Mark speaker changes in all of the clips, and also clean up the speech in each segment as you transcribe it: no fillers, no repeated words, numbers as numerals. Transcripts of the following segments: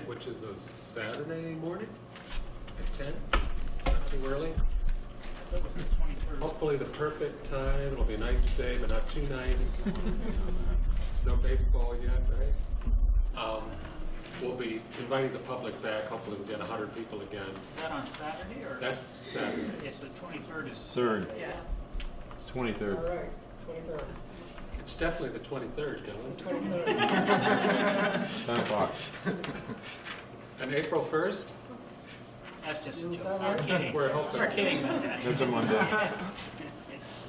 Speaker 1: Which is a Saturday morning at 10, not too early. Hopefully the perfect time. It'll be a nice day, but not too nice. There's no baseball yet, right? We'll be inviting the public back. Hopefully we'll get 100 people again.
Speaker 2: Is that on Saturday or?
Speaker 1: That's Saturday.
Speaker 2: Yes, the 23rd is.
Speaker 3: Third.
Speaker 2: Yeah.
Speaker 3: 23rd.
Speaker 4: All right, 23rd.
Speaker 1: It's definitely the 23rd, Dylan.
Speaker 4: 23rd.
Speaker 3: 10 o'clock.
Speaker 1: And April 1st?
Speaker 2: That's just a
Speaker 4: Is
Speaker 2: joke.
Speaker 4: that
Speaker 2: We're
Speaker 4: right?
Speaker 2: kidding.
Speaker 1: We're hoping.
Speaker 2: We're kidding about that.
Speaker 3: That's a Monday.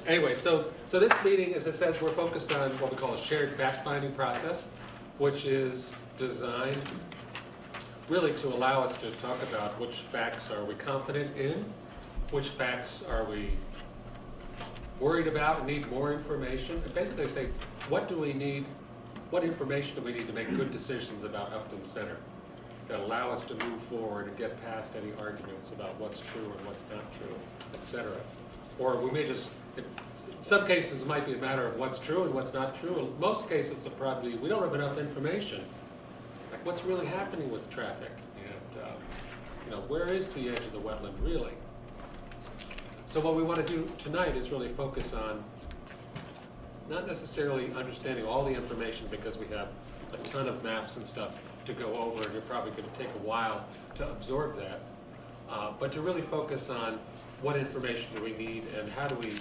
Speaker 1: Anyway, so this meeting, as it says, we're focused on what we call a shared fact-finding process, which is designed really to allow us to talk about which facts are we confident in, which facts are we worried about and need more information. And basically say, what do we need, what information do we need to make good decisions about Upton Center that allow us to move forward and get past any arguments about what's true and what's not true, et cetera. Or we may just, in some cases it might be a matter of what's true and what's not true. In most cases it'll probably, we don't have enough information. Like what's really happening with traffic and where is the edge of the wetland really? So what we want to do tonight is really focus on not necessarily understanding all the information because we have a ton of maps and stuff to go over and you're probably going to take a while to absorb that, but to really focus on what information do we need and how do we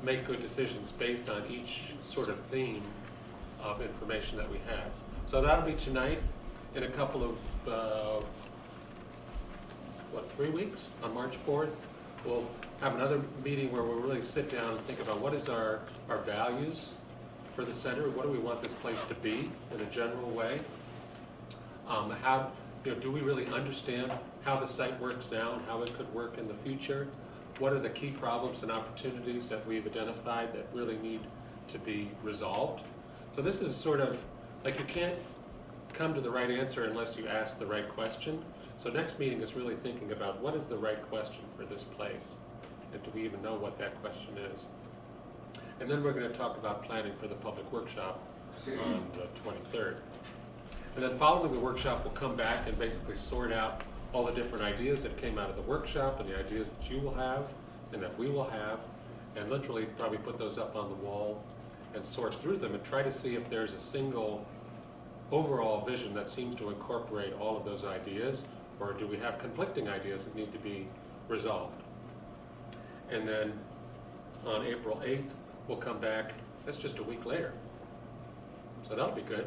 Speaker 1: make good decisions based on each sort of theme of information that we have. So that'll be tonight. In a couple of, 3 weeks? On March 4th, we'll have another meeting where we'll really sit down and think about what is our values for the center, what do we want this place to be in a general way, how, do we really understand how the site works now and how it could work in the future, what are the key problems and opportunities that we've identified that really need to be resolved. So this is sort of, like you can't come to the right answer unless you ask the right question. So next meeting is really thinking about what is the right question for this place, and do we even know what that question is? And then we're going to talk about planning for the public workshop on the 23rd. And then following the workshop, we'll come back and basically sort out all the different ideas that came out of the workshop and the ideas that you will have and that we will have, and literally probably put those up on the wall and sort through them and try to see if there's a single overall vision that seems to incorporate all of those ideas, or do we have conflicting ideas that need to be resolved. And then on April 8th, we'll come back. That's just a week later. So that'll be good.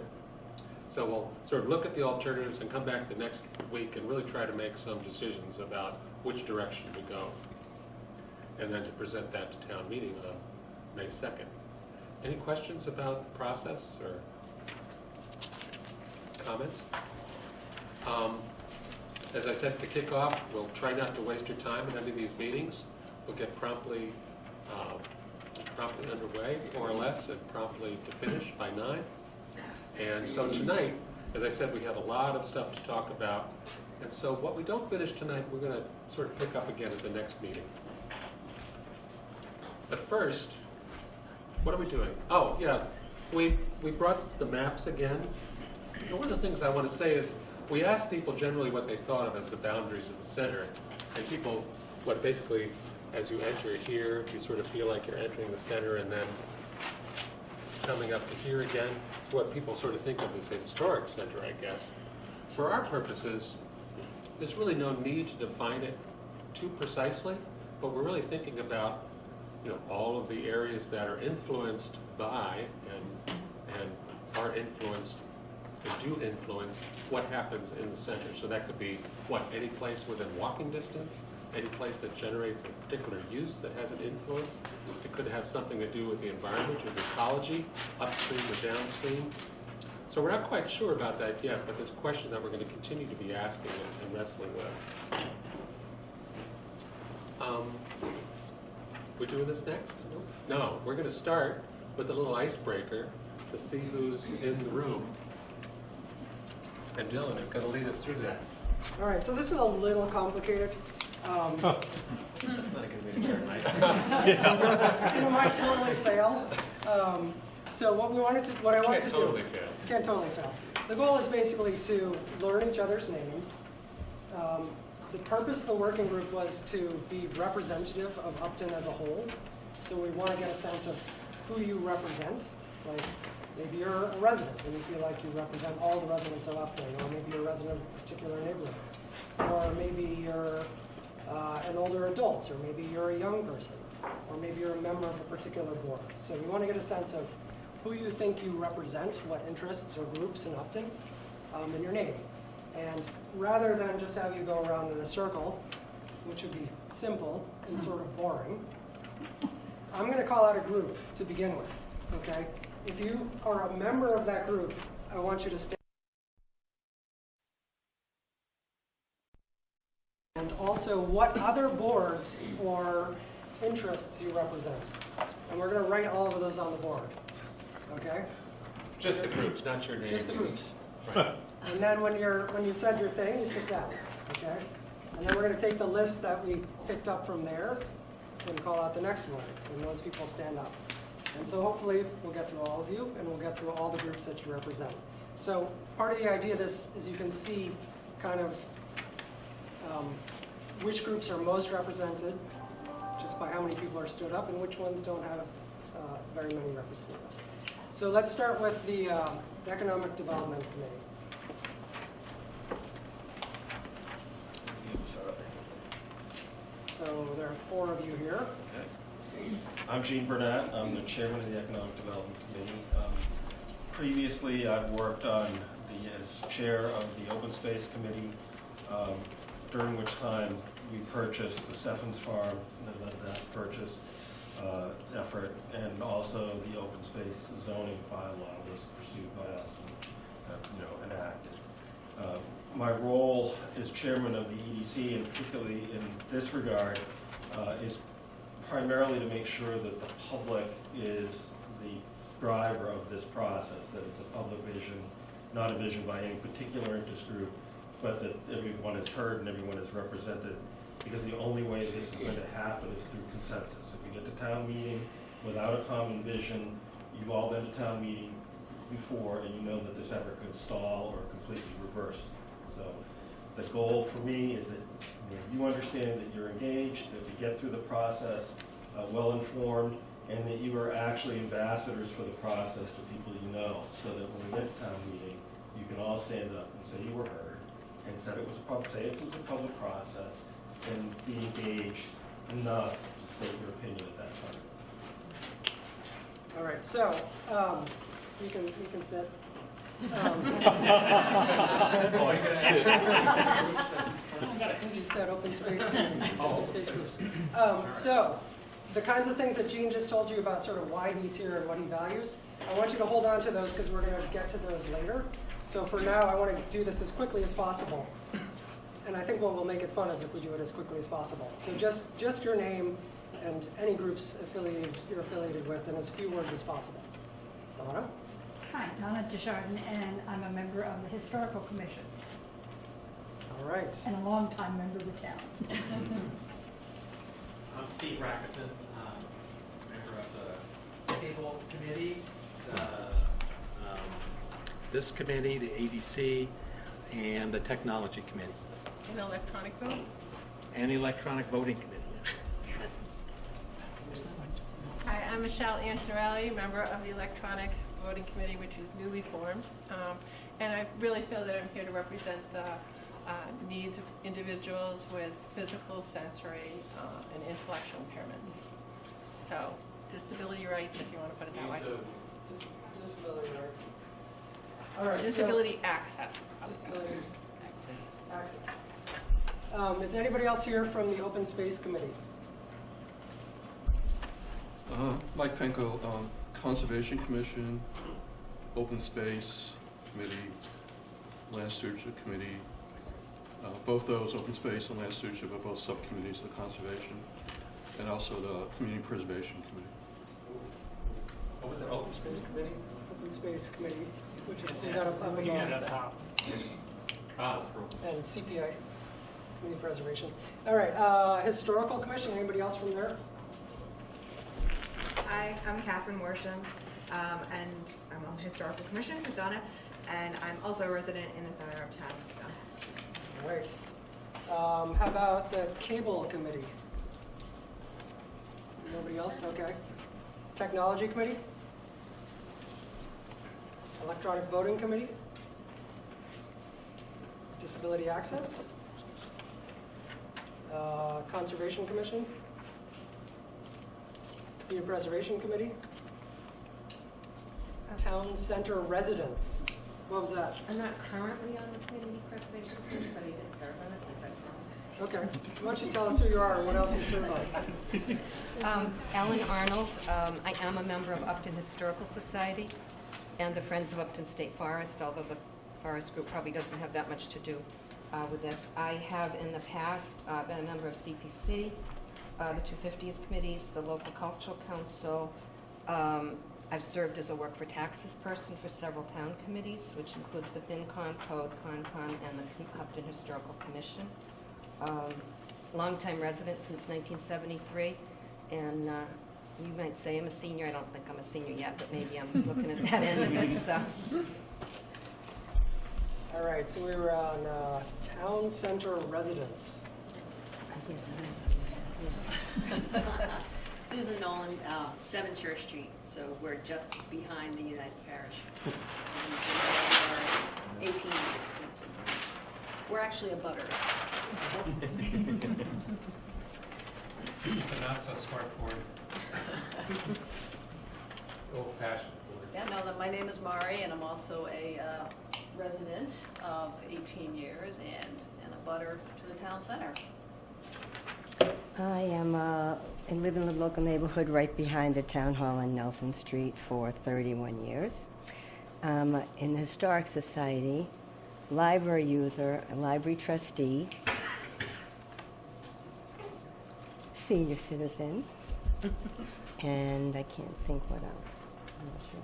Speaker 1: So we'll sort of look at the alternatives and come back the next week and really try to make some decisions about which direction to go. And then to present that to town meeting on May 2nd. Any questions about the process or comments? As I said to kick off, we'll try not to waste your time in any of these meetings. We'll get promptly underway, more or less, and promptly to finish by 9. And so tonight, as I said, we have a lot of stuff to talk about. And so what we don't finish tonight, we're going to sort of pick up again at the next meeting. But first, what are we doing? Oh, yeah, we brought the maps again. And one of the things I want to say is we asked people generally what they thought of as the boundaries of the center. And people, what basically, as you enter here, you sort of feel like you're entering the center and then coming up to here again. It's what people sort of think of as a historic center, I guess. For our purposes, there's really no need to define it too precisely, but we're really thinking about all of the areas that are influenced by and are influenced and do influence what happens in the center. So that could be any place within walking distance, any place that generates a particular use that has an influence. It could have something to do with the environment or the ecology, upstream or downstream. So we're not quite sure about that yet, but this question that we're going to continue to be asking and wrestling with. We're doing this next? No, we're going to start with a little icebreaker to see who's in the room. And Dylan is going to lead us through that.
Speaker 4: All right, so this is a little complicated.
Speaker 1: That's not going to be very nice.
Speaker 4: It might totally fail. So what I wanted to
Speaker 1: Can't
Speaker 4: do.
Speaker 1: totally fail.
Speaker 4: Can't totally fail. The goal is basically to learn each other's names. The purpose of the working group was to be representative of Upton as a whole. So we want to get a sense of who you represent. Like maybe you're a resident and you feel like you represent all the residents of Upton, or maybe you're a resident of a particular neighborhood, or maybe you're an older adult, or maybe you're a young person, or maybe you're a member of a particular board. So we want to get a sense of who you think you represent, what interests or groups in Upton, and your name. And rather than just have you go around in a circle, which would be simple and sort of boring, I'm going to call out a group to begin with, okay? If you are a member of that group, I want you to stand. And also what other boards or interests you represent. And we're going to write all of those on the board, okay?
Speaker 1: Just the groups, not your name.
Speaker 4: Just the groups.
Speaker 1: Right.
Speaker 4: And then when you've said your thing, you sit down, okay? And then we're going to take the list that we picked up from there and call out the next one, and those people stand up. And so hopefully we'll get through all of you, and we'll get through all the groups that you represent. So part of the idea of this is you can see kind of which groups are most represented just by how many people are stood up, and which ones don't have very many representatives. So let's start with the Economic Development Committee. So there are 4 of you here.
Speaker 3: Okay. I'm Gene Burnett. I'm the chairman of the Economic Development Committee. Previously, I've worked as chair of the Open Space Committee, during which time we purchased the Steffens Farm, and led that purchase effort, and also the open space zoning bylaw was pursued by us and enacted. My role as chairman of the EDC, and particularly in this regard, is primarily to make sure that the public is the driver of this process, that it's a public vision, not a vision by any particular interest group, but that everyone is heard and everyone is represented, because the only way this is going to happen is through consensus. If we get to town meeting without a common vision, you've all been to town meeting before, and you know that this effort could stall or completely reverse. So the goal for me is that you understand that you're engaged, that we get through the process well-informed, and that you are actually ambassadors for the process to people you know, so that when we get to town meeting, you can all stand up and say you were heard, and say it was a public process, and be engaged enough to state your opinion at that time.
Speaker 4: All right, so you can sit. You said open space, open space groups. So the kinds of things that Gene just told you about sort of why he's here and what he values, I want you to hold on to those because we're going to get to those later. So for now, I want to do this as quickly as possible. And I think what will make it fun is if we do it as quickly as possible. So just your name and any groups you're affiliated with in as few words as possible. Donna?
Speaker 5: Hi, Donna Desjardins, and I'm a member of the Historical Commission
Speaker 4: All right.
Speaker 5: and a longtime member of the town.
Speaker 6: I'm Steve Rackerton, member of the Cable Committee, this committee, the ADC, and the Technology Committee.
Speaker 7: An electronic vote?
Speaker 6: And the Electronic Voting Committee.
Speaker 7: Hi, I'm Michelle Antonelli, member of the Electronic Voting Committee, which is newly formed. And I really feel that I'm here to represent the needs of individuals with physical, sensory, and intellectual impairments. So, disability rights, if you want to put it that way.
Speaker 4: Disability rights. All right.
Speaker 7: Disability access.
Speaker 4: Disability access. Is anybody else here from the Open Space Committee?
Speaker 8: Mike Penko, Conservation Commission, Open Space Committee, Land Stewardship Committee. Both those, Open Space and Land Stewardship, are both subcommittees of Conservation, and also the Community Preservation Committee.
Speaker 1: What was it, Open Space Committee?
Speaker 4: Open Space Committee, which is you got up
Speaker 2: You got it
Speaker 4: above,
Speaker 2: up top.
Speaker 4: and CPI, Community Preservation. All right, Historical Commission, anybody else from there?
Speaker 9: Hi, I'm Catherine Worsham. and I'm on the Historical Commission with Donna, and I'm also a resident in the center of town, so.
Speaker 4: All right. How about the Cable Committee? Nobody else? Okay. Technology Committee? Electronic Voting Committee? Disability Access? Conservation Commission? Community Preservation Committee? Town Center Residents? What was that?
Speaker 10: I'm not currently on the community preservation committee, but I did serve on it. Is that wrong?
Speaker 4: Okay. Why don't you tell us who you are and what else you serve on?
Speaker 10: Ellen Arnold. I am a member of Upton Historical Society and the Friends of Upton State Forest, although the forest group probably doesn't have that much to do with this. I have in the past been a member of CPC, the 250th committees, the local cultural council. I've served as a work for taxes person for several town committees, which includes the FinCon, Code, CONCON, and the Upton Historical Commission. Longtime resident since 1973, and you might say I'm a senior. I don't think I'm a senior yet, but maybe I'm looking at that end of it. So.
Speaker 4: All right, so we were on Town Center Residents.
Speaker 11: Susan Nolan, 7 Church Street, so we're just behind the United Parish. And we've been there for 18 years. We're actually a butters.
Speaker 1: The not so smart board. Old fashioned board.
Speaker 11: Yeah, no, my name is Mari, and I'm also a resident of 18 years and a butter to the town center.
Speaker 12: I am and live in the local neighborhood right behind the town hall on Nelson Street for 31 years. In the Historic Society, library user, a library trustee, senior citizen, and I can't think what else. I'm not sure.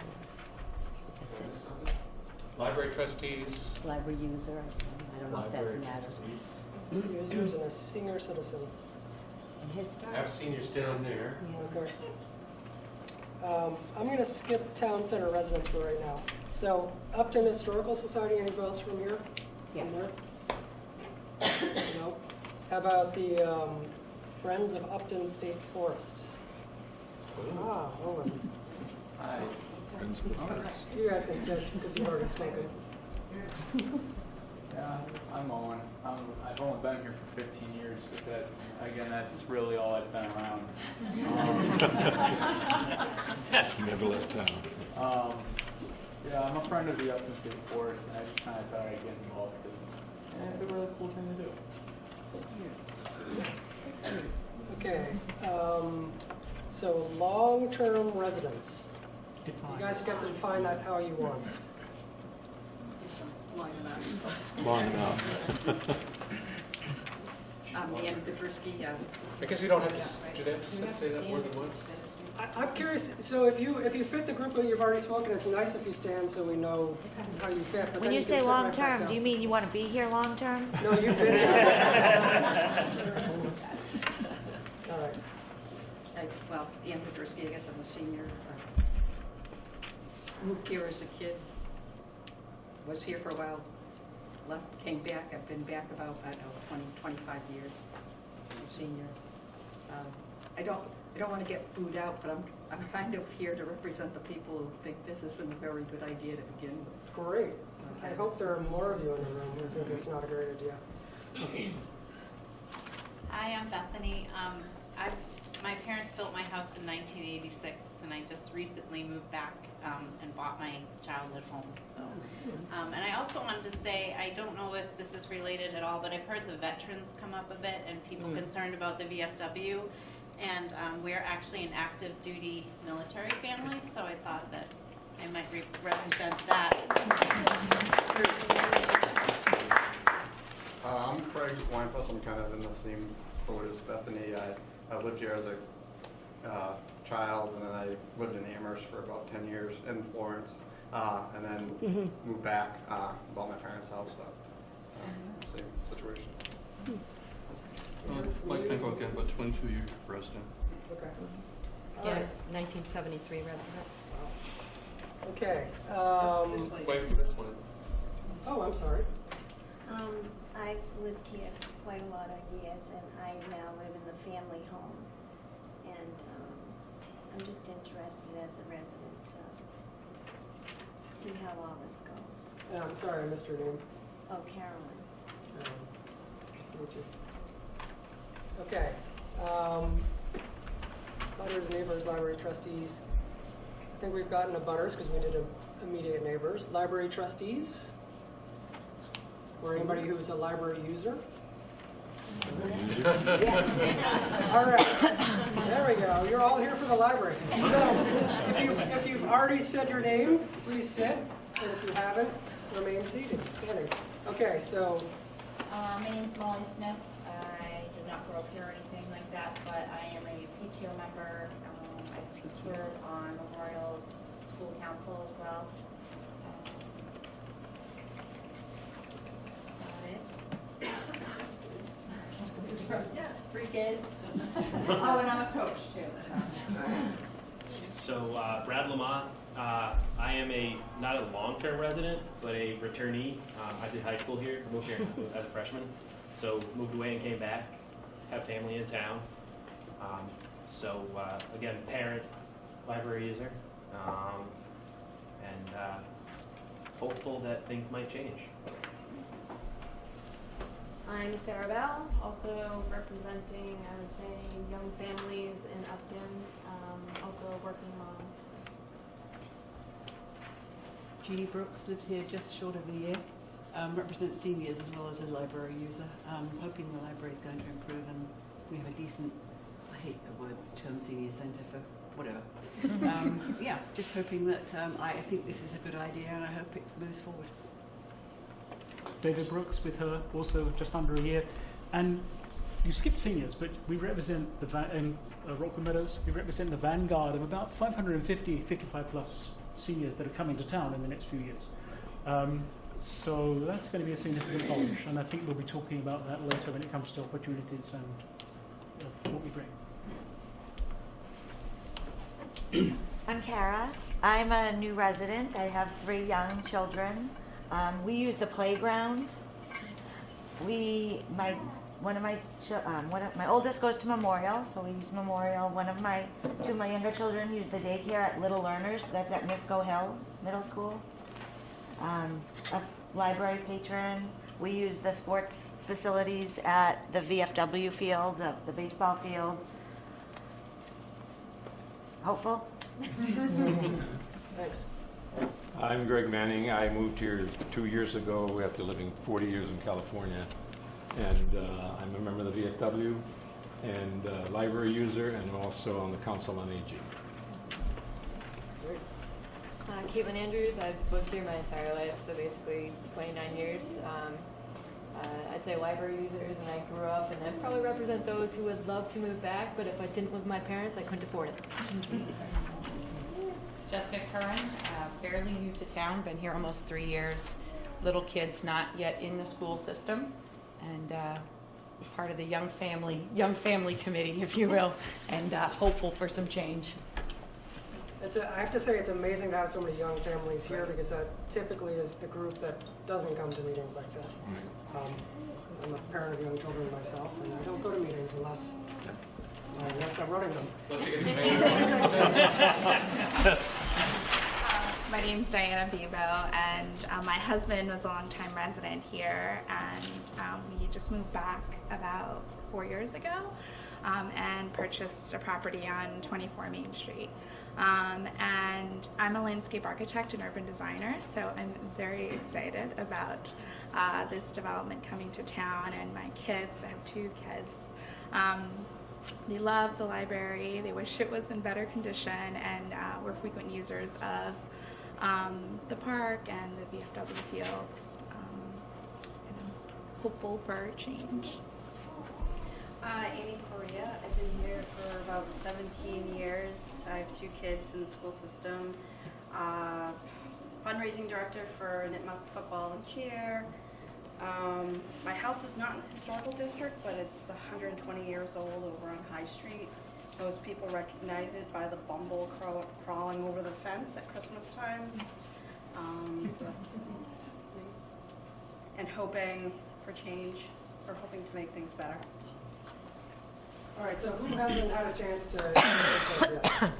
Speaker 12: That's it.
Speaker 1: Library trustees.
Speaker 12: Library user. I don't know if
Speaker 1: Library
Speaker 12: that matters.
Speaker 1: trustees.
Speaker 4: Users and a senior citizen.
Speaker 12: And historic.
Speaker 1: Have seniors down there.
Speaker 12: Yeah.
Speaker 4: Okay. I'm going to skip Town Center Residents for right now. So, Upton Historical Society, anybody else from here?
Speaker 12: Yeah.
Speaker 4: From there? No. How about the Friends of Upton State Forest? Ah, Owen.
Speaker 6: Hi.
Speaker 4: You guys can sit because you've already spoken.
Speaker 6: Yeah, I'm Owen. I've only been here for 15 years, but again, that's really all I've been around.
Speaker 8: Never left town.
Speaker 6: Yeah, I'm a friend of the Upton State Forest, and I just kind of thought I'd get involved because it's a really cool thing to do.
Speaker 4: Okay. So, long-term residents. You guys get to define that how you want.
Speaker 1: Long enough.
Speaker 11: Deanna Dabrisky.
Speaker 1: I guess you don't have to, do they have to say that more than once?
Speaker 4: I'm curious, so if you fit the group that you've already spoken, it's nice if you stand so we know how you fit. But
Speaker 5: When
Speaker 4: then
Speaker 5: you
Speaker 4: can
Speaker 5: say
Speaker 4: sit right back
Speaker 5: long-term,
Speaker 4: down.
Speaker 5: do you mean you want to be here long-term?
Speaker 4: No, you've been here. All right.
Speaker 11: Well, Deanna Dabrisky, I guess I'm a senior. Moved here as a kid. Was here for a while. Left, came back. I've been back about, I don't know, 25 years. I'm a senior. I don't want to get booed out, but I'm kind of here to represent the people who think this isn't a very good idea to begin with.
Speaker 4: Great. I hope there are more of you in the room who think it's not a great idea.
Speaker 13: Hi, I'm Bethany. My parents built my house in 1986, and I just recently moved back and bought my childhood home. So, and I also wanted to say, I don't know if this is related at all, but I've heard the veterans come up a bit and people concerned about the VFW. And we're actually an active duty military family, so I thought that I might represent that.
Speaker 14: I'm Craig Weinfuss. I'm kind of in the same boat as Bethany. I lived here as a child, and then I lived in Amherst for about 10 years in Florence, and then moved back, bought my parents' house, so same situation.
Speaker 8: Mike Pinko again, but 22-year resident.
Speaker 4: Okay.
Speaker 10: Yeah, 1973 resident.
Speaker 4: Okay.
Speaker 1: Wait for this one.
Speaker 4: Oh, I'm sorry.
Speaker 15: I've lived here quite a lot of years, and I now live in the family home. And I'm just interested as a resident to see how all this goes.
Speaker 4: I'm sorry, I missed your name.
Speaker 15: Oh, Carolyn.
Speaker 4: Nice to meet you. Okay. Butters, neighbors, library trustees. I think we've gotten a butters because we did immediate neighbors. Library trustees? Or anybody who's a library user? All right, there we go. You're all here for the library. So, if you've already said your name, please sit. And if you haven't, remain seated, standing. Okay, so.
Speaker 16: My name is Molly Smith. I did not grow up here or anything like that, but I am a PTO member. I serve on Memorial's school council as well. Yeah, 3 kids. Oh, and I'm a coach too.
Speaker 17: So Brad Lamont, I am not a long-term resident, but a returnee. I did high school here, moved here as a freshman, so moved away and came back, have family in town. Again, parent, library user, and hopeful that things might change.
Speaker 18: I'm Sarah Bell, also representing, I would say, young families in Upton, also a working mom.
Speaker 19: Jeannie Brooks, lived here just short of a year, represent seniors as well as a library user. Hoping the library is going to improve and we have a decent, I hate the word term senior centre for whatever. Yeah, just hoping that I think this is a good idea and I hope it moves forward.
Speaker 20: David Brooks with her, also just under a year. And you skipped seniors, but we represent in Rockwood Meadows, we represent the vanguard of about 550, 55 plus seniors that are coming to town in the next few years. So that's going to be a significant college, and I think we'll be talking about that later when it comes to opportunities and what we bring.
Speaker 21: I'm Kara. I'm a new resident. I have 3 young children. We use the playground. My oldest goes to Memorial, so we use Memorial. 2 of my younger children use the daycare at Little Learners. That's at Misco Hill Middle School. A library patron. We use the sports facilities at the VFW field, the baseball field. Hopeful.
Speaker 4: Thanks.
Speaker 22: I'm Greg Manning. I moved here 2 years ago after living 40 years in California. And I'm a member of the VFW and library user, and also on the Council on Aging.
Speaker 23: Caitlin Andrews. I've lived here my entire life, so basically 29 years. I'd say library users, and I grew up, and I probably represent those who would love to move back, but if I didn't live with my parents, I couldn't afford it.
Speaker 24: Jessica Curran, fairly new to town, been here almost 3 years. Little kids not yet in the school system, and part of the young family committee, if you will, and hopeful for some change.
Speaker 4: I have to say it's amazing to have so many young families here because that typically is the group that doesn't come to meetings like this. I'm a parent of young children myself, and I don't go to meetings unless I'm running them.
Speaker 25: My name's Diana Bebo, and my husband was a longtime resident here, and we just moved back about 4 years ago and purchased a property on 24 Main Street. And I'm a landscape architect and urban designer, so I'm very excited about this development coming to town. And my kids, I have 2 kids, they love the library, they wish it was in better condition, and we're frequent users of the park and the VFW fields, and I'm hopeful for change.
Speaker 26: Amy Correa. I've been here for about 17 years. I have 2 kids in the school system. Fundraising director for Nipmuc Football and Cheer. My house is not in the historical district, but it's 120 years old over on High Street.
Speaker 11: Most people recognize it by the bumble crawling over the fence at Christmas time. So that's, and hoping for change, or hoping to make things better.
Speaker 4: All right, so who hasn't had a chance to yet?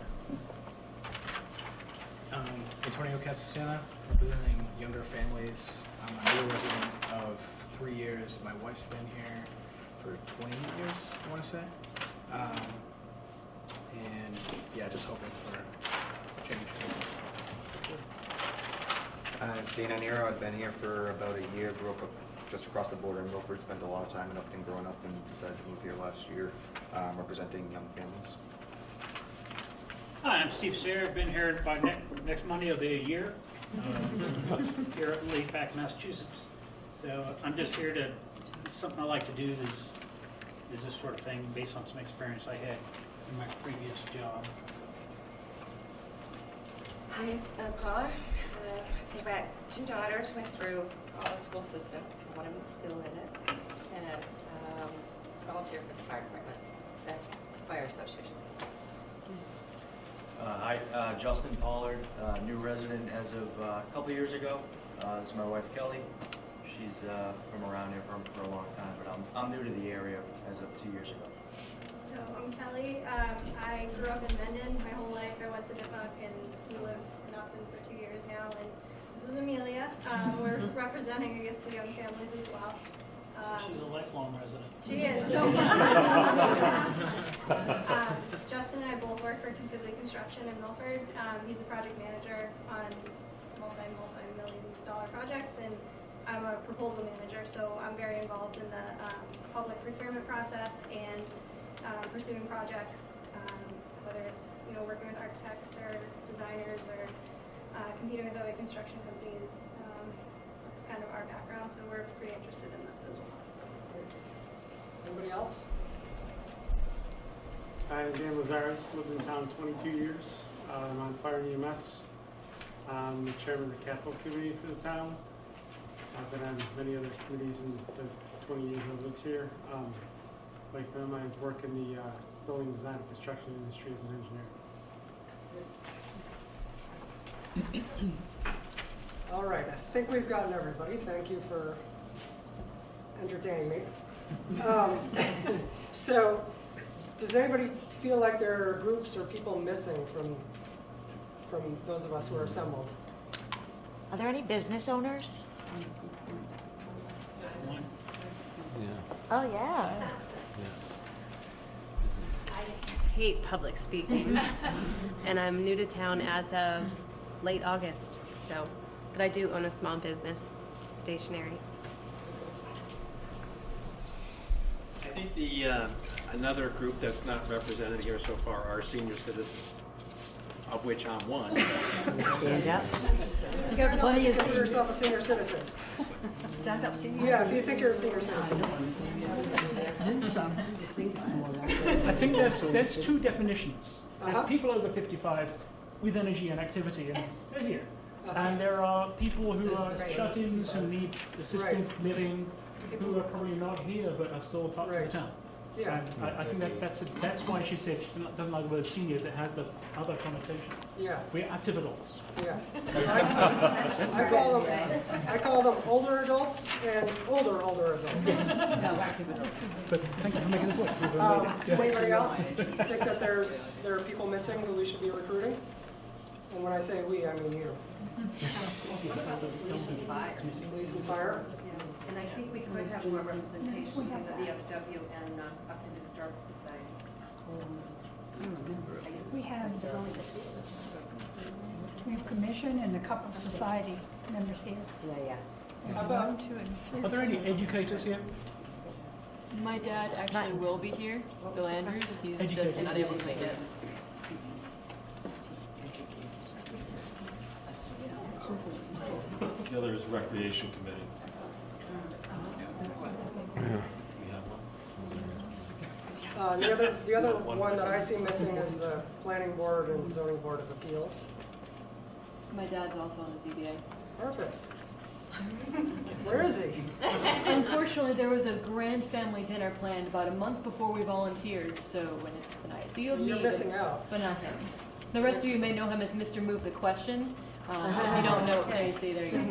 Speaker 2: Antonio Casasana, representing younger families. I'm a new resident of 3 years. My wife's been here for 20 years, I want to say. And yeah, just hoping for change.
Speaker 3: Dana Nero, I've been here for about a year, grew up just across the border in Milford, spent a lot of time in Upton growing up, and decided to move here last year, representing young families.
Speaker 6: Hi, I'm Steve Sayre. I've been here by next Monday will be a year, here at Leapack, Massachusetts. So I'm just here to, something I like to do is this sort of thing based on some experience I had in my previous job.
Speaker 7: Hi, I'm Paula. So I've got 2 daughters, went through all the school system. One of them is still in it. And volunteer for the fire department, the fire association.
Speaker 9: Hi, Justin Pollard, new resident as of a couple years ago. This is my wife Kelly. She's from around here for a long time, but I'm new to the area as of 2 years ago.
Speaker 12: So I'm Kelly. I grew up in Mendon my whole life. I went to Nipmuc and we live in Upton for 2 years now. And this is Amelia. We're representing, I guess, the young families as well.
Speaker 6: She's a lifelong resident.
Speaker 12: She is. So Justin and I both work for Considerably Construction in Milford. He's a project manager on multi-million dollar projects, and I'm a proposal manager, so I'm very involved in the public procurement process and pursuing projects, whether it's working with architects or designers or competing with other construction companies. That's kind of our background, so we're pretty interested in this as well.
Speaker 4: Anybody else?
Speaker 27: Hi, I'm Dan Lazaris, lived in town 22 years. I'm on Fire and EMS. I'm the chairman of the capital committee for the town. I've been on many other committees in the 20 years I've lived here. Like them, I work in the building design and construction industry as an engineer.
Speaker 4: All right, I think we've gotten everybody. Thank you for entertaining me. So, does anybody feel like there are groups or people missing from those of us who are assembled?
Speaker 21: Are there any business owners? Oh, yeah.
Speaker 28: I hate public speaking, and I'm new to town as of late August. So, but I do own a small business, stationery.
Speaker 29: I think the another group that's not represented here so far are senior citizens, of which I'm one.
Speaker 21: Stand up.
Speaker 4: You got plenty of consider yourself a senior citizen.
Speaker 21: Stand up, senior.
Speaker 4: Yeah, if you think you're a senior citizen.
Speaker 20: I think there's 2 definitions. There's people over 55 with energy and activity, and they're here. And there are people who are shut-ins, who need assisted living, who are probably not here but are still parts of the town.
Speaker 4: Yeah.
Speaker 20: And I think that's why she said she doesn't like the word seniors. It has the other connotation.
Speaker 4: Yeah.
Speaker 20: We're active adults.
Speaker 4: Yeah. I call them older adults and older adults.
Speaker 20: Active adults. But thank you for making the point.
Speaker 4: Anybody else think that there are people missing who we should be recruiting? And when I say we, I mean you. Police and fire.
Speaker 10: And I think we could have more representation from the VFW and Upton Historical Society.
Speaker 5: We have commission and a couple of society members here.
Speaker 21: Yeah.
Speaker 5: There's 1, 2, and 3.
Speaker 20: Are there any educators here?
Speaker 28: My dad actually will be here, Bill Andrews. He's just not able to make it.
Speaker 30: The other is Recreation Committee.
Speaker 4: The other one that I see missing is the Planning Board and Zoning Board of Appeals.
Speaker 28: My dad's also on the ZBA.
Speaker 4: Perfect. Where is he?
Speaker 23: Unfortunately, there was a grand family dinner planned about a month before we volunteered, so when it's tonight. So you have
Speaker 4: you're
Speaker 23: me,
Speaker 4: missing out.
Speaker 23: but not him. The rest of you may know him as Mr. Move the Question. If you don't know, there you see, there you go.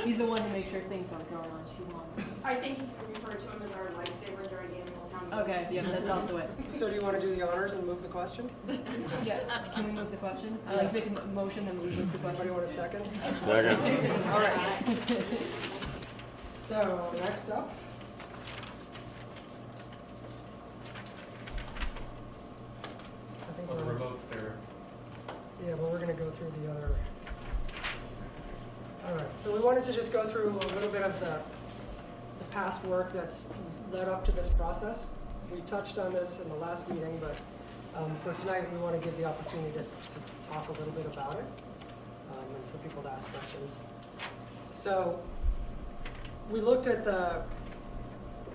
Speaker 23: He's the one who makes sure things aren't going on.
Speaker 26: I think you can refer to him as our lifesaver during annual town meeting.
Speaker 23: Okay, yeah, that's also it.
Speaker 4: So do you want to do the honors and move the question?
Speaker 23: Yeah, can we move the question? I'd like to make a motion, then we move the question.
Speaker 4: Anybody want a second?
Speaker 22: Second.
Speaker 4: All right. So, next up. I think
Speaker 1: Well, the
Speaker 4: we're-
Speaker 1: remote's there.
Speaker 4: Yeah, but we're going to go through the other. All right, so we wanted to just go through a little bit of the past work that's led up to this process. We touched on this in the last meeting, but for tonight, we want to give the opportunity to talk a little bit about it and for people to ask questions. So we looked at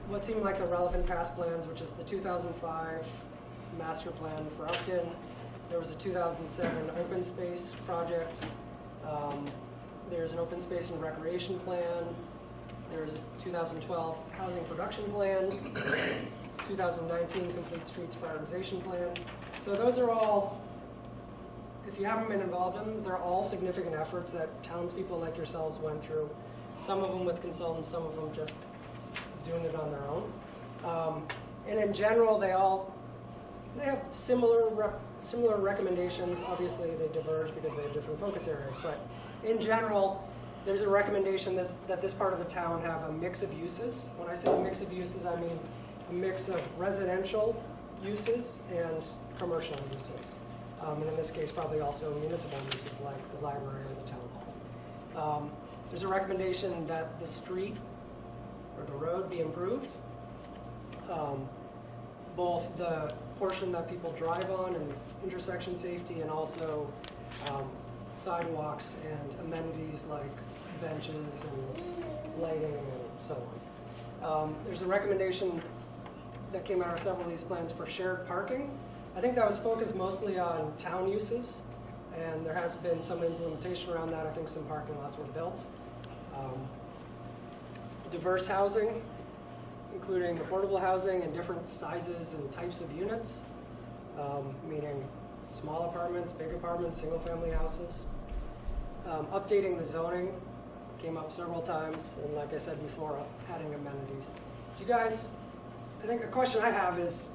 Speaker 4: what seemed like the relevant past plans, which is the 2005 master plan for Upton. There was a 2007 open space project. There's an open space and recreation plan. There's a 2012 housing production plan, 2019 complete streets prioritization plan. So those are all, if you haven't been involved in them, they're all significant efforts that townspeople like yourselves went through. Some of them with consultants, some of them just doing it on their own. And in general, they have similar recommendations. Obviously, they diverge because they have different focus areas. But in general, there's a recommendation that this part of the town have a mix of uses. When I say a mix of uses, I mean a mix of residential uses and commercial uses. And in this case, probably also municipal uses like the library or the town hall. There's a recommendation that the street or the road be improved. Both the portion that people drive on and intersection safety, and also sidewalks and amenities like benches and lighting and so on. There's a recommendation that came out of several of these plans for shared parking. I think that was focused mostly on town uses, and there has been some implementation around that. I think some parking lots were built. Diverse housing, including affordable housing in different sizes and types of units, meaning small apartments, big apartments, single-family houses. Updating the zoning came up several times, and like I said before, adding amenities. Do you guys, I think a question I have is,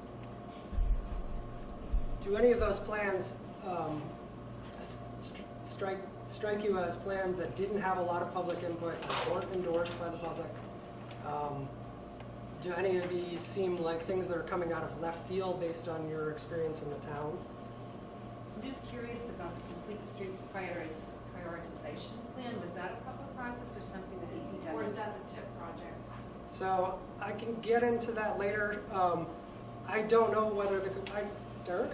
Speaker 4: do any of those plans strike you as plans that didn't have a lot of public input, that weren't endorsed by the public? Do any of these seem like things that are coming out of left field based on your experience in the town?
Speaker 10: I'm just curious about the Complete Streets prioritization plan. Was that a public process or something that DPW?
Speaker 26: Or is that the TIP project?
Speaker 4: So I can get into that later. I don't know whether Derek?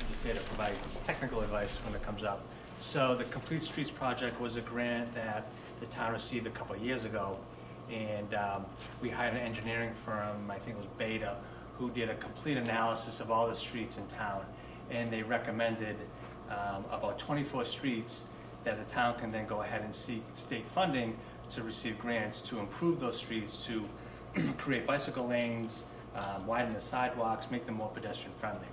Speaker 1: Just here to provide technical advice when it comes up. So the Complete Streets project was a grant that the town received a couple of years ago, and we hired an engineering firm, I think it was Beta, who did a complete analysis of all the streets in town, and they recommended about 24 streets that the town can then go ahead and seek state funding to receive grants to improve those streets, to create bicycle lanes, widen the sidewalks, make them more pedestrian friendly.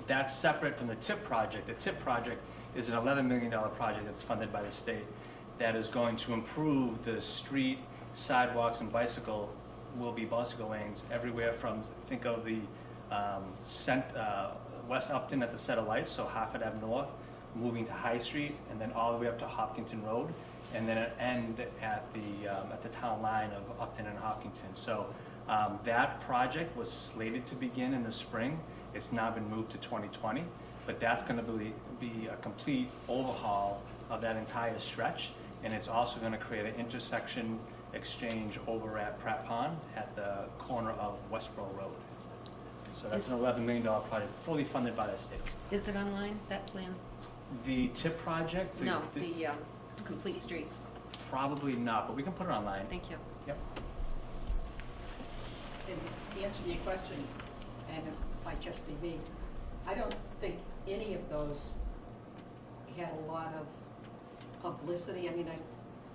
Speaker 1: That's separate from the TIP project. The TIP project is an $11 million project that's funded by the state that is going to improve the street, sidewalks, and bicycle lanes everywhere from, think of the West Upton at the set of lights, so Hartford Ave North, moving to High Street, and then all the way up to Hopkinton Road, and then end at the town line of Upton and Hopkinton. So that project was slated to begin in the spring. It's now been moved to 2020, but that's going to be a complete overhaul of that entire stretch, and it's also going to create an intersection exchange over at Pratt Pond at the corner of Westboro Road. So that's an $11 million project, fully funded by the state.
Speaker 10: Is it online, that plan?
Speaker 1: The TIP project?
Speaker 10: No, the Complete Streets.
Speaker 1: Probably not, but we can put it online.
Speaker 10: Thank you.
Speaker 1: Yep.
Speaker 11: And the answer to your question, and it might just be me, I don't think any of those because it had a lot of publicity. I mean,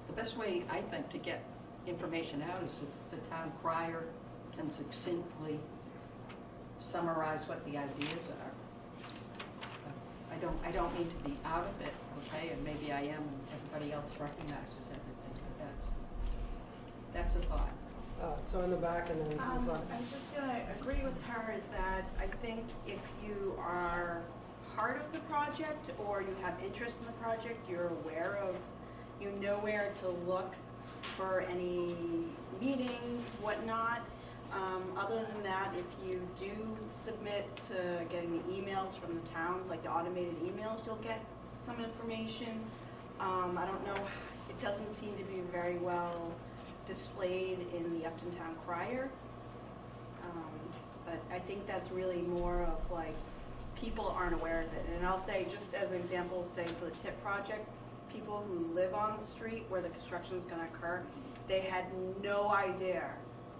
Speaker 11: the best way, I think, to get information out is if the town crier can succinctly summarize what the ideas are. I don't mean to be out of it, okay, and maybe I am, everybody else recognizes everything, but that's a thought.
Speaker 4: So in the back and then in front.
Speaker 8: I'm just going to agree with her is that I think if you are part of the project or you have interest in the project, you're aware of, you know where to look for any meetings, whatnot. Other than that, if you do submit to getting the emails from the towns, like the automated emails, you'll get some information. I don't know, it doesn't seem to be very well displayed in the Upton Town Crier. But I think that's really more of like, people aren't aware of it. And I'll say, just as an example, say for the TIP project, people who live on the street where the construction is going to occur, they had no idea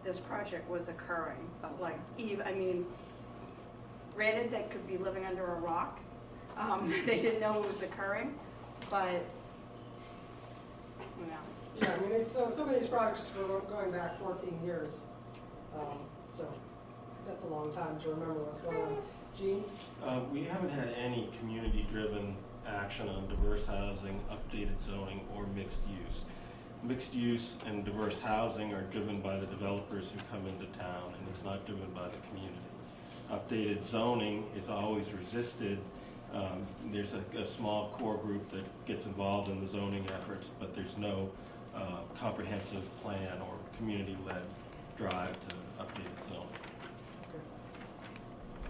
Speaker 8: this project was occurring. Like, I mean, granted, they could be living under a rock. They didn't know it was occurring, but, you know.
Speaker 4: Yeah, I mean, so some of these projects were going back 14 years. So that's a long time to remember what's going on. Gene?
Speaker 13: We haven't had any community-driven action on diverse housing, updated zoning, or mixed use. Mixed use and diverse housing are driven by the developers who come into town, and it's not driven by the community. Updated zoning is always resisted. There's a small core group that gets involved in the zoning efforts, but there's no comprehensive plan or community-led drive to update zoning.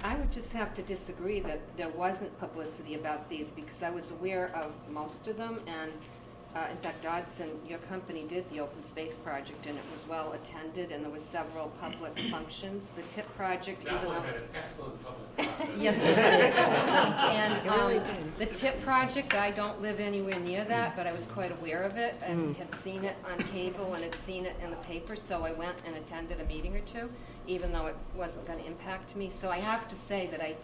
Speaker 10: I would just have to disagree that there wasn't publicity about these because I was aware of most of them, and in fact, Dodson, your company did the open space project, and it was well attended, and there were several public functions. The TIP project,
Speaker 14: that one had an excellent public process.
Speaker 10: Yes, it did. And the TIP project, I don't live anywhere near that, but I was quite aware of it and had seen it on cable and had seen it in the paper, so I went and attended a meeting or two, even though it wasn't going to impact me. So I have to say that I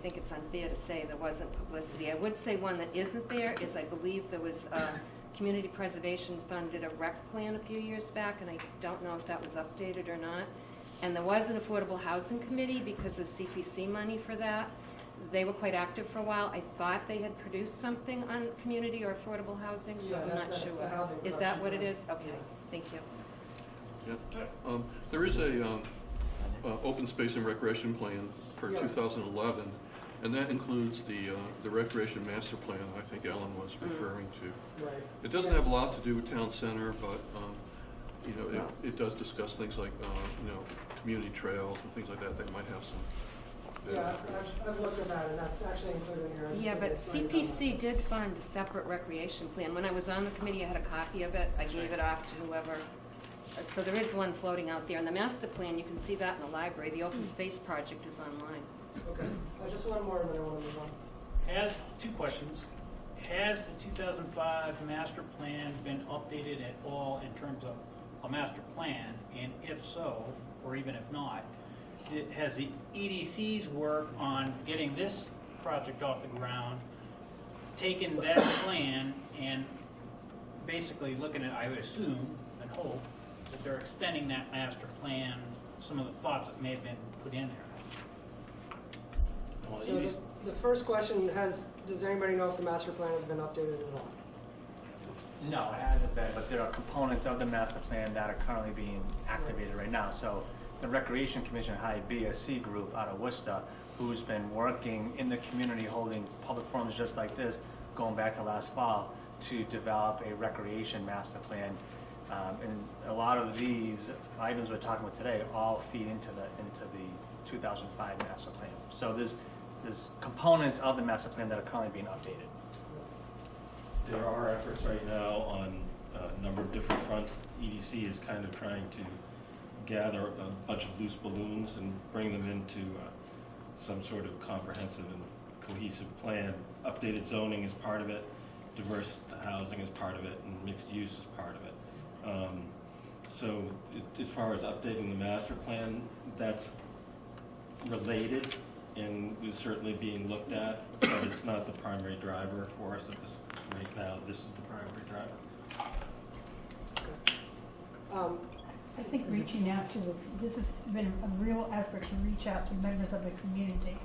Speaker 10: think it's unfair to say there wasn't publicity. I would say one that isn't there is I believe there was Community Preservation Fund did a rec plan a few years back, and I don't know if that was updated or not. And there was an Affordable Housing Committee because of CPC money for that. They were quite active for a while. I thought they had produced something on community or affordable housing, so I'm not sure. Is that what it is? Okay, thank you.
Speaker 15: Yeah. There is a open space and recreation plan for 2011, and that includes the recreation master plan I think Ellen was referring to.
Speaker 4: Right.
Speaker 15: It doesn't have a lot to do with town center, but you know, it does discuss things like you know, community trails and things like that. They might have some.
Speaker 4: Yeah, I've looked at that, and that's actually included in here.
Speaker 10: Yeah, but CPC did fund a separate recreation plan. When I was on the committee, I had a copy of it. I gave it off to whoever. So there is one floating out there. And the master plan, you can see that in the library. The open space project is online.
Speaker 4: Okay. Just one more, and then I want to move on.
Speaker 6: Two questions. Has the 2005 master plan been updated at all in terms of a master plan? And if so, or even if not, has the EDC's work on getting this project off the ground taken that plan and basically looking at, I would assume and hope, that they're extending that master plan, some of the thoughts that may have been put in there?
Speaker 4: So the first question does anybody know if the master plan has been updated at all?
Speaker 1: No, it hasn't been, but there are components of the master plan that are currently being activated right now. So the Recreation Commission hired BSC Group out of Worcester, who's been working in the community holding public forums just like this, going back to last fall, to develop a recreation master plan. And a lot of these items we're talking about today all feed into the 2005 master plan. So there's components of the master plan that are currently being updated.
Speaker 13: There are efforts right now on a number of different fronts. EDC is kind of trying to gather a bunch of loose balloons and bring them into some sort of comprehensive and cohesive plan. Updated zoning is part of it, diverse housing is part of it, and mixed use is part of it. So as far as updating the master plan, that's related and is certainly being looked at, but it's not the primary driver for us at this right now. This is the primary driver.
Speaker 5: I think reaching out to this has been a real effort to reach out to members of the community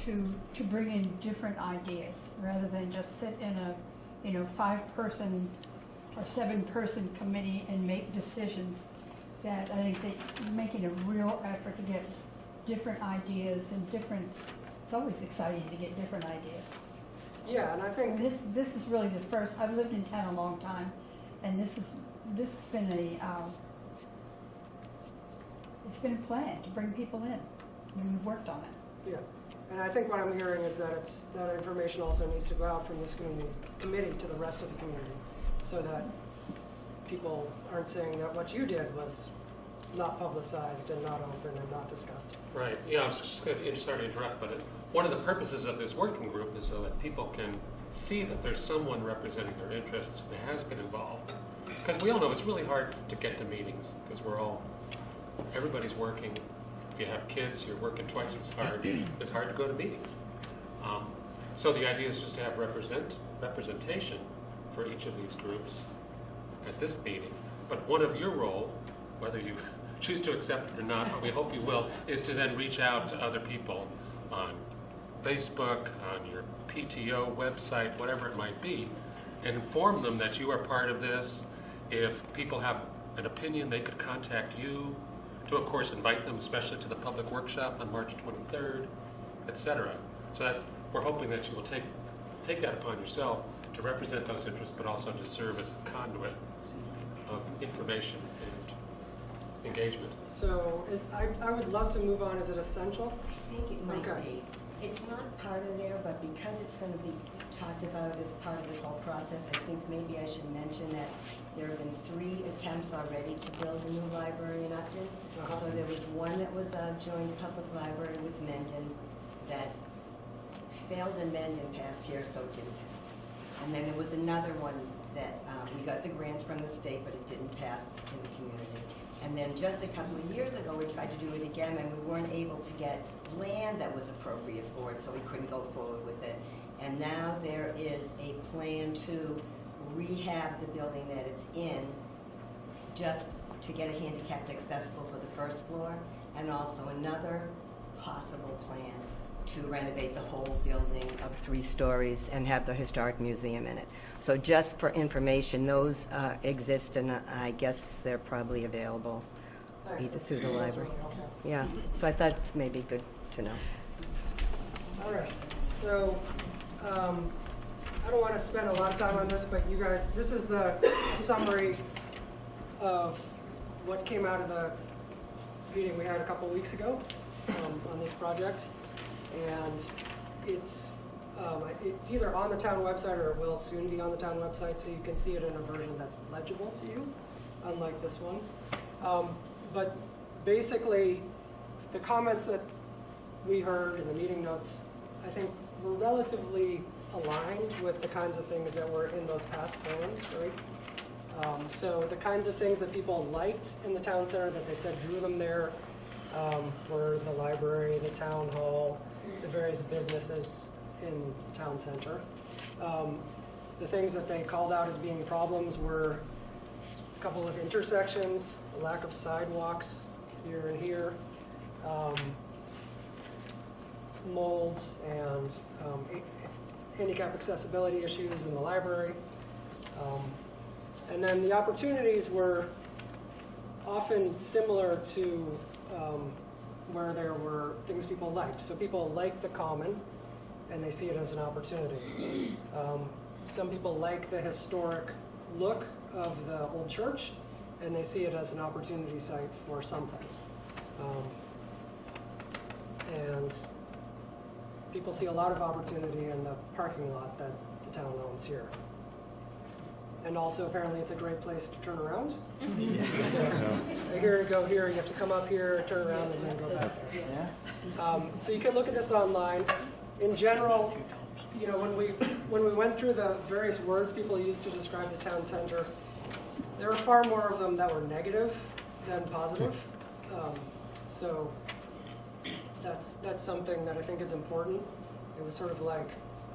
Speaker 5: to bring in different ideas rather than just sit in a 5-person or 7-person committee and make decisions. That I think that making a real effort to get different ideas and different. It's always exciting to get different ideas.
Speaker 4: Yeah, and I think
Speaker 5: this is really the first. I've lived in town a long time, and this has been it's been a plan to bring people in, and we've worked on it.
Speaker 4: Yeah, and I think what I'm hearing is that that information also needs to go out from this committee to the rest of the community, so that people aren't saying that what you did was not publicized and not open and not discussed.
Speaker 14: Right. Yeah, I was just going to sorry to interrupt, but one of the purposes of this working group is so that people can see that there's someone representing their interests who has been involved. Because we all know it's really hard to get to meetings because everybody's working. If you have kids, you're working twice as hard. It's hard to go to meetings. So the idea is just to have representation for each of these groups at this meeting. But one of your role, whether you choose to accept it or not, but we hope you will, is to then reach out to other people on Facebook, on your PTO website, whatever it might be, and inform them that you are part of this. If people have an opinion, they could contact you to, of course, invite them, especially to the public workshop on March 23rd, etc. So we're hoping that you will take that upon yourself to represent those interests, but also to serve as a conduit of information and engagement.
Speaker 4: So I would love to move on. Is it essential?
Speaker 2: I think it might be. It's not part of there, but because it's going to be talked about as part of this whole process, I think maybe I should mention that there have been 3 attempts already to build a new library in Upton. So there was one that was a joint public library with Mendon that failed in Mendon, passed here, so it didn't pass. And then there was another one that we got the grant from the state, but it didn't pass in the community. And then just a couple of years ago, we tried to do it again, and we weren't able to get land that was appropriate for it, so we couldn't go forward with it. And now there is a plan to rehab the building that it's in, just to get it handicapped accessible for the first floor, and also another possible plan to renovate the whole building of 3 stories and have the historic museum in it. So just for information, those exist, and I guess they're probably available either through the library. Yeah, so I thought it's maybe good to know.
Speaker 4: All right, so I don't want to spend a lot of time on this, but you guys, this is the summary of what came out of the meeting we had a couple weeks ago on this project. And it's either on the town website or it will soon be on the town website, so you can see it in a version that's legible to you, unlike this one. But basically, the comments that we heard in the meeting notes, I think, were relatively aligned with the kinds of things that were in those past plans, right? So the kinds of things that people liked in the town center that they said drew them there were the library, the town hall, the various businesses in the town center. The things that they called out as being problems were a couple of intersections, a lack of sidewalks here and here, molds and handicap accessibility issues in the library. And then the opportunities were often similar to where there were things people liked. So people like the common, and they see it as an opportunity. Some people like the historic look of the old church, and they see it as an opportunity site for something. And people see a lot of opportunity in the parking lot that the town owns here. And also, apparently, it's a great place to turn around. Here to go here, you have to come up here, turn around, and then go back there. So you can look at this online. In general, you know, when we went through the various words people used to describe the town center, there were far more of them that were negative than positive. So that's something that I think is important. it was sort of like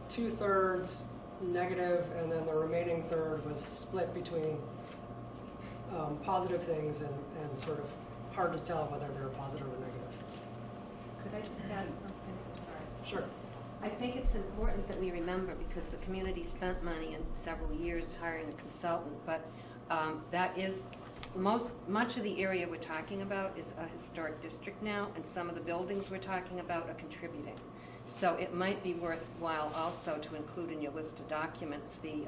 Speaker 4: 2/3 negative, and then the remaining third was split between positive things and sort of hard to tell whether they were positive or negative.
Speaker 10: Could I just add something? Sorry.
Speaker 4: Sure.
Speaker 10: I think it's important that we remember, because the community spent money in several years hiring a consultant, but that is, much of the area we're talking about is a historic district now, and some of the buildings we're talking about are contributing. So it might be worthwhile also to include in your list of documents the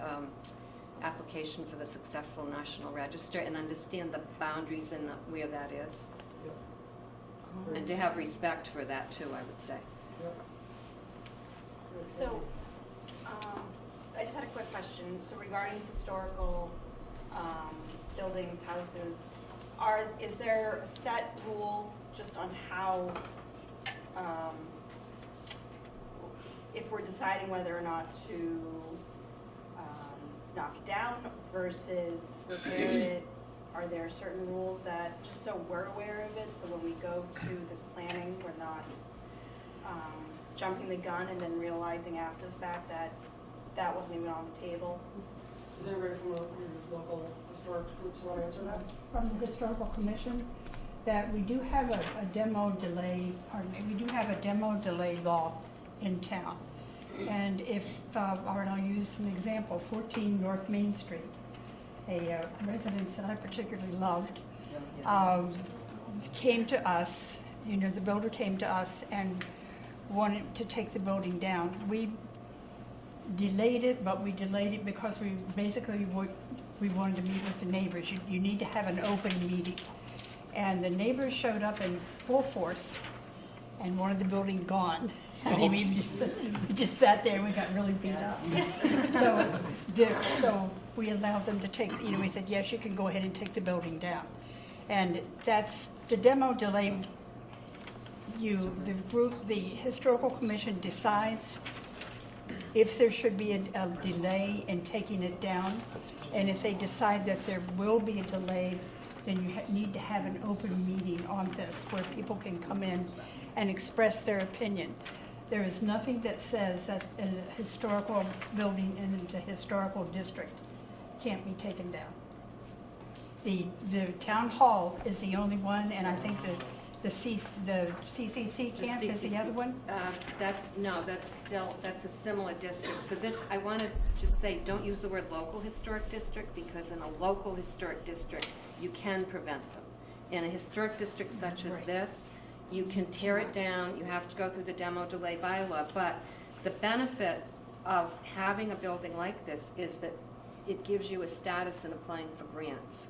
Speaker 10: application for the successful National Register, and understand the boundaries and where that is.
Speaker 4: Yep.
Speaker 10: And to have respect for that too, I would say.
Speaker 4: Yep.
Speaker 8: So, I just had a quick question. So regarding historical buildings, houses, is there set rules just on how, if we're deciding whether or not to knock it down versus repair it, are there certain rules that, just so we're aware of it, so when we go to this planning, we're not jumping the gun and then realizing after the fact that that wasn't even on the table?
Speaker 4: Does anybody from your local historic groups want to answer that?
Speaker 5: From the Historical Commission, that we do have a demo delay, we do have a demo delay law in town. And if, I'll use an example, 14 North Main Street, a residence that I particularly loved, came to us, the builder came to us and wanted to take the building down. We delayed it, but we delayed it because we basically we wanted to meet with the neighbors. You need to have an open meeting. And the neighbors showed up in full force and wanted the building gone. And we just sat there and we got really beat up. So we allowed them to take, we said, yes, you can go ahead and take the building down. And that's the demo delay. The Historical Commission decides if there should be a delay in taking it down, and if they decide that there will be a delay, then you need to have an open meeting on this where people can come in and express their opinion. There is nothing that says that a historical building in the historical district can't be taken down. The town hall is the only one, and I think the CCC camp is the other one?
Speaker 10: That's a similar district. So this, I want to just say, don't use the word local historic district, because in a local historic district, you can prevent them. In a historic district such as this, you can tear it down, you have to go through the demo delay bylaw, but the benefit of having a building like this is that it gives you a status in applying for grants.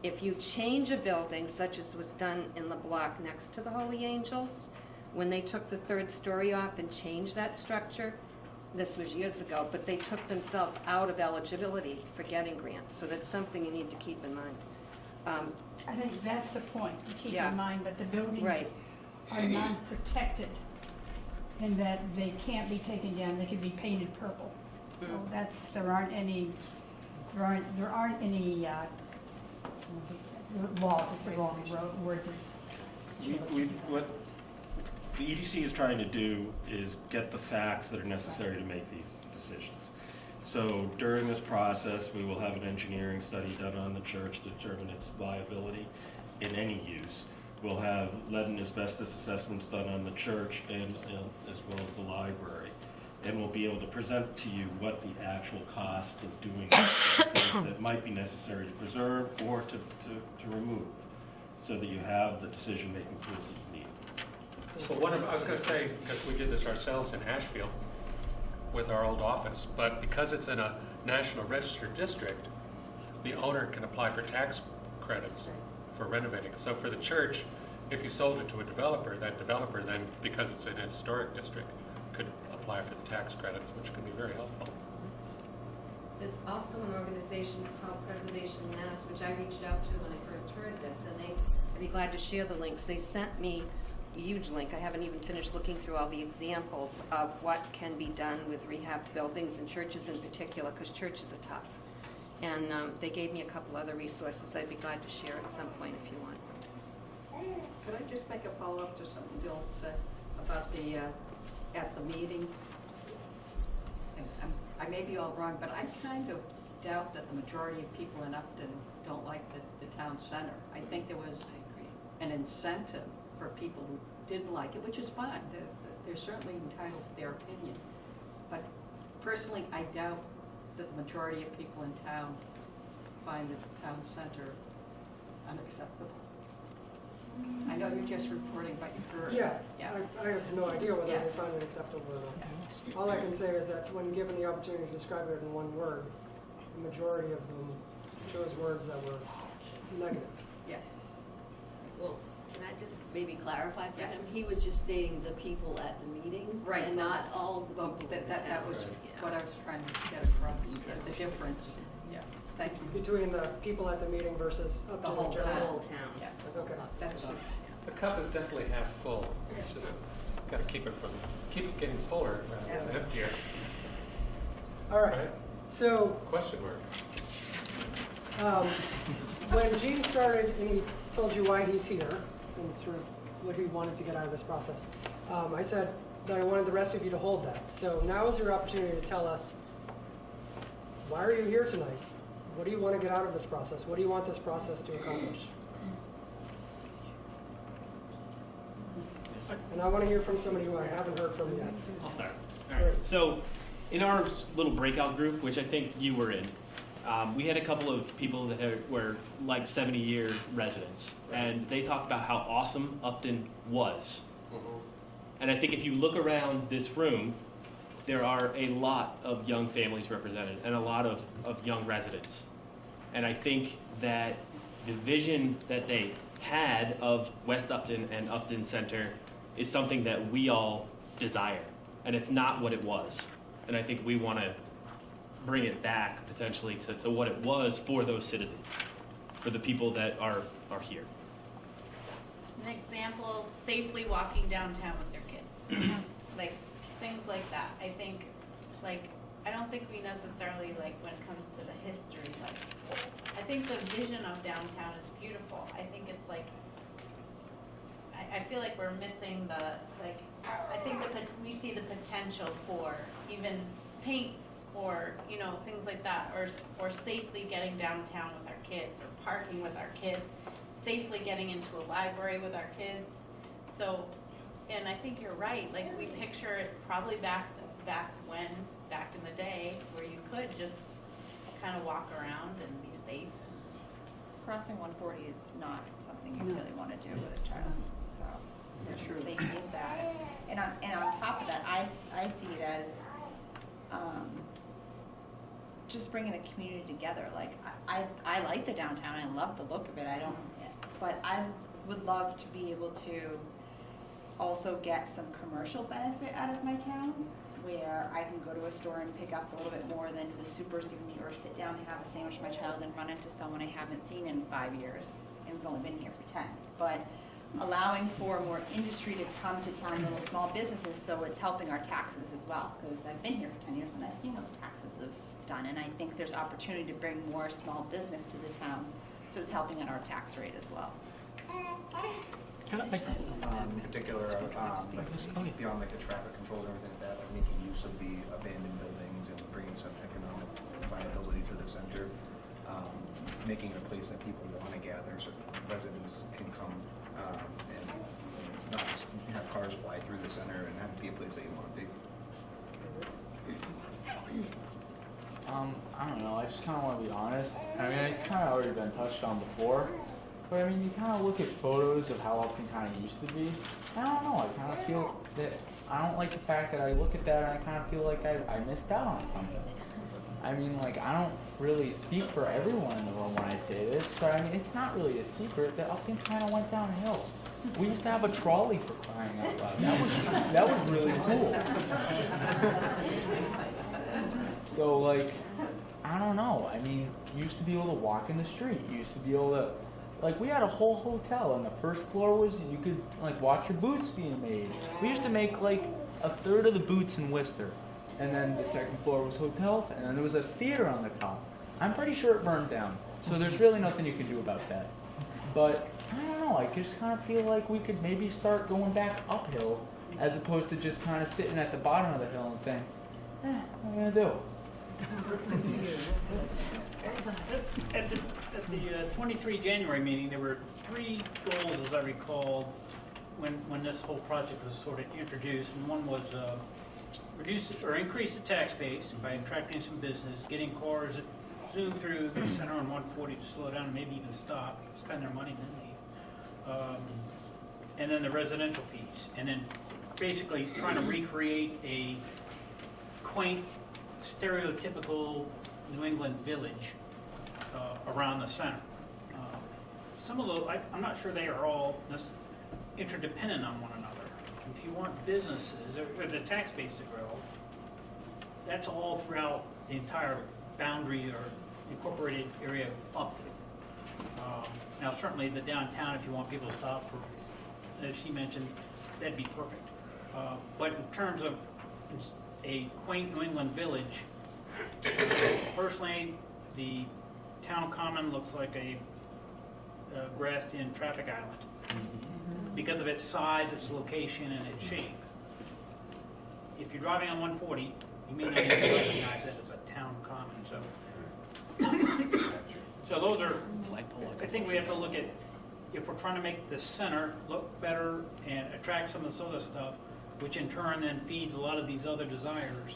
Speaker 10: If you change a building, such as was done in the block next to the Holy Angels, when they took the third story off and changed that structure, this was years ago, but they took themselves out of eligibility for getting grants. So that's something you need to keep in mind.
Speaker 5: I think that's the point, to keep in mind, but the buildings are non-protected in that they can't be taken down, they can be painted purple. So there aren't any law, is the wrong word.
Speaker 13: What the EDC is trying to do is get the facts that are necessary to make these decisions. So during this process, we will have an engineering study done on the church to determine its viability in any use. We'll have lead and asbestos assessments done on the church and as well as the library. And we'll be able to present to you what the actual cost of doing things that might be necessary to preserve or to remove, so that you have the decision-making tools that you need.
Speaker 14: So I was going to say, because we did this ourselves in Ashfield with our old office, but because it's in a National Register district, the owner can apply for tax credits for renovating. So for the church, if you sold it to a developer, that developer then, because it's in a historic district, could apply for the tax credits, which can be very helpful.
Speaker 10: There's also an organization called Preservation Mass, which I reached out to when I first heard this, and I'd be glad to share the links. They sent me a huge link. I haven't even finished looking through all the examples of what can be done with rehabbed buildings and churches in particular, because churches are tough. And they gave me a couple other resources I'd be glad to share at some point if you want.
Speaker 11: Could I just make a follow-up to something Jill said about the at the meeting? may be all wrong, but I kind of doubt that the majority of people in Upton don't like the town center. I think there was an incentive for people who didn't like it, which is fine. They're certainly entitled to their opinion. But personally, I doubt that the majority of people in town find the town center unacceptable. I know you're just reporting what you've heard.
Speaker 4: Yeah, I have no idea whether they find it acceptable or not. All I can say is that when given the opportunity to describe it in one word, the majority of them chose words that were negative.
Speaker 11: Yeah.
Speaker 3: Well, can I just maybe clarify for him? He was just stating the people at the meeting,
Speaker 11: Right.
Speaker 3: and not all the
Speaker 11: Well,
Speaker 3: people.
Speaker 11: that was what I was trying to get across, the difference. Yeah, thank you.
Speaker 4: Between the people at the meeting versus
Speaker 11: The
Speaker 4: Upton
Speaker 11: whole
Speaker 4: in general.
Speaker 3: whole town.
Speaker 11: Yeah.
Speaker 4: Okay.
Speaker 11: That's all.
Speaker 14: The cup is definitely half full. It's just got to keep it getting fuller rather than emptier.
Speaker 4: All right.
Speaker 14: Right?
Speaker 4: So
Speaker 14: Question mark.
Speaker 4: when Gene started and he told you why he's here and sort of what he wanted to get out of this process, I said that I wanted the rest of you to hold that. So now is your opportunity to tell us, why are you here tonight? What do you want to get out of this process? What do you want this process to accomplish? And I want to hear from somebody who I haven't heard from yet.
Speaker 7: I'll start. All right. So in our little breakout group, which I think you were in, we had a couple of people that were like 70-year residents, and they talked about how awesome Upton was. And I think if you look around this room, there are a lot of young families represented and a lot of young residents. And I think that the vision that they had of West Upton and Upton Center is something that we all desire. And it's not what it was. And I think we want to bring it back potentially to what it was for those citizens, for the people that are here.
Speaker 8: An example, safely walking downtown with their kids. Like, things like that. I think, like, I don't think we necessarily, like, when it comes to the history, like, I think the vision of downtown is beautiful. I think it's like, I feel like we're missing the, like, I think we see the potential for even paint or, you know, things like that, or safely getting downtown with our kids, or parking with our kids, safely getting into a library with our kids. So, and I think you're right, like, we picture it probably back in the day, where you could just kind of walk around and be safe.
Speaker 9: Crossing 140 is not something you really want to do with a child. So there's a safety of that. And on top of that, I see it as just bringing the community together. Like, I like the downtown. I love the look of it. But I would love to be able to also get some commercial benefit out of my town, where I can go to a store and pick up a little bit more than the super's giving me, or sit down and have a sandwich with my child and run into someone I haven't seen in 5 years and have only been here for 10. But allowing for more industry to come to town, little small businesses, so it's helping our taxes as well, because I've been here for 10 years and I've seen what the taxes have done, and I think there's opportunity to bring more small business to the town, so it's helping at our tax rate as well.
Speaker 16: In particular, beyond like the traffic controls and everything like that, like making use of the abandoned buildings and bringing some economic viability to the center, making it a place that people want to gather, so residents can come and not just have cars fly through the center, and have it be a place that you want to be.
Speaker 17: I don't know, I just kind of want to be honest. I mean, it's kind of already been touched on before, but I mean, you kind of look at photos of how Upton kind of used to be. I don't know, I kind of feel that, I don't like the fact that I look at that and I kind of feel like I missed out on something. I mean, like, I don't really speak for everyone in the room when I say this, but I mean, it's not really a secret that Upton kind of went downhill. We used to have a trolley, for crying out loud. That was really cool. So, like, I don't know. I mean, you used to be able to walk in the street. You used to be able to, like, we had a whole hotel, and the first floor was, you could, like, watch your boots being made. We used to make, like, a third of the boots in Worcester. And then the second floor was hotels, and then there was a theater on the top. I'm pretty sure it burned down, so there's really nothing you can do about that. But, I don't know, I just kind of feel like we could maybe start going back uphill, as opposed to just kind of sitting at the bottom of the hill and saying, what am I going to do?
Speaker 6: At the 23 January meeting, there were 3 goals, as I recall, when this whole project was sort of introduced. And one was reduce or increase the tax base by attracting some business, getting cars that zoom through the center on 140 to slow down and maybe even stop, spend their money, then leave. And then the residential piece. And then basically trying to recreate a quaint, stereotypical New England village around the center. Some of those, I'm not sure they are all interdependent on one another. If you want businesses or the tax base to grow, that's all throughout the entire boundary or incorporated area of Upton. Now, certainly the downtown, if you want people to stop for, as she mentioned, that'd be perfect. But in terms of a quaint New England village, personally, the town common looks like a grassed-in traffic island because of its size, its location, and its shape. If you're driving on 140, you may not even recognize it as a town common. So those are, I think we have to look at, if we're trying to make the center look better and attract some of this other stuff, which in turn then feeds a lot of these other desires.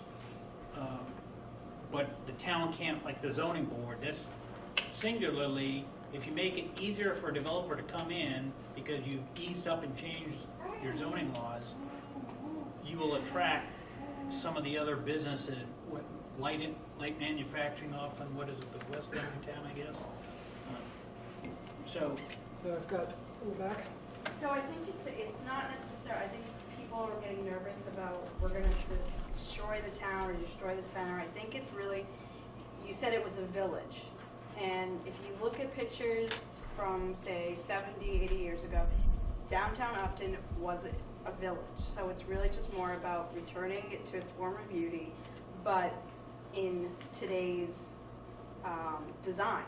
Speaker 6: But the town can't, like the zoning board, that's singularly, if you make it easier for a developer to come in because you've eased up and changed your zoning laws, you will attract some of the other businesses, light manufacturing often, what is it, the west end of town, I guess?
Speaker 4: So I've got in the back.
Speaker 8: So I think it's not necessarily, I think people are getting nervous about we're going to destroy the town or destroy the center. I think it's really, you said it was a village. And if you look at pictures from, say, 70, 80 years ago, downtown Upton was a village. So it's really just more about returning it to its former beauty, but in today's design.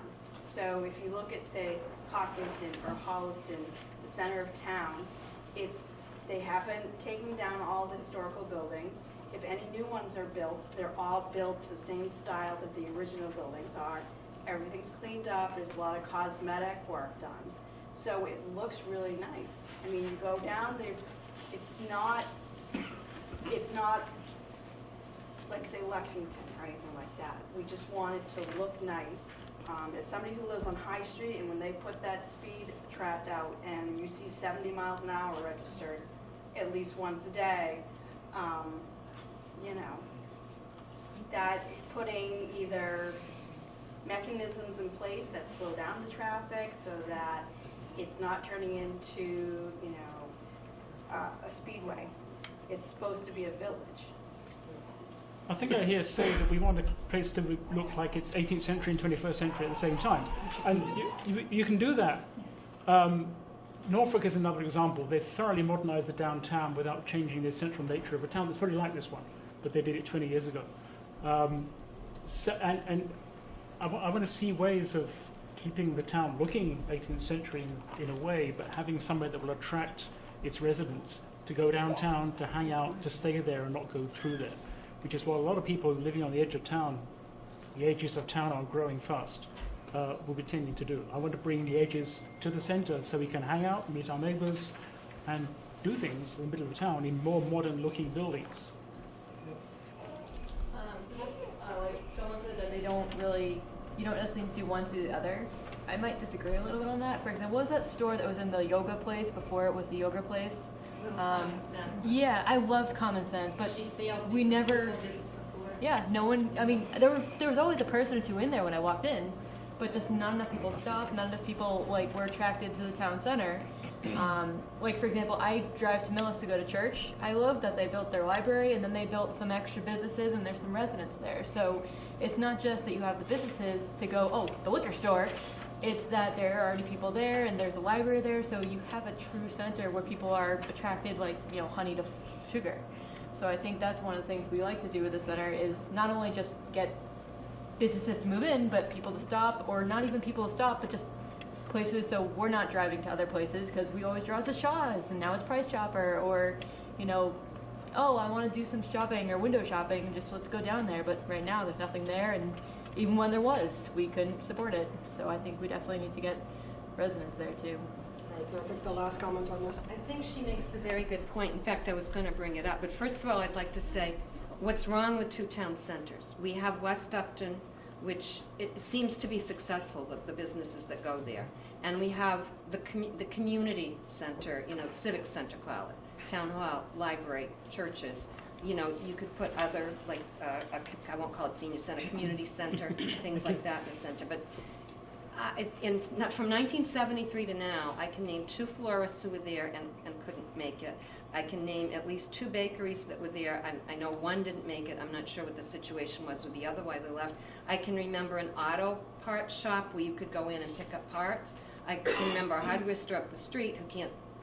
Speaker 8: So if you look at, say, Hopkinton or Holliston, the center of town, they haven't taken down all the historical buildings. If any new ones are built, they're all built to the same style that the original buildings are. Everything's cleaned up. There's a lot of cosmetic work done. So it looks really nice. I mean, you go down there, it's not like, say, Lexington or anything like that. We just want it to look nice. As somebody who lives on High Street, and when they put that speed trap out and you see 70 miles an hour registered at least once a day, you know, that putting either mechanisms in place that slow down the traffic so that it's not turning into, you know, a speedway. It's supposed to be a village.
Speaker 12: I think I hear say that we want a place to look like it's 18th century and 21st century at the same time. And you can do that. Norfolk is another example. They thoroughly modernized the downtown without changing the central nature of a town that's very like this one, but they did it 20 years ago. And I want to see ways of keeping the town looking 18th century in a way, but having somewhere that will attract its residents to go downtown, to hang out, to stay there and not go through there. Which is what a lot of people living on the edge of town, the edges of town are growing fast, will be tending to do. I want to bring the edges to the center so we can hang out, meet our neighbors, and do things in the middle of town in more modern looking buildings.
Speaker 18: Like someone said that they don't really, you don't necessarily do one to the other. I might disagree a little bit on that. For example, what was that store that was in the yoga place before it was the yoga place? Yeah, I loved Common Sense, but we never. Yeah, no one. I mean, there was always a person or two in there when I walked in, but just not enough people stopped. Not enough people were attracted to the town center. Like for example, I drive to Millis to go to church. I love that they built their library and then they built some extra businesses and there's some residents there. So it's not just that you have the businesses to go, oh, the liquor store. It's that there are already people there and there's a library there, so you have a true center where people are attracted like, you know, honey to sugar. So I think that's one of the things we like to do with the center is not only just get businesses to move in, but people to stop, or not even people to stop, but just places so we're not driving to other places because we always drive to Shaw's and now it's Price Chopper, or, you know, oh, I want to do some shopping or window shopping, and just let's go down there. But right now, there's nothing there, and even when there was, we couldn't support it. So I think we definitely need to get residents there too.
Speaker 4: All right, so I think the last comment on this.
Speaker 10: I think she makes a very good point. In fact, I was going to bring it up. But first of all, I'd like to say what's wrong with two town centers. We have West Upton, which it seems to be successful, the businesses that go there. And we have the community center, you know, civic center, call it, town hall, library, churches. You know, you could put other, like, I won't call it senior center, community center, things like that in the center. But from 1973 to now, I can name 2 florists who were there and couldn't make it. I can name at least 2 bakeries that were there. I know one didn't make it. I'm not sure what the situation was with the other, why they left. I can remember an auto parts shop where you could go in and pick up parts. I can remember a hardware store up the street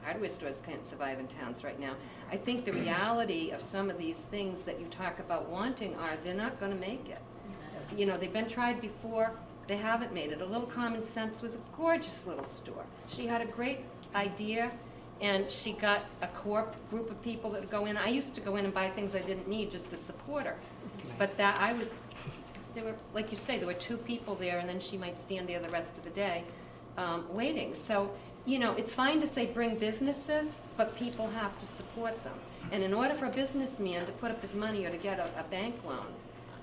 Speaker 10: hardware stores can't survive in towns right now. I think the reality of some of these things that you talk about wanting are they're not going to make it. You know, they've been tried before. They haven't made it. A Little Common Sense was a gorgeous little store. She had a great idea, and she got a core group of people that would go in. I used to go in and buy things I didn't need just to support her. But there were, like you say, there were 2 people there, and then she might stand there the rest of the day waiting. So, you know, it's fine to say bring businesses, but people have to support them. And in order for a businessman to put up his money or to get a bank loan,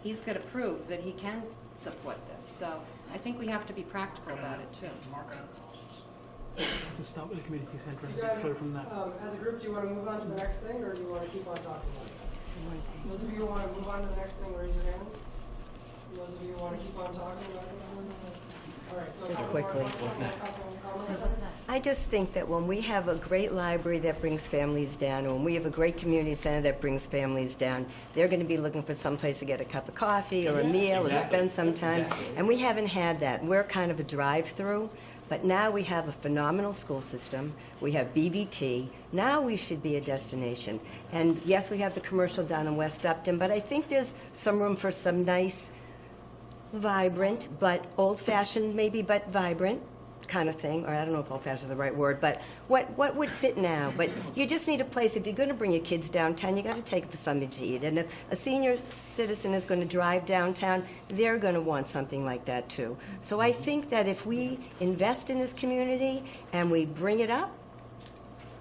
Speaker 10: he's got to prove that he can support this. So I think we have to be practical about it too.
Speaker 12: So start with the community centre and
Speaker 4: You guys,
Speaker 12: flow from that.
Speaker 4: as a group, do you want to move on to the next thing, or do you want to keep on talking about this? Those of you who want to move on to the next thing, raise your hands. Those of you who want to keep on talking about this? All right, so
Speaker 2: Just
Speaker 4: couple
Speaker 2: quickly.
Speaker 4: more comments.
Speaker 2: I just think that when we have a great library that brings families down, or when we have a great community center that brings families down, they're going to be looking for some place to get a cup of coffee or a meal or to spend some time. And we haven't had that. We're kind of a drive-through. But now we have a phenomenal school system. We have BVT. Now we should be a destination. And yes, we have the commercial down in West Upton, but I think there's some room for some nice, vibrant, but old-fashioned maybe, but vibrant kind of thing. Or I don't know if old-fashioned is the right word, but what would fit now? But you just need a place. If you're going to bring your kids downtown, you got to take them for something to eat. And if a senior citizen is going to drive downtown, they're going to want something like that too. So I think that if we invest in this community and we bring it up,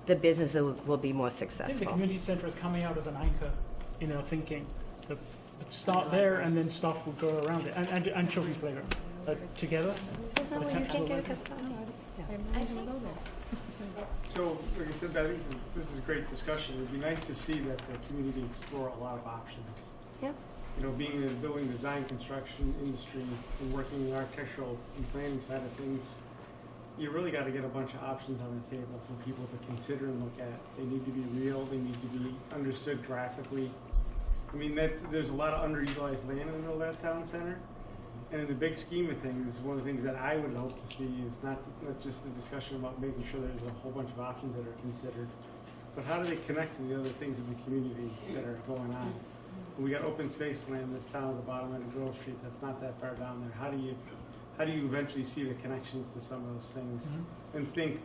Speaker 2: the business will be more
Speaker 12: I think the
Speaker 2: successful.
Speaker 12: community centre is coming out as an anchor in our thinking. Start there, and then stuff will go around it, and children's playground together. attached to the library.
Speaker 19: So, like I said, I think this is a great discussion. It would be nice to see that the community explore a lot of options.
Speaker 2: Yeah.
Speaker 19: You know, being in the building design construction industry and working in the architectural and planning side of things, you really got to get a bunch of options on the table for people to consider and look at. They need to be real. They need to be understood graphically. I mean, there's a lot of underutilized land in the middle of that town center. And in the big scheme of things, one of the things that I would hope to see is not just a discussion about making sure there's a whole bunch of options that are considered, but how do they connect to the other things in the community that are going on? We got open space land that's down at the bottom end of Grove Street that's not that far down there. How do you eventually see the connections to some of those things and think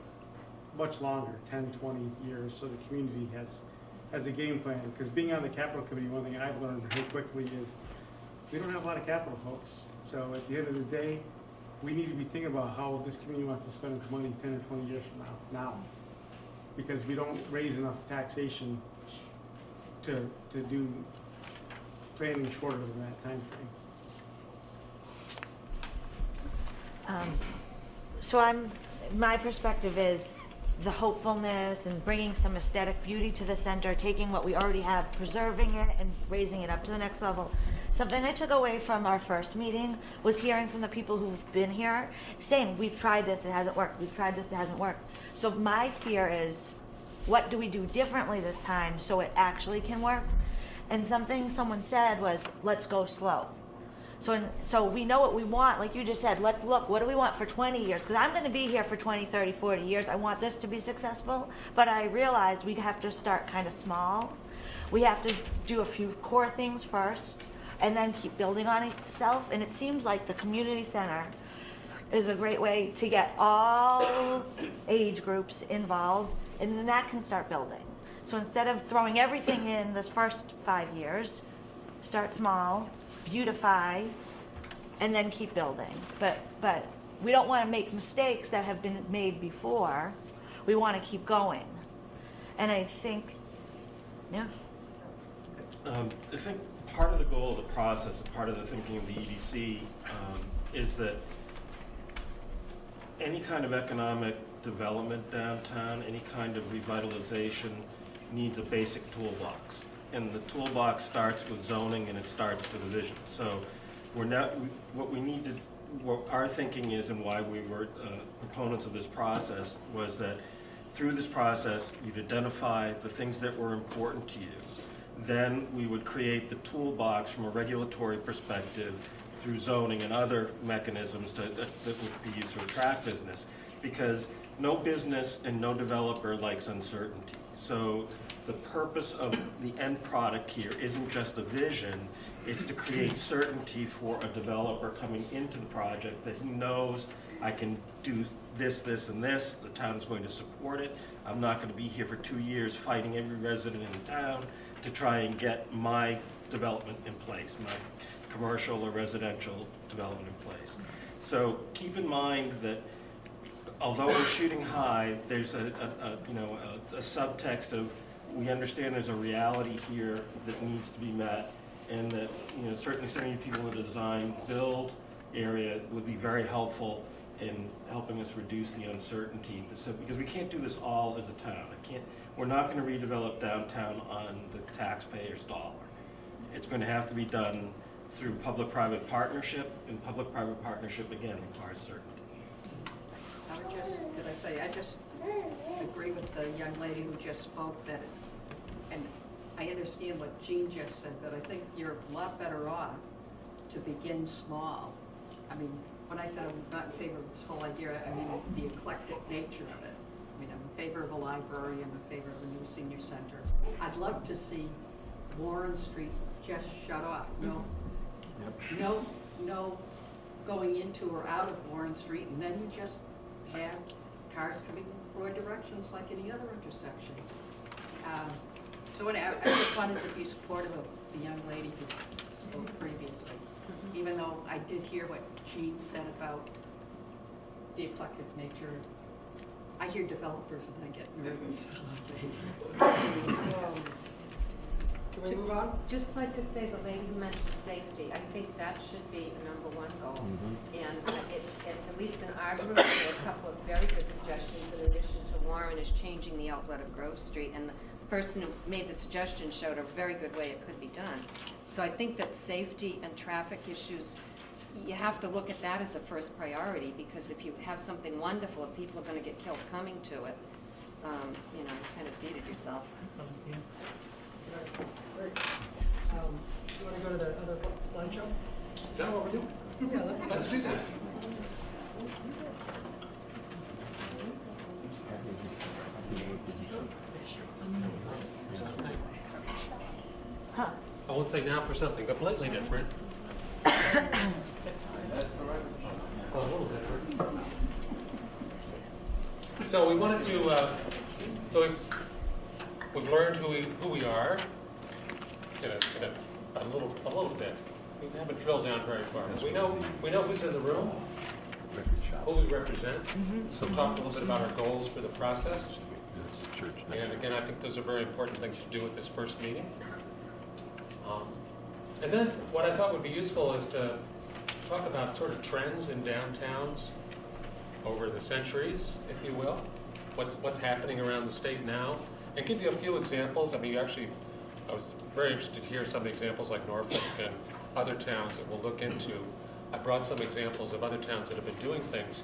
Speaker 19: much longer, 10, 20 years, so the community has a game plan? Because being on the capital committee, one thing I've learned very quickly is we don't have a lot of capital folks. So at the end of the day, we need to be thinking about how this community wants to spend its money 10 or 20 years from now. Because we don't raise enough taxation to do planning shorter than that time frame.
Speaker 20: So my perspective is the hopefulness and bringing some aesthetic beauty to the center, taking what we already have, preserving it, and raising it up to the next level. Something I took away from our first meeting was hearing from the people who've been here saying, we've tried this, it hasn't worked, we've tried this, it hasn't worked. So my fear is, what do we do differently this time so it actually can work? And something someone said was, let's go slow. So we know what we want, like you just said, let's look, what do we want for 20 years? Because I'm going to be here for 20, 30, 40 years. I want this to be successful, but I realize we'd have to start kind of small. We have to do a few core things first, and then keep building on itself. And it seems like the community center is a great way to get all age groups involved, and then that can start building. So instead of throwing everything in this first 5 years, start small, beautify, and then keep building. But we don't want to make mistakes that have been made before. We want to keep going. And I think, yeah.
Speaker 13: I think part of the goal of the process, and part of the thinking of the EDC, is that any kind of economic development downtown, any kind of revitalization needs a basic toolbox. And the toolbox starts with zoning and it starts with a vision. So what our thinking is, and why we were proponents of this process, was that through this process you'd identify the things that were important to you. Then we would create the toolbox from a regulatory perspective through zoning and other mechanisms that would be used to attract business, because no business and no developer likes uncertainty. So the purpose of the end product here isn't just a vision, it's to create certainty for a developer coming into the project that he knows, I can do this, this, and this, the town is going to support it, I'm not going to be here for 2 years fighting every resident in town to try and get my development in place, my commercial or residential development in place. So keep in mind that although we're shooting high, there's a subtext of, we understand there's a reality here that needs to be met, and that certainly sending people in the design build area would be very helpful in helping us reduce the uncertainty. So, because we can't do this all as a town. We're not going to redevelop downtown on the taxpayer's dollar. It's going to have to be done through public-private partnership, and public-private partnership, again, requires certainty.
Speaker 11: I just agree with the young lady who just spoke that, and I understand what Jean just said, but I think you're a lot better off to begin small. I mean, when I said I'm not in favor of this whole idea, I mean the eclectic nature of it. I mean, I'm in favor of a library, I'm in favor of a new senior center. I'd love to see Warren Street just shut off. No going into or out of Warren Street, and then you just have cars coming four directions like any other intersection. So I just wanted to be supportive of the young lady who spoke previously, even though I did hear what Jean said about the eclectic nature. I hear developers and I get nervous.
Speaker 4: Can we move on?
Speaker 10: Just like to say, the lady who mentioned safety, I think that should be a #1 goal. And at least in our group, there are a couple of very good suggestions in addition to Warren is changing the outlet of Grove Street. And the person who made the suggestion showed a very good way it could be done. So I think that safety and traffic issues, you have to look at that as a first priority, because if you have something wonderful, if people are going to get killed coming to it, you kind of defeated yourself.
Speaker 4: Great. Do you want to go to the other slideshow?
Speaker 14: Is that what we're doing?
Speaker 4: Yeah,
Speaker 14: Let's do that.
Speaker 20: Huh.
Speaker 14: I won't say now for something completely different. A little different. So we wanted to, we've learned who we are in a little bit. We haven't drilled down very far. We know who's in the room, who we represent. So talk a little bit about our goals for the process. And again, I think those are very important things to do at this first meeting. And then what I thought would be useful is to talk about sort of trends in downtowns over the centuries, if you will. What's happening around the state now, and give you a few examples. I mean, I was very interested to hear some examples like Norfolk and other towns that we'll look into. I brought some examples of other towns that have been doing things.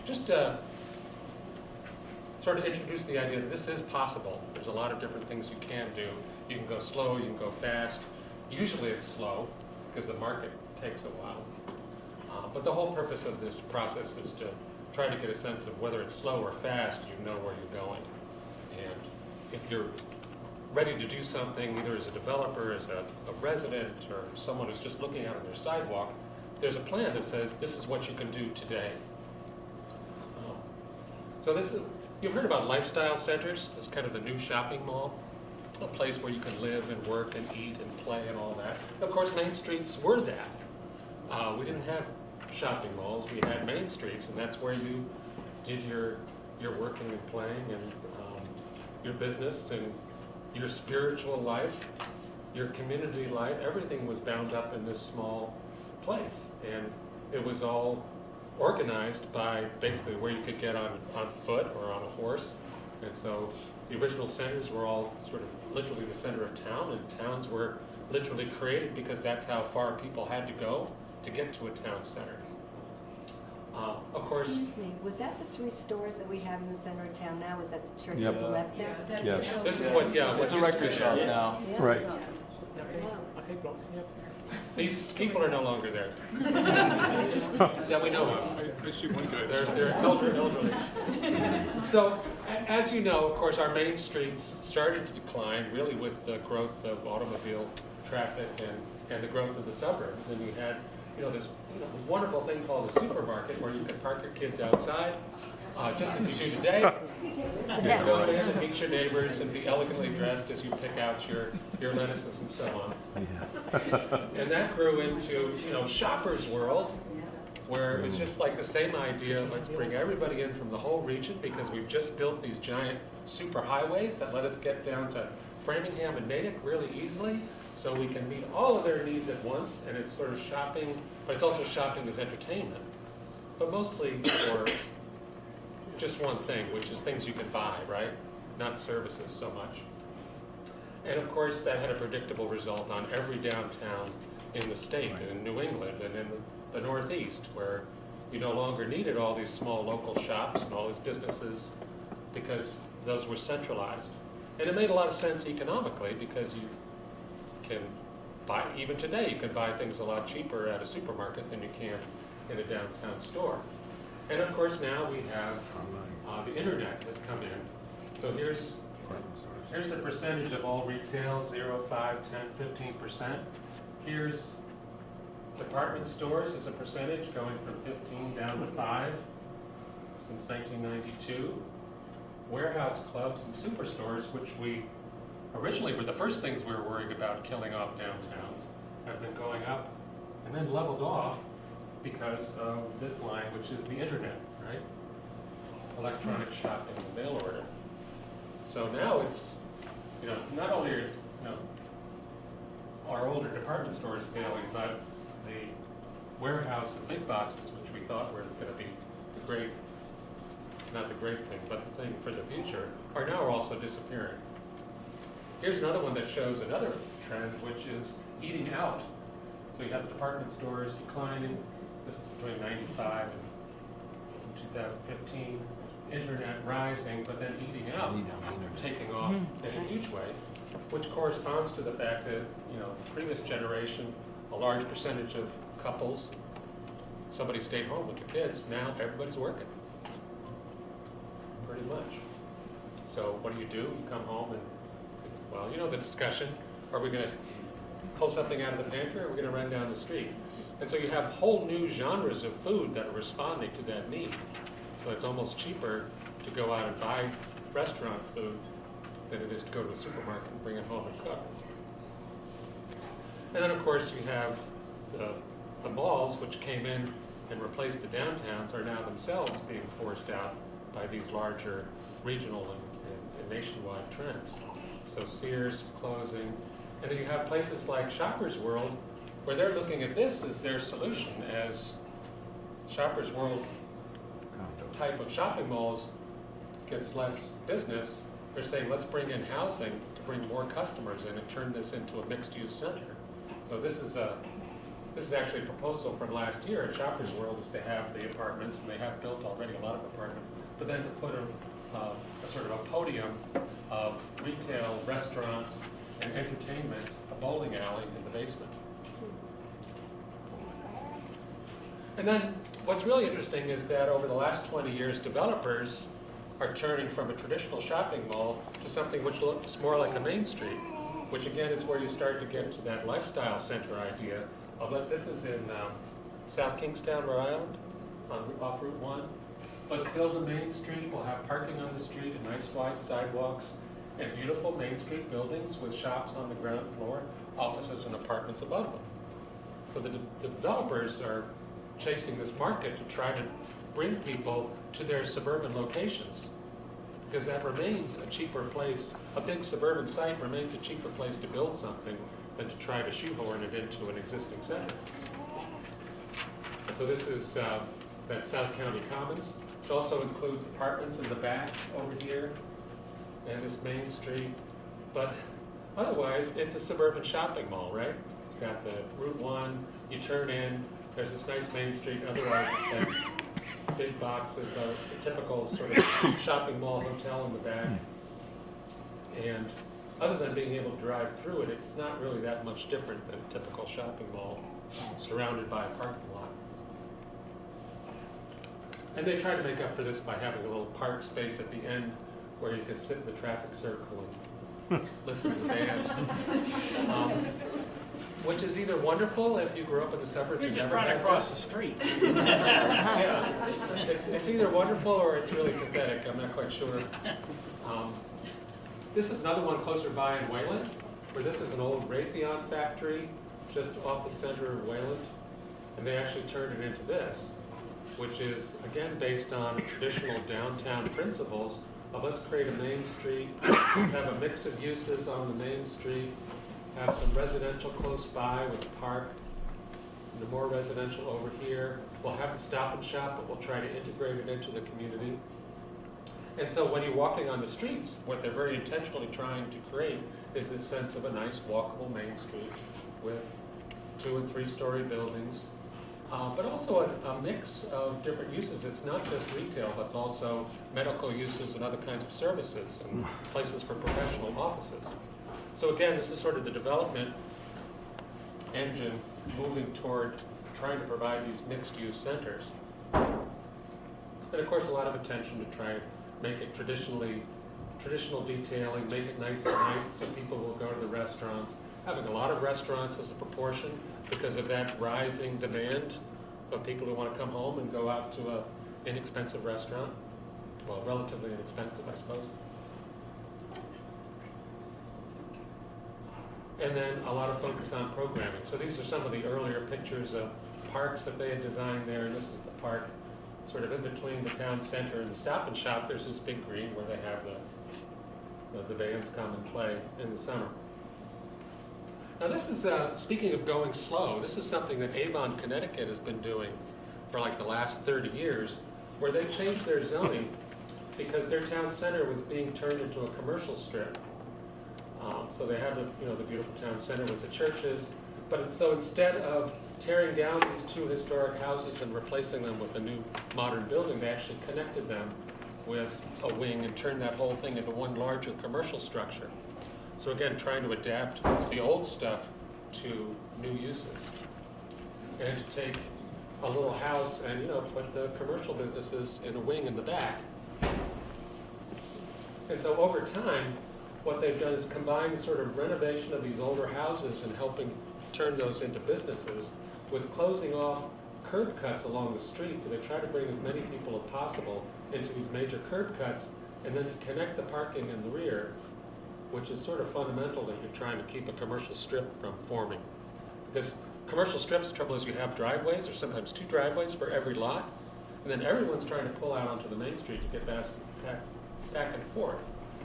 Speaker 14: Just to sort of introduce the idea that this is possible. There's a lot of different things you can do. You can go slow, you can go fast. Usually it's slow because the market takes a while. But the whole purpose of this process is to try to get a sense of whether it's slow or fast, you know where you're going. And if you're ready to do something, either as a developer, as a resident, or someone who's just looking out on their sidewalk, there's a plan that says this is what you can do today. So this is you've heard about lifestyle centers. It's kind of the new shopping mall, a place where you can live and work and eat and play and all that. Of course, main streets were that. We didn't have shopping malls. We had main streets, and that's where you did your working and playing and your business and your spiritual life, your community life. Everything was bound up in this small place, and it was all organized by basically where you could get on foot or on a horse. And so the original centers were all sort of literally the center of town, and towns were literally created because that's how far people had to go to get to a town center. Of course.
Speaker 2: Excuse me, was that the 3 stores that we have in the center of town now? Was that the church
Speaker 21: Yep.
Speaker 2: to the left there?
Speaker 21: Yes.
Speaker 14: This is what, yeah, what
Speaker 21: It's a
Speaker 14: used to
Speaker 21: record
Speaker 14: be
Speaker 21: shop
Speaker 14: there.
Speaker 21: now.
Speaker 2: Yeah.
Speaker 21: Right.
Speaker 14: These people are no longer there. That we know of.
Speaker 15: I see one guy.
Speaker 14: They're elderly. So, as you know, of course, our main streets started to decline really with the growth of automobile traffic and the growth of the suburbs. And you had, this wonderful thing called a supermarket where you could park your kids outside, just as you do today. You go in and meet your neighbors and be elegantly dressed as you pick out your lettuces and so on. And that grew into, Shoppers World, where it was just like the same idea. Let's bring everybody in from the whole region because we've just built these giant super highways that let us get down to Framingham and Natick really easily, so we can meet all of their needs at once. And it's sort of shopping, but it's also shopping as entertainment, but mostly for just one thing, which is things you can buy, right? Not services so much. And of course, that had a predictable result on every downtown in the state, in New England, and in the Northeast, where you no longer needed all these small local shops and all these businesses because those were centralized. And it made a lot of sense economically because you can buy, even today, you can buy things a lot cheaper at a supermarket than you can in a downtown store. And of course, now we have the internet has come in. So here's the percentage of all retail, 0, 5, 10, 15%. Here's department stores as a percentage going from 15 down to 5 since 1992. Warehouse clubs and superstores, which we originally were the first things we were worried about killing off downtowns, have been going up and then leveled off because of this line, which is the internet, right? Electronic shopping and mail order. So now it's, not only are, our older department stores failing, but the warehouse and big boxes, which we thought were going to be the great, not the great thing, but the thing for the future, are now also disappearing. Here's another one that shows another trend, which is eating out. So you have the department stores declining. This is between 95 and 2015. Internet rising, but then eating out taking off in a huge way, which corresponds to the fact that, the previous generation, a large percentage of couples, somebody stayed home with the kids. Now everybody's working, pretty much. So what do? You come home and, well, the discussion. Are we going to pull something out of the pantry, or are we going to run down the street? And so you have whole new genres of food that are responding to that need. So it's almost cheaper to go out and buy restaurant food than it is to go to a supermarket and bring it home and cook. And then, of course, you have the malls, which came in and replaced the downtowns, are now themselves being forced out by these larger regional and nationwide trends. So Sears closing. And then you have places like Shoppers World, where they're looking at this as their solution. As Shoppers World type of shopping malls gets less business, they're saying, let's bring in housing to bring more customers in and turn this into a mixed-use center. So this is actually a proposal from last year at Shoppers World, is to have the apartments, and they have built already a lot of apartments, but then to put a sort of a podium of retail, restaurants, and entertainment, a bowling alley in the basement. And then what's really interesting is that over the last 20 years, developers are turning from a traditional shopping mall to something which looks more like a main street, which again is where you start to get to that lifestyle center idea of, this is in South Kingstown, Rhode Island, off Route 1. let's build a main street, we'll have parking on the street and nice wide sidewalks and beautiful Main Street buildings with shops on the ground floor, offices and apartments above them. So the developers are chasing this market to try to bring people to their suburban locations, because that remains a cheaper place. A big suburban site remains a cheaper place to build something than to try to shoehorn it into an existing center. And so this is that South County Commons. It also includes apartments in the back over here and this Main Street. But otherwise, it's a suburban shopping mall, right? It's got the Route 1, you turn in, there's this nice Main Street. Otherwise, it's like big boxes, a typical sort of shopping mall hotel in the back. And other than being able to drive through it, it's not really that much different than a typical shopping mall surrounded by a parking lot. And they try to make up for this by having a little park space at the end where you can sit in the traffic circle and listen to the band. Which is either wonderful if you grew up in the suburbs
Speaker 6: You're
Speaker 14: and
Speaker 6: just
Speaker 14: never
Speaker 6: trying to
Speaker 14: had
Speaker 6: cross
Speaker 14: this.
Speaker 6: the street.
Speaker 14: Yeah, it's either wonderful or it's really pathetic. I'm not quite sure. This is another one closer by in Wayland, where this is an old Raytheon factory just off the center of Wayland. And they actually turned it into this, which is, again, based on traditional downtown principles of let's create a main street, let's have a mix of uses on the main street, have some residential close by with a park, and more residential over here. We'll have the Stop and Shop, but we'll try to integrate it into the community. And so when you're walking on the streets, what they're very intentionally trying to create is this sense of a nice walkable main street with 2- and 3-story buildings, but also a mix of different uses. It's not just retail, but it's also medical uses and other kinds of services and places for professional offices. So again, this is sort of the development engine moving toward trying to provide these mixed-use centers. And of course, a lot of attention to try and make it traditional detailing, make it nice at night so people will go to the restaurants. Having a lot of restaurants as a proportion because of that rising demand of people who want to come home and go out to an inexpensive restaurant. Well, relatively inexpensive, I suppose. And then a lot of focus on programming. So these are some of the earlier pictures of parks that they had designed there. And this is the park sort of in between the town center and the Stop and Shop. There's this big green where they have the bands come and play in the summer. Now this is, speaking of going slow, this is something that Avon, Connecticut has been doing for like the last 30 years, where they changed their zoning because their town center was being turned into a commercial strip. So they have the beautiful town center with the churches, but so instead of tearing down these 2 historic houses and replacing them with a new modern building, they actually connected them with a wing and turned that whole thing into one larger commercial structure. So again, trying to adapt the old stuff to new uses. And to take a little house and, put the commercial businesses in a wing in the back. And so over time, what they've done is combine sort of renovation of these older houses and helping turn those into businesses with closing off curb cuts along the street. So they try to bring as many people as possible into these major curb cuts and then to connect the parking in the rear, which is sort of fundamental if you're trying to keep a commercial strip from forming. Because commercial strips, the trouble is you have driveways, or sometimes 2 driveways for every lot, and then everyone's trying to pull out onto the main street to get back and forth.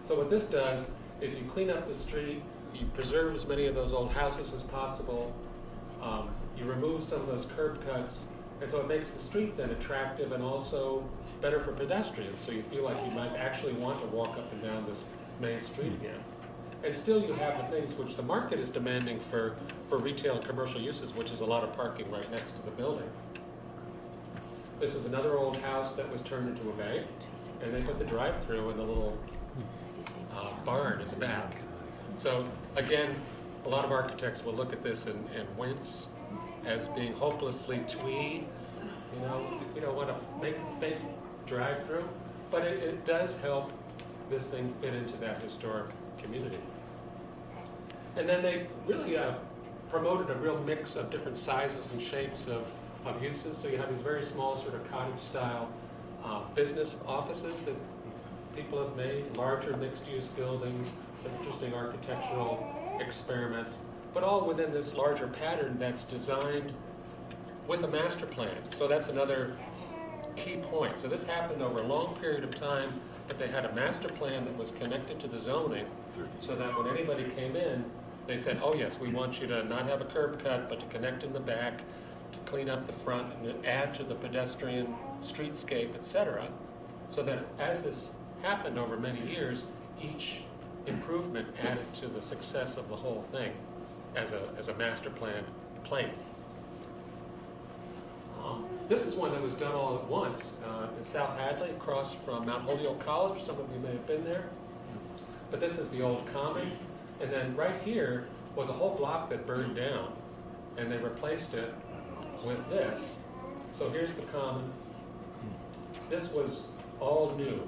Speaker 14: So what this does is you clean up the street, you preserve as many of those old houses as possible, you remove some of those curb cuts, and so it makes the street then attractive and also better for pedestrians, so you feel like you might actually want to walk up and down this main street again. And still you have the things which the market is demanding for retail and commercial uses, which is a lot of parking right next to the building. This is another old house that was turned into a bank, and they put the drive-through in the little barn in the back. So again, a lot of architects will look at this and wince as being hopelessly twee. We don't want to make a fake drive-through, but it does help this thing fit into that historic community. And then they really promoted a real mix of different sizes and shapes of uses. So you have these very small sort of cottage-style business offices that people have made, larger mixed-use buildings, some interesting architectural experiments, but all within this larger pattern that's designed with a master plan. So that's another key point. So this happened over a long period of time, but they had a master plan that was connected to the zoning, so that when anybody came in, they said, oh yes, we want you to not have a curb cut, but to connect in the back, to clean up the front, and to add to the pedestrian streetscape, etc. So that as this happened over many years, each improvement added to the success of the whole thing as a master plan place. This is one that was done all at once in South Hadley, across from Mount Holyoke College. Some of you may have been there. But this is the old Common. And then right here was a whole block that burned down, and they replaced it with this. So here's the Common. This was all new.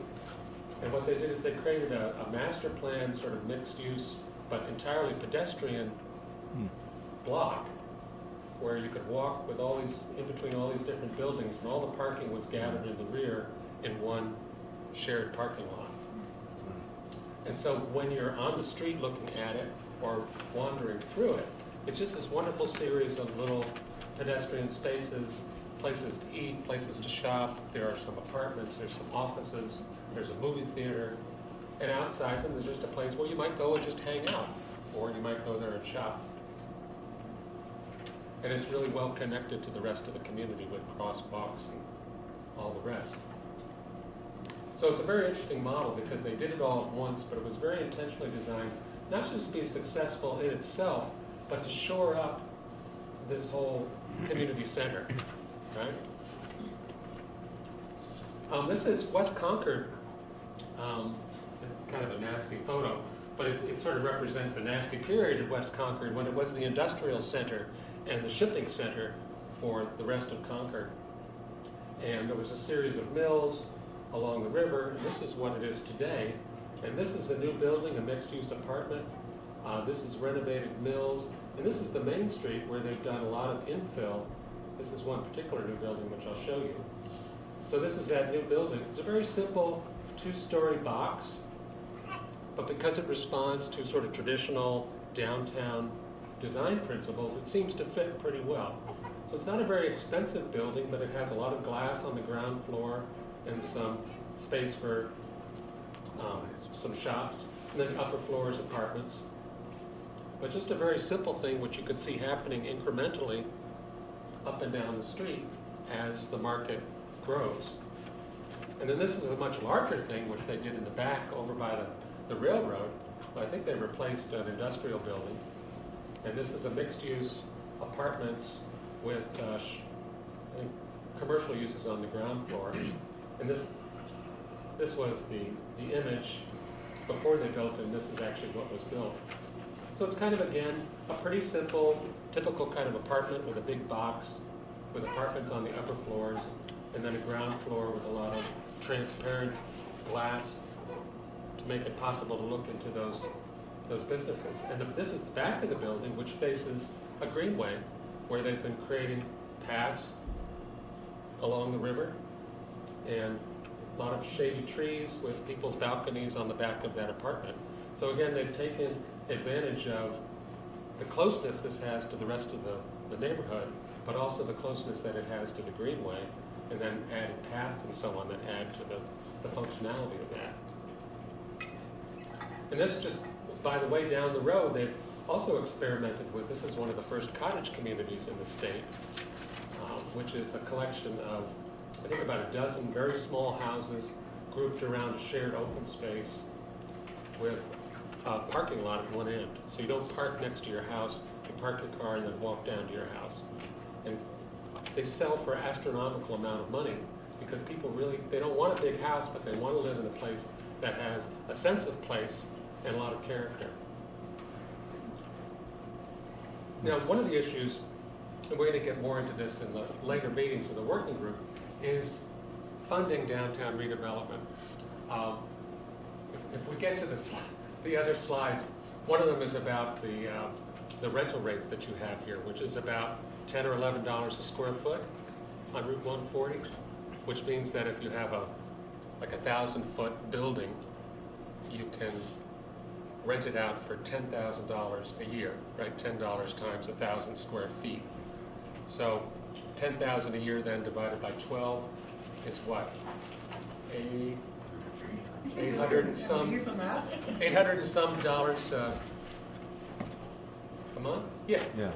Speaker 14: And what they did is they created a master plan, sort of mixed use, but entirely pedestrian block, where you could walk with all these, in between all these different buildings, and all the parking was gathered in the rear in one shared parking lot. And so when you're on the street looking at it or wandering through it, it's just this wonderful series of little pedestrian spaces, places to eat, places to shop. There are some apartments, there's some offices, there's a movie theater, and outside them there's just a place where you might go and just hang out, or you might go there and shop. And it's really well connected to the rest of the community with crosswalks and all the rest. So it's a very interesting model because they did it all at once, but it was very intentionally designed, not just to be successful in itself, but to shore up this whole community center, right? This is West Concord. This is kind of a nasty photo, but it sort of represents a nasty period of West Concord when it was the industrial center and the shipping center for the rest of Concord. And there was a series of mills along the river, and this is what it is today. And this is a new building, a mixed-use apartment. This is renovated mills, and this is the main street where they've done a lot of infill. This is one particular new building, which I'll show you. So this is that new building. It's a very simple two-story box, but because it responds to sort of traditional downtown design principles, it seems to fit pretty well. So it's not a very expensive building, but it has a lot of glass on the ground floor and some space for some shops, and then the upper floor is apartments. But just a very simple thing which you could see happening incrementally up and down the street as the market grows. And then this is a much larger thing which they did in the back over by the railroad. I think they replaced an industrial building. And this is a mixed-use apartments with I think commercial uses on the ground floor. And this was the image before they built it, and this is actually what was built. So it's kind of, again, a pretty simple, typical kind of apartment with a big box, with apartments on the upper floors, and then a ground floor with a lot of transparent glass to make it possible to look into those businesses. And this is the back of the building, which faces a greenway, where they've been creating paths along the river, and a lot of shady trees with people's balconies on the back of that apartment. So again, they've taken advantage of the closeness this has to the rest of the neighborhood, but also the closeness that it has to the greenway, and then added paths and so on that add to the functionality of that. And this just, by the way, down the road, they've also experimented with, this is one of the first cottage communities in the state, which is a collection of, I think, about a dozen very small houses grouped around a shared open space with a parking lot at one end. So you don't park next to your house, you park your car and then walk down to your house. And they sell for an astronomical amount of money because people really, they don't want a big house, but they want to live in a place that has a sense of place and a lot of character. Now, one of the issues, and we're going to get more into this in the later meetings of the working group, is funding downtown redevelopment. If we get to the other slides, one of them is about the rental rates that you have here, which is about $10 or $11 a square foot on Route 140. which means that if you have like a 1,000-foot building, you can rent it out for $10,000 a year, right? $10 times 1,000 square feet. So 10,000 a year then divided by 12 is what? 800 and some dollars a month? Yeah.
Speaker 17: Yeah.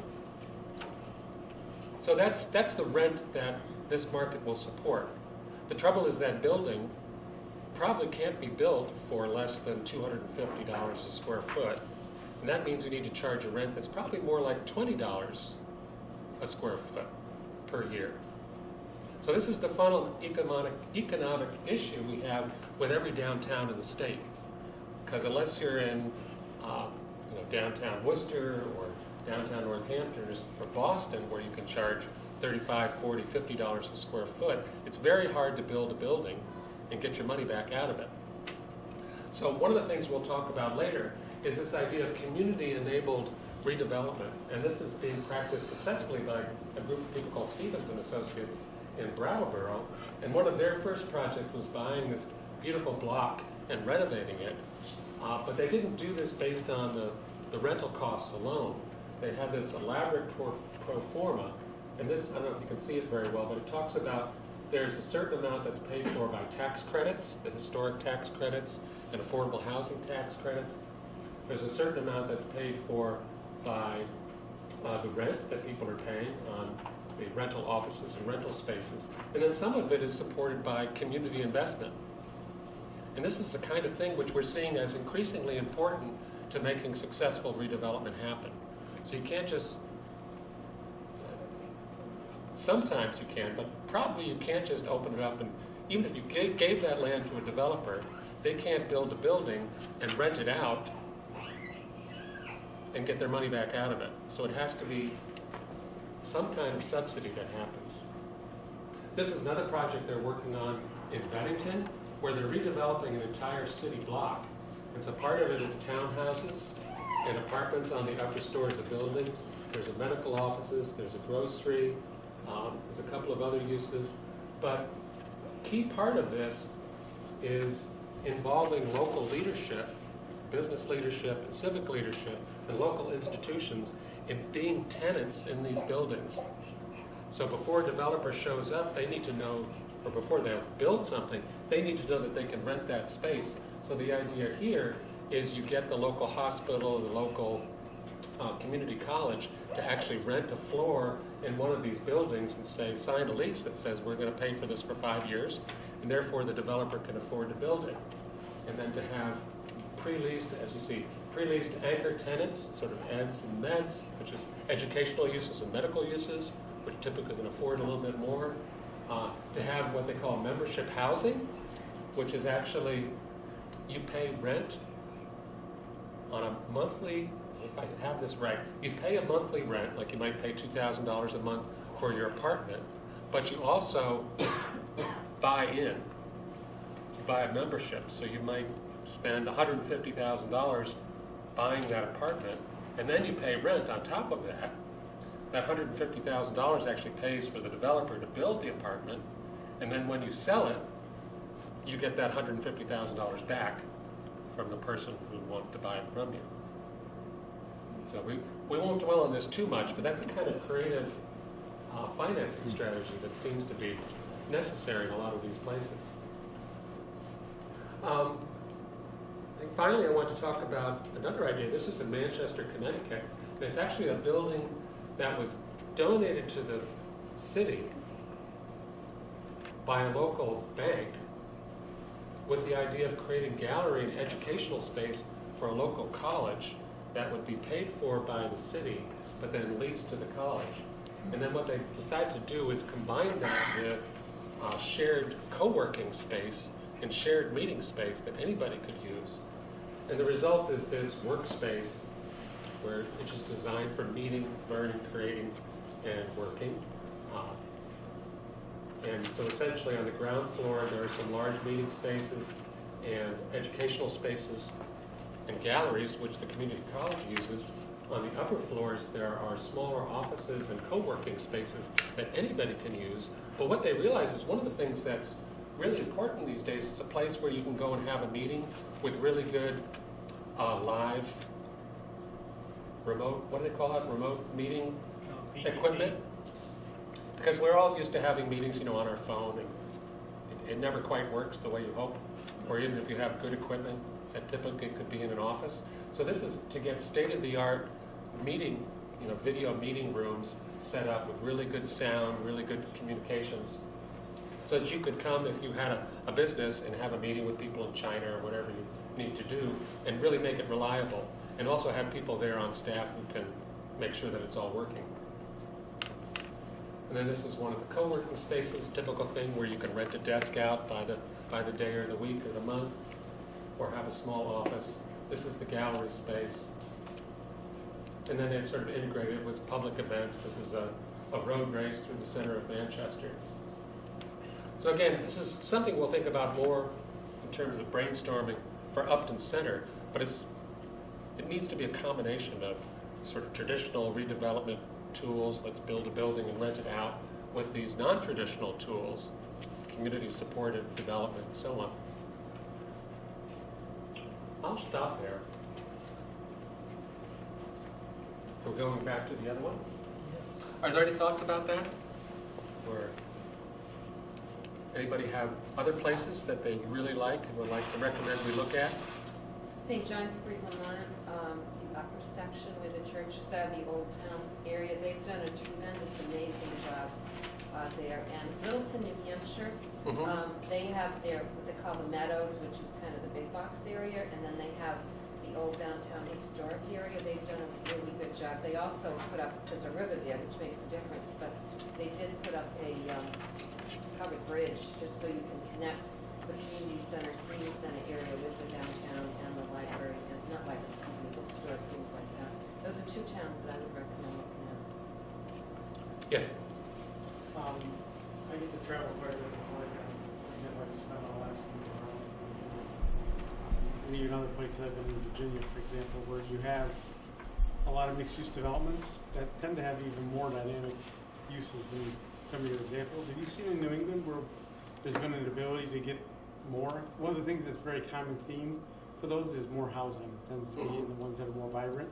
Speaker 14: So that's the rent that this market will support. The trouble is that building probably can't be built for less than $250 a square foot. And that means we need to charge a rent that's probably more like $20 a square foot per year. So this is the final economic issue we have with every downtown in the state. Because unless you're in downtown Worcester or downtown Northampton or Boston, where you can charge $35, $40, $50 a square foot, it's very hard to build a building and get your money back out of it. So one of the things we'll talk about later is this idea of community-enabled redevelopment. And this is being practiced successfully by a group of people called Stevens and Associates in Brattleboro. And one of their first projects was buying this beautiful block and renovating it. But they didn't do this based on the rental costs alone. They had this elaborate pro forma. And this, I don't know if you can see it very well, but it talks about there's a certain amount that's paid for by tax credits, the historic tax credits and affordable housing tax credits. There's a certain amount that's paid for by the rent that people are paying on the rental offices and rental spaces. And then some of it is supported by community investment. And this is the kind of thing which we're seeing as increasingly important to making successful redevelopment happen. So you can't just, sometimes you can, but probably you can't just open it up and, even if you gave that land to a developer, they can't build a building and rent it out and get their money back out of it. So it has to be some kind of subsidy that happens. This is another project they're working on in Bennington, where they're redeveloping an entire city block. And so part of it is townhouses and apartments on the upper stories of buildings. There's a medical offices, there's a grocery, there's a couple of other uses. But a key part of this is involving local leadership, business leadership and civic leadership, and local institutions in being tenants in these buildings. So before a developer shows up, they need to know, or before they build something, they need to know that they can rent that space. So the idea here is you get the local hospital, the local community college to actually rent a floor in one of these buildings and say, sign a lease that says we're going to pay for this for 5 years, and therefore the developer can afford to build it. And then to have pre-leased, as you see, pre-leased anchor tenants, sort of eds and meds, which is educational uses and medical uses, which typically can afford a little bit more. To have what they call membership housing, which is actually, you pay rent on a monthly, if I have this right, you pay a monthly rent, like you might pay $2,000 a month for your apartment, but you also buy in. You buy a membership, so you might spend $150,000 buying that apartment, and then you pay rent on top of that. That $150,000 actually pays for the developer to build the apartment, and then when you sell it, you get that $150,000 back from the person who wants to buy it from you. So we won't dwell on this too much, but that's a kind of creative financing strategy that seems to be necessary in a lot of these places. And finally, I want to talk about another idea. This is in Manchester, Connecticut. And it's actually a building that was donated to the city by a local bank with the idea of creating gallery and educational space for a local college that would be paid for by the city, but then leased to the college. And then what they decided to do is combine that with shared co-working space and shared meeting space that anybody could use. And the result is this workspace which is designed for meeting, learning, creating, and working. And so essentially on the ground floor there are some large meeting spaces and educational spaces and galleries, which the community college uses. on the upper floors, there are smaller offices and co-working spaces that anybody can use. But what they realize is one of the things that's really important these days is a place where you can go and have a meeting with really good live remote, what do they call it, remote meeting equipment? Because we're all used to having meetings, on our phone, and it never quite works the way you hope. Or even if you have good equipment, that typically could be in an office. So this is to get state-of-the-art meeting, video meeting rooms set up with really good sound, really good communications, so that you could come if you had a business and have a meeting with people in China or whatever you need to do, and really make it reliable, and also have people there on staff who can make sure that it's all working. And then this is one of the co-working spaces, typical thing where you can rent a desk out by the day or the week or the month, or have a small office. This is the gallery space. And then they've sort of integrated with public events. This is a road race through the center of Manchester. So again, this is something we'll think about more in terms of brainstorming for Upton Center, but it needs to be a combination of sort of traditional redevelopment tools, let's build a building and rent it out, with these non-traditional tools, community-supported development, and so on. I'll stop there. We're going back to the other one? Yes. Are there any thoughts about that? Or anybody have other places that they really like and would like to recommend we look at?
Speaker 10: St. John's Street, Vermont, the upper section where the church is at, the Old Town area, they've done a tremendous, amazing job there. And Littleton, New Hampshire, they have their, what they call the Meadows, which is kind of the big box area, and then they have the old downtown historic area. They've done a really good job. They also put up, there's a river there, which makes a difference, but they did put up a covered bridge just so you can connect the community center, senior center area with the downtown and the library, and not library, excuse me, bookstores, things like that. Those are two towns that I would recommend looking at.
Speaker 14: Yes.
Speaker 19: I get to travel quite a bit in Oregon. I spent all last week around. And even other places I've been in Virginia, for example, where you have a lot of mixed-use developments that tend to have even more dynamic uses than some of your examples. Have you seen in New England where there's been an ability to get more? One of the things that's a very common theme for those is more housing tends to be in the ones that are more vibrant,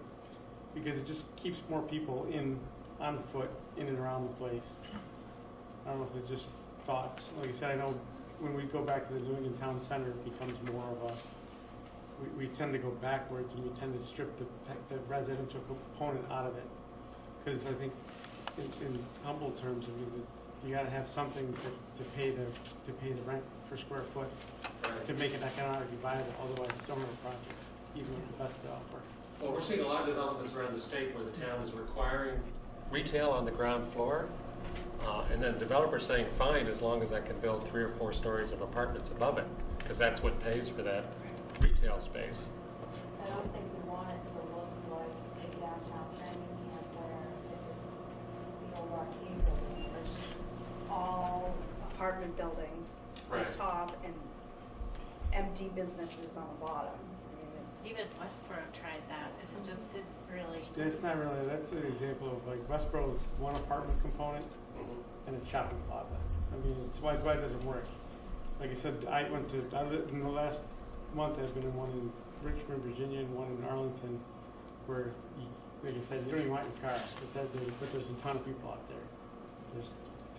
Speaker 19: because it just keeps more people on foot in and around the place. I don't know if it's just thoughts. Like I said, I know when we go back to the New England Town Center, it becomes more of a, we tend to go backwards and we tend to strip the residential component out of it. Because I think in humble terms, I mean, you got to have something to pay the rent per square foot to make it economically viable. Otherwise, don't have a project, even with the best developer.
Speaker 14: Well, we're seeing a lot of developments around the state where the town is requiring retail on the ground floor, and then developers saying, fine, as long as I can build 3 or 4 stories of apartments above it, because that's what pays for that retail space.
Speaker 9: I don't think we want it to look like, say, downtown Framingham, where if it's the old arcade building, where it's all apartment buildings on
Speaker 14: Right.
Speaker 9: the top and empty businesses on the bottom.
Speaker 21: Even Westboro tried that, and it just didn't really.
Speaker 19: It's not really, that's an example of like Westboro is one apartment component and a shopping plaza. I mean, it's why it doesn't work. Like I said, in the last month I've been in one in Richmond, Virginia, and one in Arlington, where, like I said, you don't even want your car, but there's a ton of people out there. There's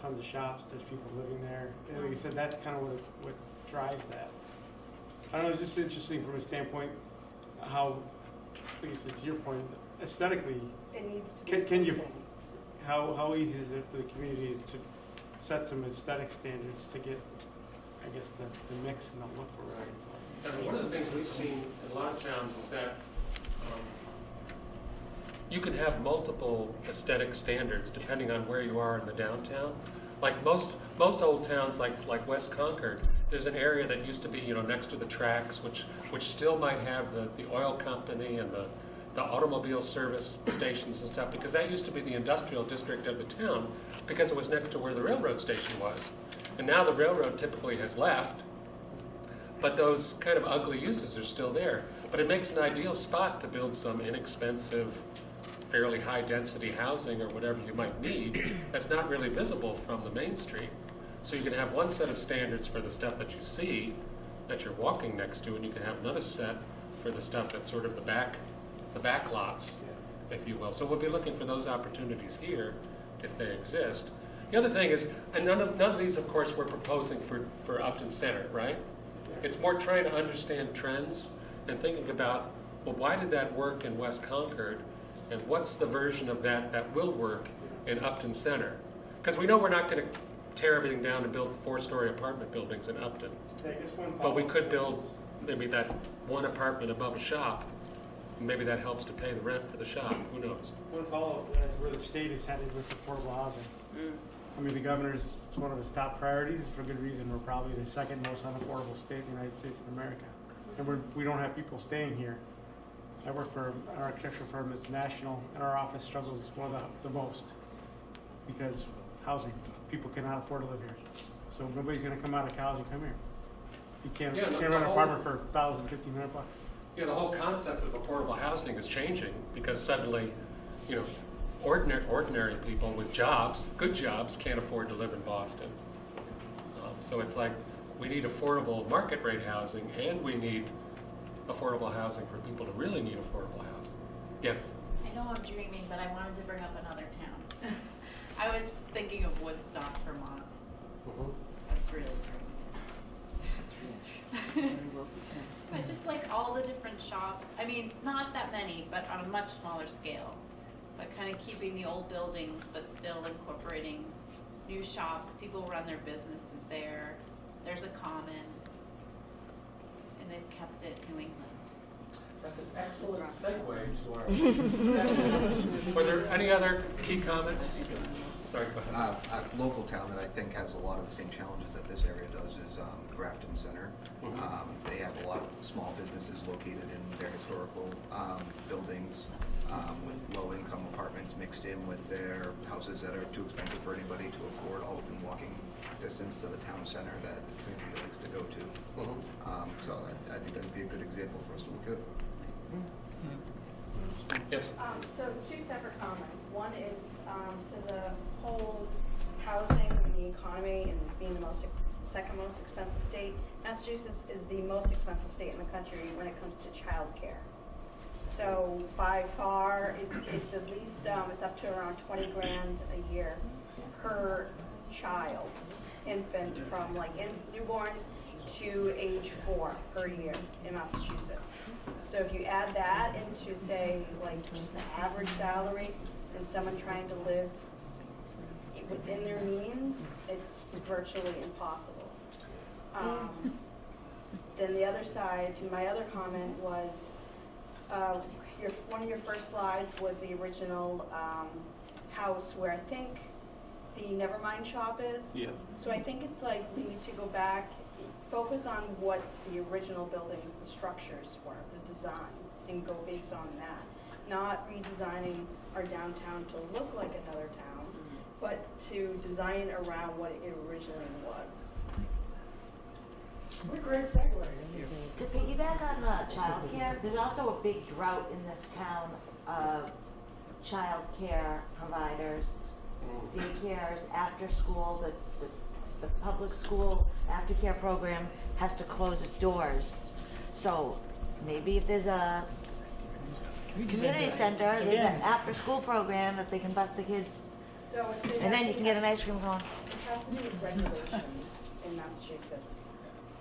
Speaker 19: tons of shops, there's people living there. And like I said, that's kind of what drives that. I don't know, just interesting from a standpoint how, like I said, to your point, aesthetically,
Speaker 9: it needs to be
Speaker 19: can you, how easy is it for the community to set some aesthetic standards to get, I guess, the mix and the look we're looking for?
Speaker 14: And one of the things we've seen in a lot of towns is that you can have multiple aesthetic standards depending on where you are in the downtown. Like most old towns, like West Concord, there's an area that used to be, next to the tracks, which still might have the oil company and the automobile service stations and stuff, because that used to be the industrial district of the town, because it was next to where the railroad station was. And now the railroad typically has left, but those kind of ugly uses are still there. But it makes an ideal spot to build some inexpensive fairly high-density housing or whatever you might need that's not really visible from the main street. So you can have one set of standards for the stuff that you see, that you're walking next to, and you can have another set for the stuff that's sort of the back lots, if you will. So we'll be looking for those opportunities here, if they exist. The other thing is, and none of these, of course, we're proposing for Upton Center, right? It's more trying to understand trends and thinking about, well, why did that work in West Concord, and what's the version of that that will work in Upton Center? Because we know we're not going to tear everything down and build 4-story apartment buildings in Upton. But we could build maybe that one apartment above a shop. Maybe that helps to pay the rent for the shop. Who knows?
Speaker 19: One follow-up where the state is headed with affordable housing. I mean, the governor's, it's one of his top priorities for good reason. We're probably the second most unaffordable state in the United States of America. And we don't have people staying here. I work for an architectural firm that's national, and our office struggles the most because housing. People cannot afford to live here. So nobody's going to come out of college and come here. You can't rent an apartment for $1,000, $1,500 bucks.
Speaker 14: Yeah, the whole concept of affordable housing is changing because suddenly, ordinary people with jobs, good jobs, can't afford to live in Boston. So it's like we need affordable market rate housing, and we need affordable housing for people to really need affordable housing. Yes?
Speaker 21: I know I'm dreaming, but I wanted to bring up another town. I was thinking of Woodstock, Vermont. That's really dreaming. But just like all the different shops, I mean, not that many, but on a much smaller scale. But kind of keeping the old buildings, but still incorporating new shops. People run their businesses there. There's a common, and they've kept it New England.
Speaker 14: That's an excellent segue to our. Were there any other key comments? Sorry, go ahead.
Speaker 16: A local town that I think has a lot of the same challenges that this area does is Grafton Center. They have a lot of small businesses located in their historical buildings with low-income apartments mixed in with their houses that are too expensive for anybody to afford, all within walking distance to the town center that the community likes to go to. So I think that would be a good example for us to look at.
Speaker 14: Yes.
Speaker 8: So 2 separate comments. One is to the whole housing and the economy and being the second most expensive state. Massachusetts is the most expensive state in the country when it comes to childcare. So by far, it's at least it's up to around $20,000 a year per child, infant, from newborn to age 4 per year in Massachusetts. So if you add that into, say, just the average salary and someone trying to live within their means, it's virtually impossible. Then the other side to my other comment was, one of your first slides was the original house where I think the Nevermind shop is.
Speaker 7: Yeah.
Speaker 8: So I think it's we need to go back, focus on what the original buildings, the structures were, the design, and go based on that. Not redesigning our downtown to look like another town, but to design around what it originally was.
Speaker 4: What a great segue.
Speaker 20: To piggyback on the childcare, there's also a big drought in this town of childcare providers, daycares, after school. The public school aftercare program has to close its doors. So maybe if there's a community center, there's an after-school program that they can bus the kids, and then you can get an ice cream cone.
Speaker 8: It has to do with regulations in Massachusetts.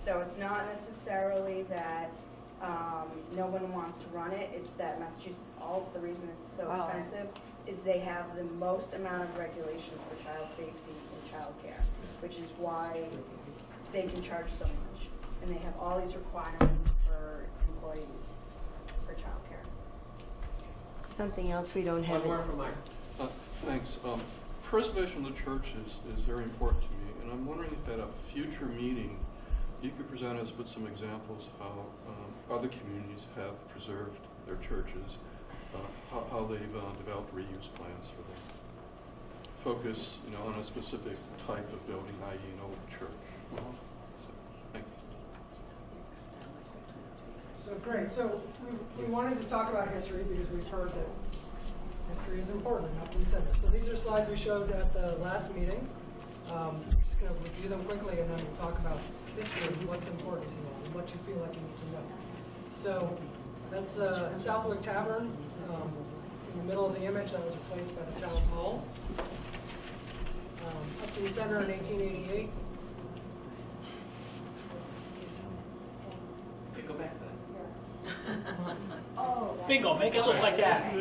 Speaker 8: So it's not necessarily that no one wants to run it. It's that Massachusetts, also the reason it's so expensive is they have the most amount of regulations for child safety and child care, which is why they can charge so much. And they have all these requirements for employees for child care.
Speaker 2: Something else we don't have.
Speaker 14: One more from Mike.
Speaker 15: Thanks. Preservation of the church is very important to me, and I'm wondering if at a future meeting you could present us with some examples how other communities have preserved their churches, how they've developed reuse plans for them. Focus, on a specific type of building, i.e. an old church. So, thank you.
Speaker 4: So great. So we wanted to talk about history because we've heard that history is important in Upton Center. So these are slides we showed at the last meeting. Just going to review them quickly and then we'll talk about history and what's important to you and what you feel like you need to know. So that's the Southwick Tavern in the middle of the image that was replaced by the Town Hall. Upton Center in 1888.
Speaker 7: Go back to that.
Speaker 9: Oh.
Speaker 6: Bingo, make it look like that.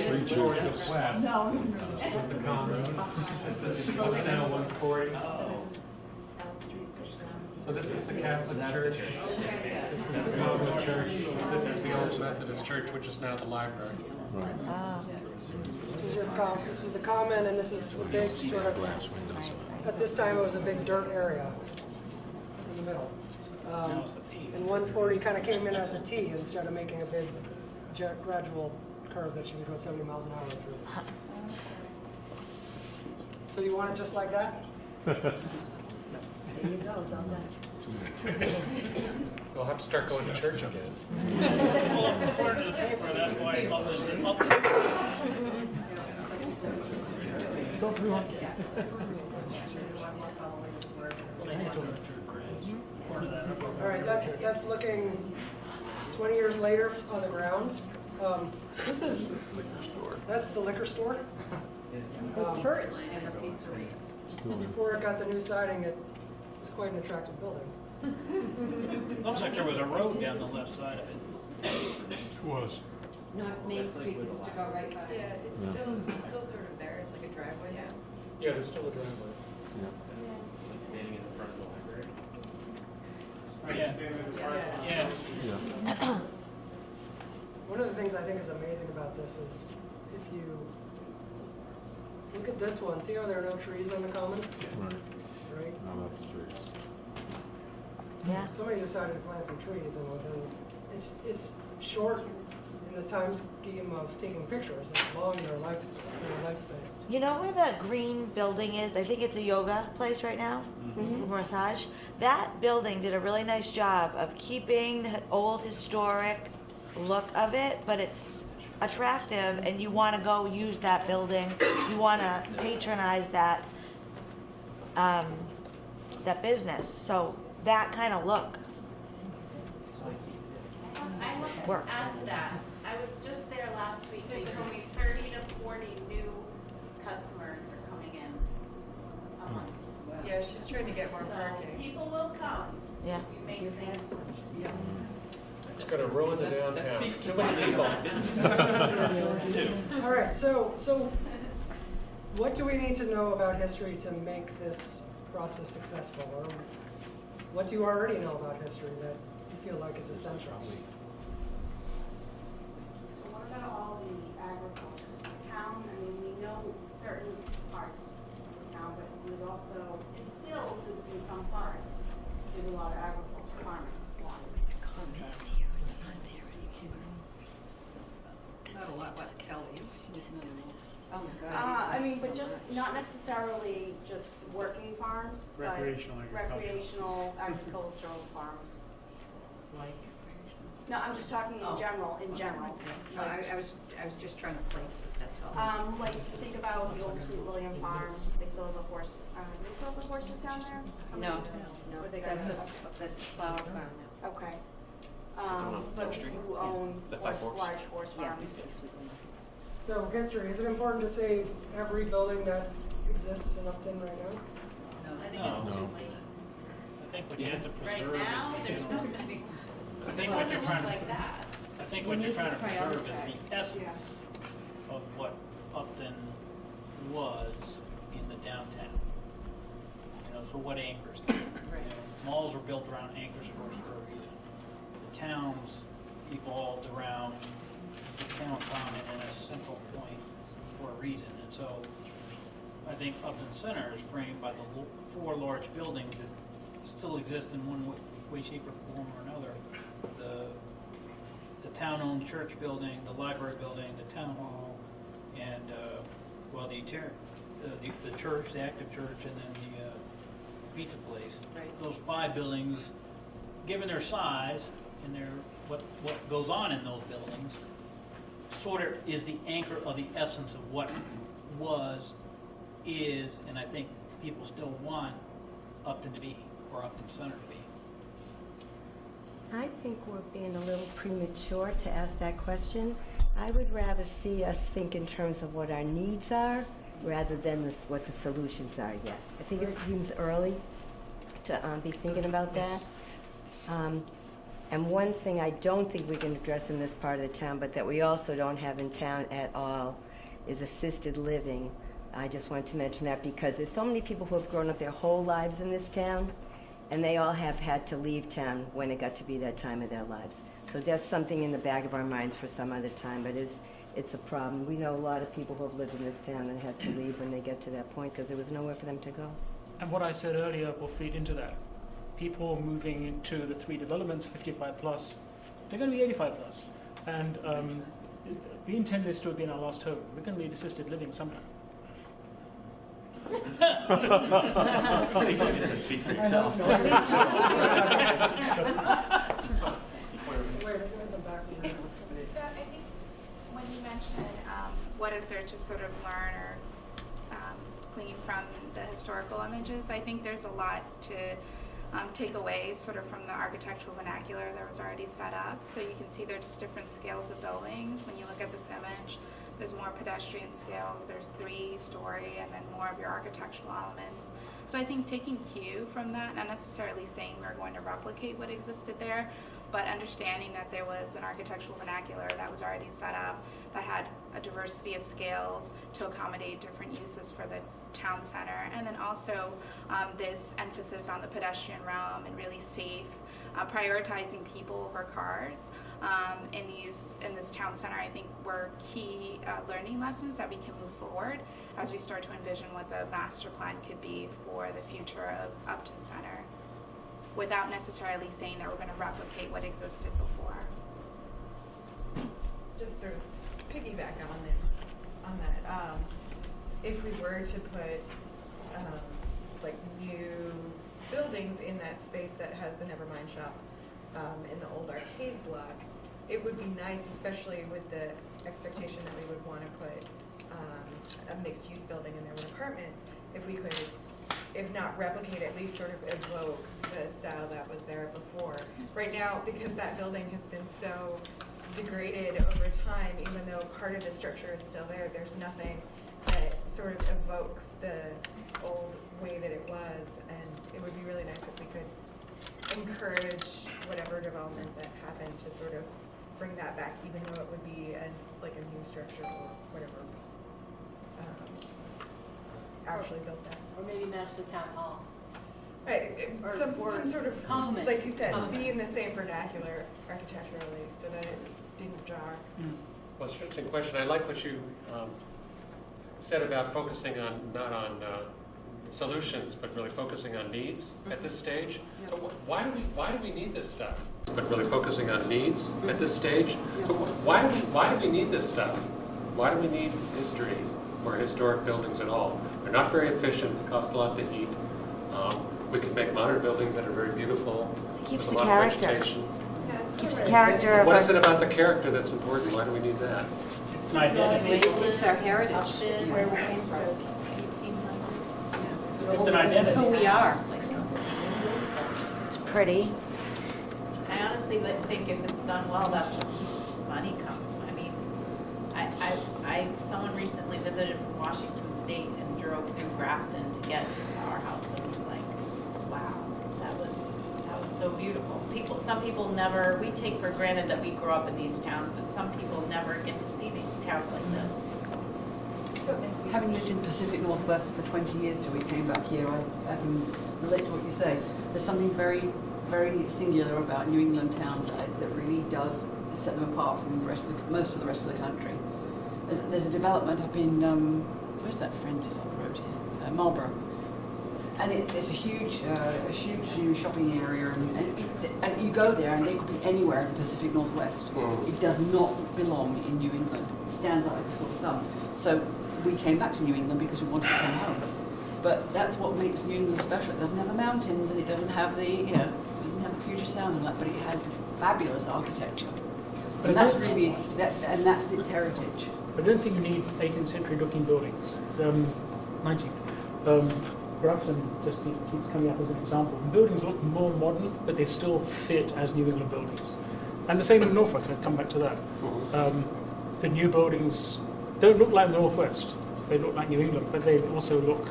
Speaker 14: Three Georgia West.
Speaker 5: No.
Speaker 14: With the common. This is what's now 140. So this is the Catholic Church. This is the Methodist Church. This is the old Methodist Church, which is now the library.
Speaker 4: This is the common, and this is the big sort of. At this time, it was a big dirt area in the middle. And 140 kind of came in as a T instead of making a big gradual curve that you can go 70 miles an hour through. So you want it just like that?
Speaker 2: There you go, it's all done.
Speaker 14: We'll have to start going to church again.
Speaker 6: Well, according to the paper, that's why it's up.
Speaker 4: All right, that's looking 20 years later on the ground. That's the liquor store. Before it got the new siding, it was quite an attractive building.
Speaker 6: Looks like there was a road down the left side of it.
Speaker 15: It was.
Speaker 10: Not Main Street used to go right by.
Speaker 8: Yeah, it's still sort of there. It's like a driveway now.
Speaker 14: Yeah, there's still a driveway.
Speaker 7: Like standing in the front of the library.
Speaker 6: Yeah.
Speaker 4: One of the things I think is amazing about this is if you look at this one, see how there are no trees on the common? Right?
Speaker 15: No, that's trees.
Speaker 20: Yeah.
Speaker 4: Somebody decided to plant some trees and it's short in the time scheme of taking pictures. It's long in their lifespan.
Speaker 20: You know where the green building is? I think it's a yoga place right now, massage. That building did a really nice job of keeping the old historic look of it, but it's attractive and you want to go use that building. You want to patronize that that business. So that kind of look
Speaker 21: I want
Speaker 20: works.
Speaker 21: to add to that. I was just there last week. They told me 30 to 40 new customers are coming in a month.
Speaker 8: Yeah, she's trying to get more
Speaker 21: So
Speaker 8: parking.
Speaker 21: people will come.
Speaker 20: Yeah.
Speaker 21: You make things.
Speaker 14: It's going to ruin the downtown. Too many people.
Speaker 4: All right, so what do we need to know about history to make this process successful? Or what do you already know about history that you feel like is essential?
Speaker 1: So what about all the agriculture? Town, I mean, we know certain parts of town, but there's also, it's still, in some parts, there's a lot of agriculture farming wise.
Speaker 11: Not a lot like Kelly's.
Speaker 10: Oh my God.
Speaker 1: I mean, but just, not necessarily just working farms, but
Speaker 12: Recreational agriculture.
Speaker 1: recreational agricultural farms.
Speaker 11: Like,
Speaker 1: No, I'm just talking in general,
Speaker 11: no, I was just trying to place it, that's all.
Speaker 1: Like, if you think about the old Sweet William Farm, they still have a horse, they still have the horses down there?
Speaker 10: No,
Speaker 1: Or they got
Speaker 10: that's a flower farm now.
Speaker 1: Okay.
Speaker 7: on
Speaker 1: But
Speaker 7: Dove Street?
Speaker 1: who own
Speaker 7: The Five Forks?
Speaker 1: large horse
Speaker 10: Yeah,
Speaker 1: farms?
Speaker 10: you say Sweet William.
Speaker 4: So history, is it important to save every building that exists in Upton right now?
Speaker 21: I think it's too late.
Speaker 6: I think what you have to
Speaker 21: Right
Speaker 6: preserve
Speaker 21: now,
Speaker 6: is,
Speaker 21: there's not many.
Speaker 6: I
Speaker 21: It
Speaker 6: think what you're
Speaker 21: doesn't
Speaker 6: trying
Speaker 21: look
Speaker 6: to,
Speaker 21: like that.
Speaker 6: I think
Speaker 10: We
Speaker 6: what you're
Speaker 10: need
Speaker 6: trying
Speaker 10: to
Speaker 6: to preserve is
Speaker 10: prioritize.
Speaker 6: the essence of what Upton was in the downtown. You know, so what anchors them?
Speaker 10: Right.
Speaker 6: You know, malls were built around anchors first for a reason. The towns evolved around the town common and a central point for a reason. And so I think Upton Center is framed by the four large buildings that still exist in one way, shape, or form or another. The town-owned church building, the library building, the town hall, and the church, the active church, and then the pizza place.
Speaker 10: Right.
Speaker 6: Those five buildings, given their size and what goes on in those buildings, sort of is the anchor of the essence of what was, is, and I think people still want Upton to be, or Upton Center to be.
Speaker 2: I think we're being a little premature to ask that question. I would rather see us think in terms of what our needs are rather than what the solutions are yet. I think it seems early to be thinking about that. And one thing I don't think we can address in this part of the town, but that we also don't have in town at all, is assisted living. I just wanted to mention that because there's so many people who have grown up their whole lives in this town, and they all have had to leave town when it got to be that time of their lives. So there's something in the back of our minds for some other time, but it's a problem. We know a lot of people who have lived in this town and had to leave when they get to that point because there was nowhere for them to go.
Speaker 12: And what I said earlier will feed into that. People moving into the 3 developments, 55 plus, they're going to be 85 plus. And we intend this to be in our last home. We're going to need assisted living somehow.
Speaker 7: I think you just speak for yourself.
Speaker 3: So I think when you mention what is there to sort of learn or glean from the historical images, I think there's a lot to take away sort of from the architectural vernacular that was already set up. So you can see there's different scales of buildings. When you look at this image, there's more pedestrian scales, there's 3-story, and then more of your architectural elements. So I think taking cue from that, not necessarily saying we're going to replicate what existed there, but understanding that there was an architectural vernacular that was already set up, that had a diversity of scales to accommodate different uses for the town center, and then also this emphasis on the pedestrian realm and really safe, prioritizing people over cars. In this town center, I think were key learning lessons that we can move forward as we start to envision what the master plan could be for the future of Upton Center, without necessarily saying that we're going to replicate what existed before.
Speaker 22: Just sort of piggyback on that. If we were to put like new buildings in that space that has the Nevermind shop in the old arcade block, it would be nice, especially with the expectation that we would want to put a mixed-use building in there with apartments, if we could, if not replicate, at least sort of evoke the style that was there before. Right now, because that building has been so degraded over time, even though part of the structure is still there, there's nothing that sort of evokes the old way that it was, and it would be really nice if we could encourage whatever development that happened to sort of bring that back, even though it would be like a new structure or whatever actually built that.
Speaker 18: Or maybe match the town hall.
Speaker 22: Right,
Speaker 18: Or
Speaker 22: some sort of,
Speaker 18: complement.
Speaker 22: like you said,
Speaker 18: Complement.
Speaker 22: be in the same vernacular architecturally so that it didn't jar.
Speaker 14: Well, it's an interesting question. I like what you said about focusing on, not on solutions, but really focusing on needs at this stage. So why do we need this stuff? But really focusing on needs at this stage. So why do we need this stuff? Why do we need history or historic buildings at all? They're not very efficient. They cost a lot to heat. We can make modern buildings that are very beautiful.
Speaker 20: Keeps
Speaker 14: with a
Speaker 20: the
Speaker 14: lot
Speaker 20: character.
Speaker 14: of vegetation.
Speaker 20: Keeps the character of
Speaker 14: What
Speaker 20: our-
Speaker 14: is it about the character that's important? Why do we need that?
Speaker 6: It's an identity.
Speaker 10: It's our heritage.
Speaker 21: Where we came from, 1800.
Speaker 6: It's an identity.
Speaker 10: It's who we are.
Speaker 20: It's pretty.
Speaker 21: I honestly think if it's done well, that's what keeps money coming. I mean, someone recently visited from Washington State and drove through Grafton to get to our house and was like, wow, that was so beautiful. Some people never, we take for granted that we grow up in these towns, but some people never get to see the towns like this.
Speaker 11: Having lived in Pacific Northwest for 20 years till we came back here, I can relate to what you say. There's something very, very singular about New England towns that really does set them apart from most of the rest of the country. There's a development up in, where's that friendly's on the road here? Marlborough. And it's a huge new shopping area, and you go there and it could be anywhere in the Pacific Northwest. It does not belong in New England. It stands out like a sore thumb. So we came back to New England because we wanted to come home. But that's what makes New England special. It doesn't have the mountains and it doesn't have the, it doesn't have the Puget Sound and that, but it has this fabulous architecture.
Speaker 12: But
Speaker 11: And
Speaker 12: I
Speaker 11: that's
Speaker 12: don't-
Speaker 11: really, and that's its heritage.
Speaker 12: I don't think you need 18th century looking buildings. 19th. Grafton keeps coming up as an example. The buildings look more modern, but they still fit as New England buildings. And the same in Norfolk, I'll come back to that. The new buildings don't look like the Northwest. They look like New England, but they also look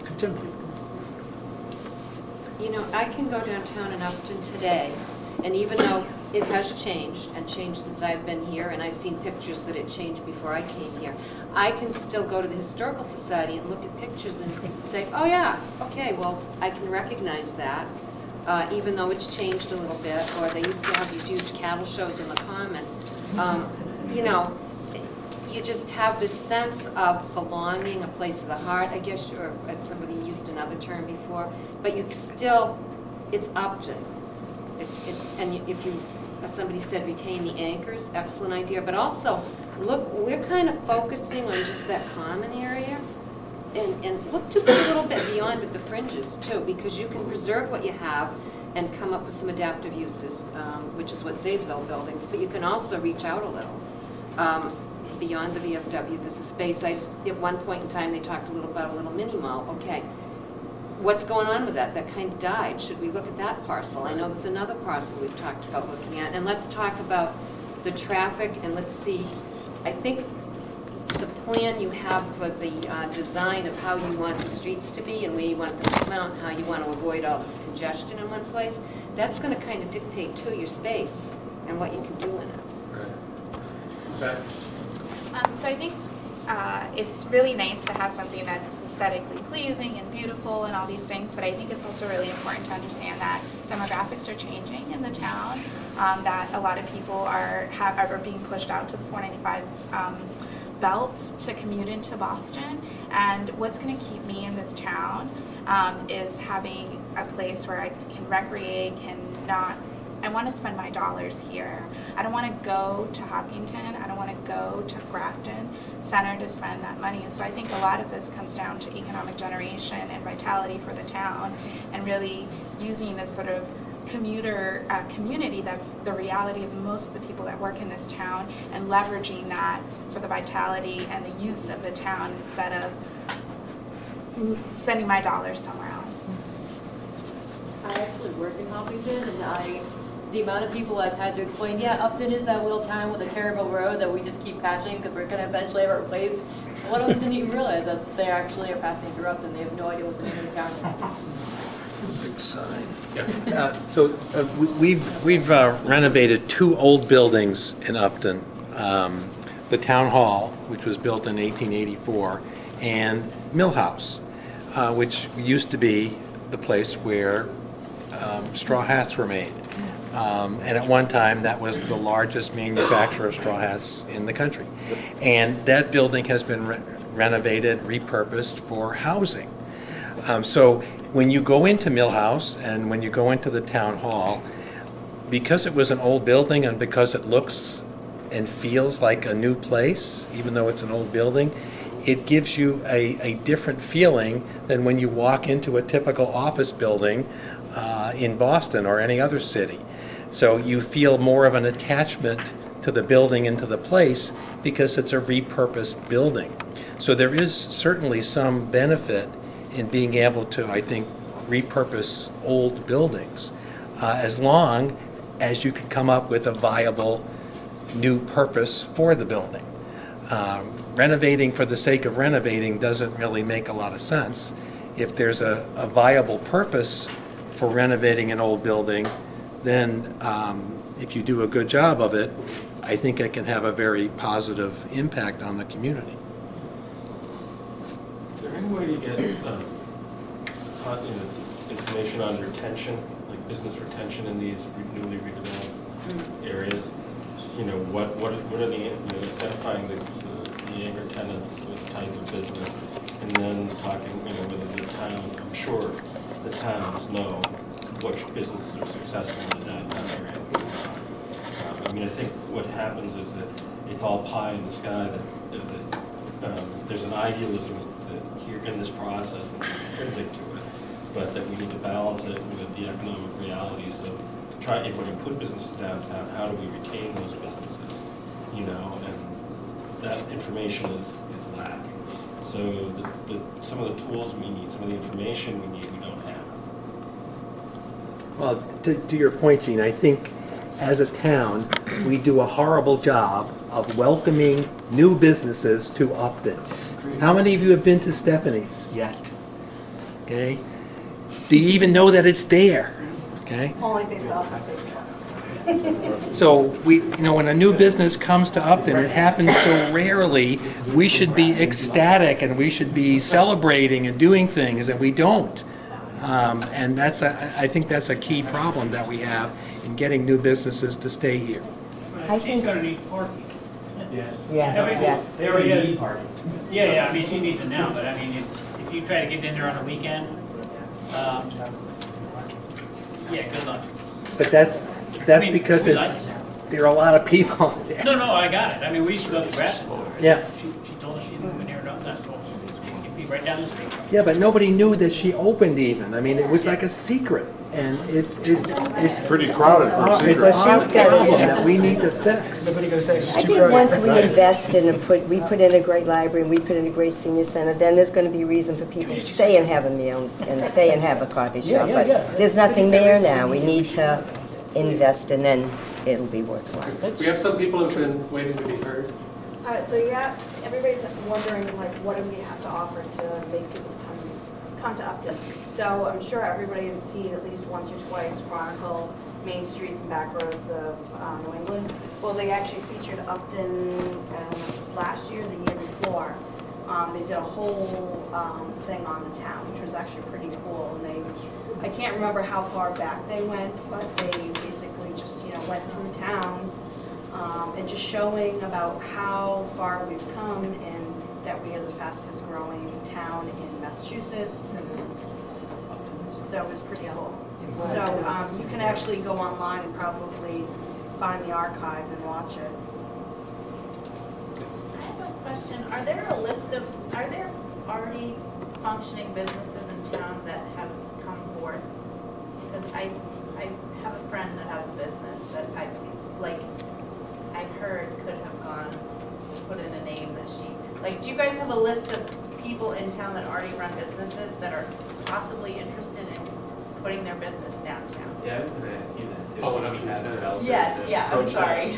Speaker 12: contemporary.
Speaker 10: You know, I can go downtown in Upton today, and even though it has changed, and changed since I've been here, and I've seen pictures that it changed before I came here, I can still go to the Historical Society and look at pictures and say, oh yeah, okay, well, I can recognize that, even though it's changed a little bit, or they used to have these huge cattle shows in the Common. You know, you just have this sense of belonging, a place of the heart, I guess, or as somebody used another term before, but you still, it's Upton. And if you, as somebody said, retain the anchors, excellent idea, but also, look, we're kind of focusing on just that common area, and look just a little bit beyond at the fringes, too, because you can preserve what you have and come up with some adaptive uses, which is what saves old buildings, but you can also reach out a little. Beyond the VFW, there's a space, at one point in time, they talked a little about a little mini mall. Okay, what's going on with that? That kind of died. Should we look at that parcel? I know there's another parcel we've talked about looking at. And let's talk about the traffic, and let's see, I think the plan you have for the design of how you want the streets to be and where you want them to come out, and how you want to avoid all this congestion in one place, that's going to kind of dictate, too, your space and what you can do in it.
Speaker 14: Right.
Speaker 3: So I think it's really nice to have something that's aesthetically pleasing and beautiful and all these things, but I think it's also really important to understand that demographics are changing in the town, that a lot of people are being pushed out to the 495 belt to commute into Boston, and what's going to keep me in this town is having a place where I can recreate, I want to spend my dollars here. I don't want to go to Hopkinton. I don't want to go to Grafton Center to spend that money. So I think a lot of this comes down to economic generation and vitality for the town, and really using this sort of commuter community that's the reality of most of the people that work in this town, and leveraging that for the vitality and the use of the town instead of spending my dollars somewhere else.
Speaker 18: I actually work in Hopkinton, and the amount of people I've had to explain, yeah, Upton is that little town with a terrible road that we just keep patching because we're going to eventually have it replaced. A lot of them didn't even realize that they actually are passing through Upton. They have no idea what the name of the town is.
Speaker 13: Big sign. We've renovated 2 old buildings in Upton. The Town Hall, which was built in 1884, and Mill House, which used to be the place where straw hats were made. And at one time, that was the largest manufacturer of straw hats in the country. And that building has been renovated, repurposed for housing. So when you go into Millhouse and when you go into the Town Hall, because it was an old building and because it looks and feels like a new place, even though it's an old building, it gives you a different feeling than when you walk into a typical office building in Boston or any other city. So you feel more of an attachment to the building and to the place because it's a repurposed building. So there is certainly some benefit in being able to, I think, repurpose old buildings, as long as you can come up with a viable new purpose for the building. Renovating for the sake of renovating doesn't really make a lot of sense. If there's a viable purpose for renovating an old building, then if you do a good job of it, I think it can have a very positive impact on the community.
Speaker 17: Is there any way to get information on retention, like business retention in these newly redeveloped areas? You know, what are the, identifying the anchor tenants, the type of business, and then talking, whether the town, I'm sure the towns know which businesses are successful in the downtown area. I think what happens is that it's all pie in the sky, that there's an idealism that here in this process that's intrinsic to it, but that we need to balance it with the economic realities of if we're gonna put businesses downtown, how do we retain those businesses? You know, and that information is lacking. So some of the tools we need, some of the information we need, we don't have.
Speaker 13: Well, to your point, Gene, I think as a town, we do a horrible job of welcoming new businesses to Upton. How many of you have been to Stephanie's yet? Okay? Do you even know that it's there? Okay?
Speaker 8: Only based off my Facebook.
Speaker 13: So when a new business comes to Upton, it happens so rarely, we should be ecstatic and we should be celebrating and doing things, and we don't. And I think that's a key problem that we have in getting new businesses to stay here.
Speaker 2: I think-
Speaker 6: She's gonna need parking.
Speaker 2: Yes,
Speaker 6: Everybody-
Speaker 2: yes.
Speaker 6: They already need parking. Yeah, I mean, she needs it now, but I mean, if you try to get in there on a weekend, yeah, good luck.
Speaker 13: But that's because
Speaker 6: we like
Speaker 13: there are a lot of people there.
Speaker 6: No, I got it. I mean, we used to go to Grafton.
Speaker 13: Yeah.
Speaker 6: She told us she's moving here, that's all. She could be right down the street.
Speaker 13: Yeah, but nobody knew that she opened even. I mean, it was like a secret, and it's
Speaker 16: pretty crowded for a secret.
Speaker 13: It's a problem that we need to fix.
Speaker 4: Nobody goes there.
Speaker 2: I think once we invest in we put in a great library, and we put in a great senior center, then there's going to be reason for people to stay and have a meal and stay and have a coffee shop.
Speaker 4: Yeah.
Speaker 2: But there's nothing there now. We need to invest, and then it'll be worthwhile.
Speaker 14: We have some people who've been waiting to be heard.
Speaker 1: So yeah, everybody's wondering like what do we have to offer to make people come to Upton. So I'm sure everybody has seen at least once or twice Chronicle Main Streets and Back Roads of New England. Well, they actually featured Upton last year, the year before. They did a whole thing on the town, which was actually pretty cool. And I can't remember how far back they went, but they basically just went through town. And just showing about how far we've come and that we are the fastest growing town in Massachusetts. And so it was pretty cool. So you can actually go online and probably find the archive and watch it.
Speaker 21: I have a question. Are there already functioning businesses in town that have come forth? Because I have a friend that has a business that I feel like I've heard could have put in a name that she, do you guys have a list of people in town that already run businesses that are possibly interested in putting their business downtown?
Speaker 7: Yeah, I was going to ask you that too.
Speaker 14: Oh, what
Speaker 7: We have developers
Speaker 21: Yes,
Speaker 7: that
Speaker 21: yeah, I'm
Speaker 7: approach
Speaker 21: sorry.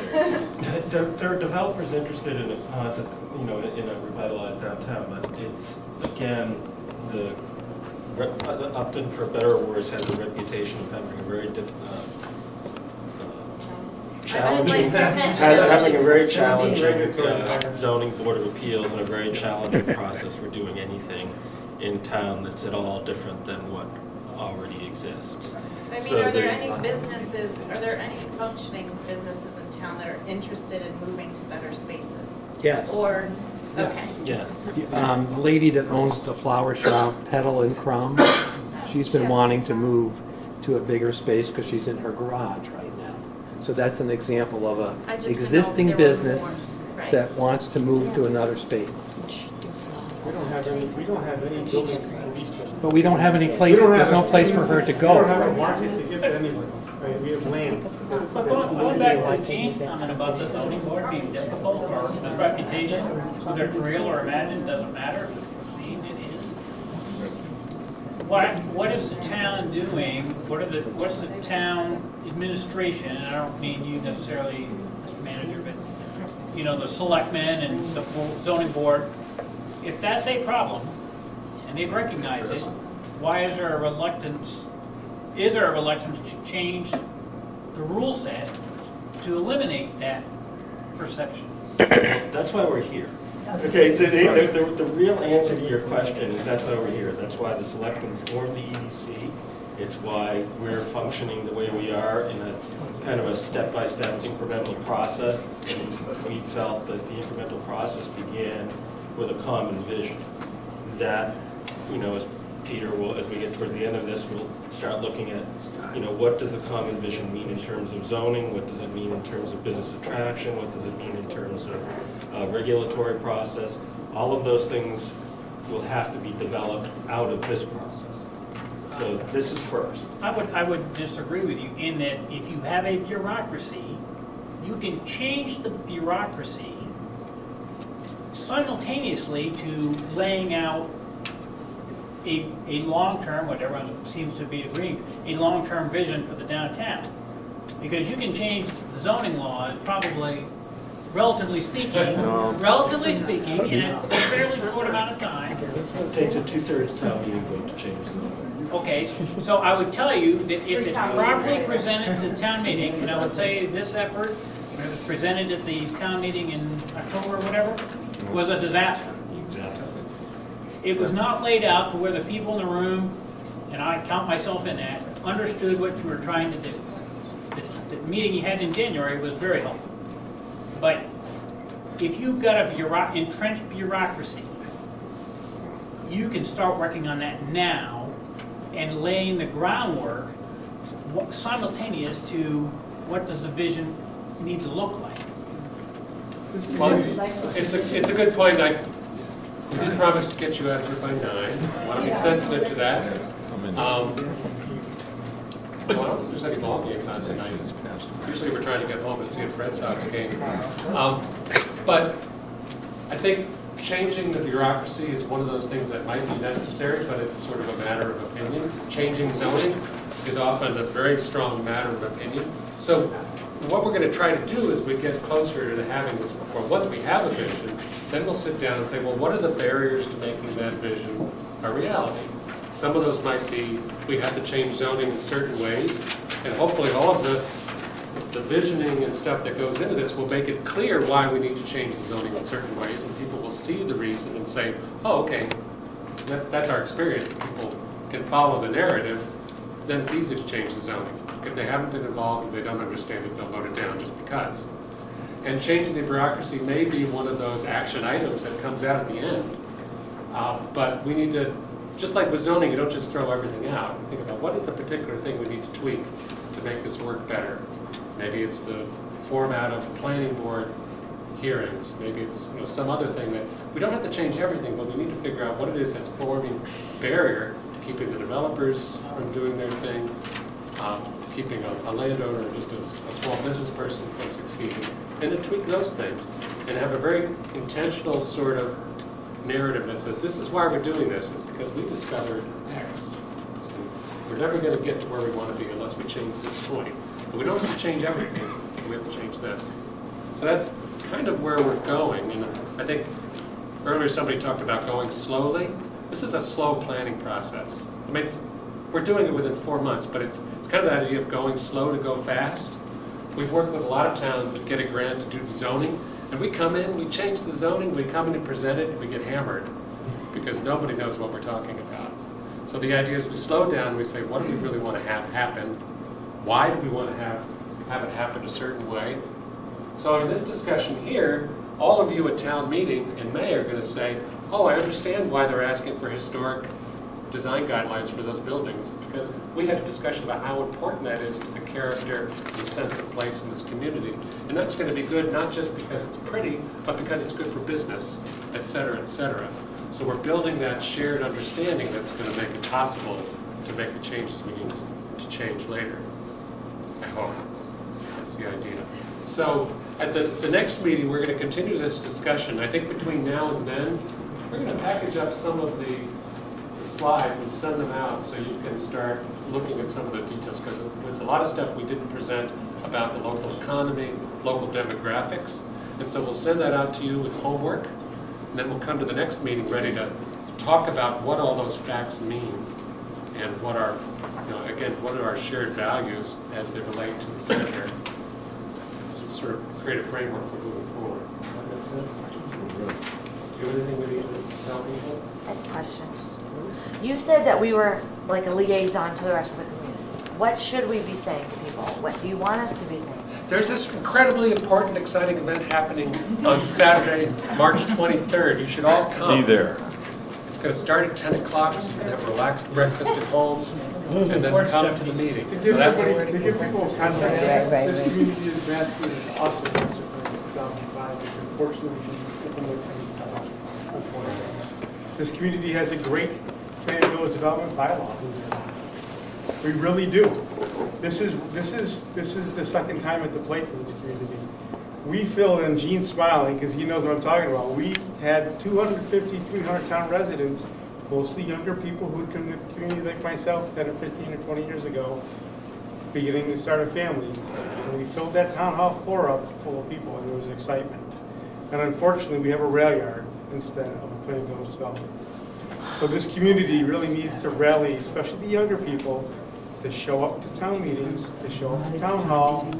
Speaker 17: There are developers interested in a concept, in a revitalized downtown, but it's, again, the Upton, for better or worse, has a reputation of having a very challenging, having a very challenging zoning board of appeals and a very challenging process for doing anything in town that's at all different than what already exists.
Speaker 21: I mean,
Speaker 17: So
Speaker 21: are there
Speaker 17: they-
Speaker 21: any functioning businesses in town that are interested in moving to better spaces?
Speaker 13: Yes.
Speaker 21: Or, okay.
Speaker 17: Yes.
Speaker 13: The lady that owns the flower shop, Petal and Crumb, she's been wanting to move to a bigger space because she's in her garage right now. So that's an example of a
Speaker 21: I just didn't know if
Speaker 13: existing
Speaker 21: there were
Speaker 13: business
Speaker 21: more, right.
Speaker 13: that wants to move to another space.
Speaker 16: We don't have any buildings to lease them.
Speaker 13: But we don't have any place, there's no place for her to
Speaker 16: We don't have a
Speaker 13: go.
Speaker 16: market to give to anyone, right? We have land.
Speaker 6: But going back to Gene's comment about the zoning board being difficult or its reputation, whether it's real or imagined, doesn't matter. It is. What is the town doing? What's the town administration? And I don't mean you necessarily, Mr. Manager, but the selectmen and the zoning board. If that's a problem, and they've recognized it, why is there a reluctance? Is there a reluctance to change the rule set to eliminate that perception?
Speaker 17: That's why we're here. Okay, so the real answer to your question is that's why we're here. That's why the selectmen formed the EDC. It's why we're functioning the way we are in a kind of a step-by-step incremental process. And we felt that the incremental process began with a common vision. That, as Peter will, as we get towards the end of this, we'll start looking at, what does a common vision mean in terms of zoning? What does it mean in terms of business attraction? What does it mean in terms of regulatory process? All of those things will have to be developed out of this process. So this is first.
Speaker 6: I would disagree with you in that if you have a bureaucracy, you can change the bureaucracy simultaneously to laying out a long-term, what everyone seems to be agreeing, a long-term vision for the downtown. Because you can change the zoning laws probably, relatively speaking, in a fairly short amount of time.
Speaker 17: It takes a 2/3 town meeting vote to change the law.
Speaker 6: Okay, so I would tell you that if it's properly presented to the town meeting, and I will tell you this effort, when it was presented at the town meeting in October or whatever, was a disaster.
Speaker 17: Exactly.
Speaker 6: It was not laid out to where the people in the room, and I count myself in that, understood what you were trying to do. The meeting you had in January was very helpful. But if you've got a entrenched bureaucracy, you can start working on that now and laying the groundwork simultaneous to what does the vision need to look like.
Speaker 14: Well, it's a good point. We did promise to get you out of here by 9. I want to be sensitive to that. Well, I don't think there's any ball games on tonight. Usually we're trying to get home and see a Red Sox game. But I think changing the bureaucracy is one of those things that might be necessary, but it's sort of a matter of opinion. Changing zoning is often a very strong matter of opinion. So what we're going to try to do as we get closer to having this, or once we have a vision, then we'll sit down and say, well, what are the barriers to making that vision a reality? Some of those might be, we have to change zoning in certain ways, and hopefully all of the visioning and stuff that goes into this will make it clear why we need to change the zoning in certain ways, and people will see the reason and say, oh, okay, that's our experience. If people can follow the narrative, then it's easy to change the zoning. If they haven't been involved and they don't understand it, they'll vote it down just because. And changing the bureaucracy may be one of those action items that comes out at the end. But we need to, just like with zoning, you don't just throw everything out. You think about what is a particular thing we need to tweak to make this work better. Maybe it's the format of planning board hearings. Maybe it's some other thing that we don't have to change everything, but we need to figure out what it is that's forming barrier, keeping the developers from doing their thing, keeping a landowner or just a small business person from succeeding, and to tweak those things and have a very intentional sort of narrative that says this is why we're doing this. It's because we discovered X. And we're never going to get to where we want to be unless we change this point. But we don't have to change everything. We have to change this. So that's kind of where we're going. And I think earlier somebody talked about going slowly. This is a slow planning process. I mean, we're doing it within 4 months, but it's kind of that idea of going slow to go fast. We've worked with a lot of towns that get a grant to do zoning, and we come in, we change the zoning, we come in and present it, and we get hammered because nobody knows what we're talking about. So the idea is we slow down and we say, what do we really want to have happen? Why do we want to have it happen a certain way? So in this discussion here, all of you at town meeting in May are going to say, oh, I understand why they're asking for historic design guidelines for those buildings, because we had a discussion about how important that is to the character and the sense of place in this community. And that's going to be good not just because it's pretty, but because it's good for business, et cetera, et cetera. So we're building that shared understanding that's going to make it possible to make the changes we need to change later. I hope. That's the idea. So at the next meeting, we're going to continue this discussion. I think between now and then, we're going to package up some of the slides and send them out so you can start looking at some of the details, because there's a lot of stuff we didn't present about the local economy, local demographics, and so we'll send that out to you as homework, and then we'll come to the next meeting ready to talk about what all those facts mean and what are, again, what are our shared values as they relate to the center, so sort of create a framework for moving forward. Does that make sense? Do you have anything we need to tell people?
Speaker 20: I have questions. You said that we were like a liaison to the rest of the community. What should we be saying to people? What do you want us to be saying?
Speaker 14: There's this incredibly important, exciting event happening on Saturday, March 23rd. You should all come.
Speaker 17: Be there.
Speaker 14: It's going to start at 10 o'clock, so you can have a relaxed breakfast at home, and then come to the meeting. So that's
Speaker 16: To give people context, this community is vast with awesome master plan in 2005, which unfortunately we didn't implement unfortunately. This community has a great planned village development bylaw. We really do. This is the second time at the plate for this community. We feel, and Gene's smiling because he knows what I'm talking about, we had 250, 300 town residents, mostly younger people who had come to the community like myself 10 or 15 or 20 years ago, beginning to start a family. And we filled that town hall floor up full of people, and there was excitement. And unfortunately, we have a rail yard instead of a planning village development. So this community really needs to rally, especially the younger people, to show up to town meetings, to show up to town hall,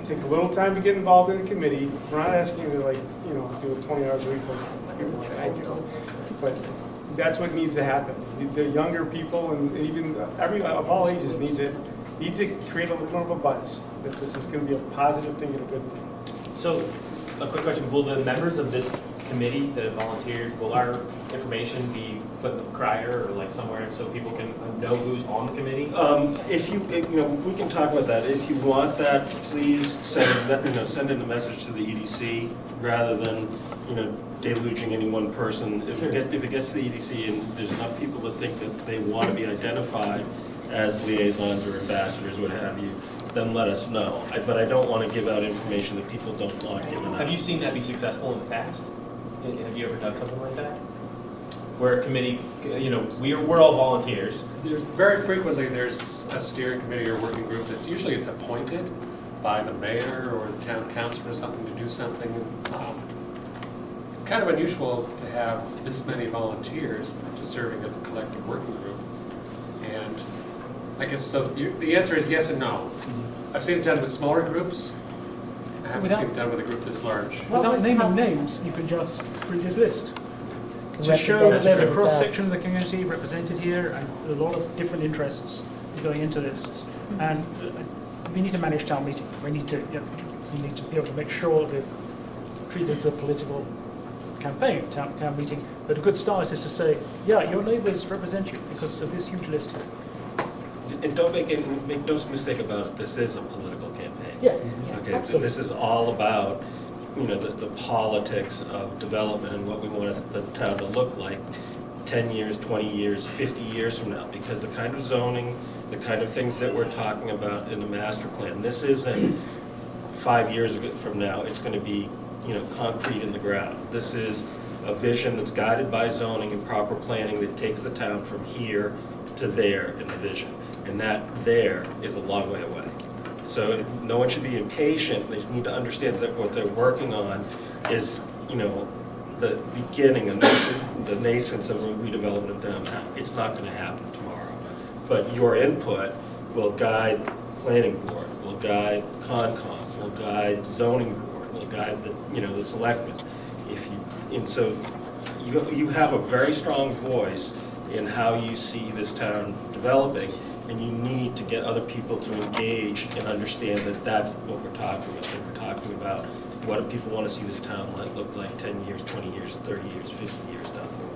Speaker 16: take a little time to get involved in a committee. We're not asking you to, like, you know, do it 20 hours a week like people like I do. But that's what needs to happen. The younger people and even of all ages need to create a little more of a buzz that this is going to be a positive thing and a good thing.
Speaker 7: So, a quick question: will the members of this committee that have volunteered, will our information be put in the crier or like somewhere so people can know who's on the committee?
Speaker 17: If you know, we can talk about that. If you want that, please send in a message to the EDC rather than, deluging any one person. If it gets to the EDC and there's enough people that think that they want to be identified as liaisons or ambassadors, what have you, then let us know. But I don't want to give out information that people don't want given out.
Speaker 7: Have you seen that be successful in the past? Have you ever done something like that? Where a committee, we're all volunteers.
Speaker 14: Very frequently, there's a steering committee or working group that's usually it's appointed by the mayor or the town council or something to do something. It's kind of unusual to have this many volunteers just serving as a collective working group. And I guess so. The answer is yes and no. I've seen it done with smaller groups. I haven't seen it done with a group this large.
Speaker 12: Without naming names, you can just read this list. To show that there's a cross-section of the community represented here, and a lot of different interests going into this. And we need to manage town meeting. We need to be able to make sure that we treat this as a political campaign, town meeting. But a good start is to say, yeah, your neighbours represent you because of this huge list here.
Speaker 17: And don't make no mistake about it. This is a political campaign.
Speaker 12: Yeah.
Speaker 17: Okay.
Speaker 12: Absolutely.
Speaker 17: This is all about the politics of development and what we want the town to look like 10 years, 20 years, 50 years from now. Because the kind of zoning, the kind of things that we're talking about in the master plan, this isn't 5 years from now. It's going to be concrete in the ground. This is a vision that's guided by zoning and proper planning that takes the town from here to there in the vision. And that there is a long way away. So no one should be impatient. They need to understand that what they're working on is, the beginning and the nascence of a redevelopment of downtown. It's not going to happen tomorrow. But your input will guide planning board, will guide Concom, will guide zoning board, will guide the selectmen. So you have a very strong voice in how you see this town developing. And you need to get other people to engage and understand that that's what we're talking about. That we're talking about what do people want to see this town look like 10 years, 20 years, 30 years, 50 years down the road.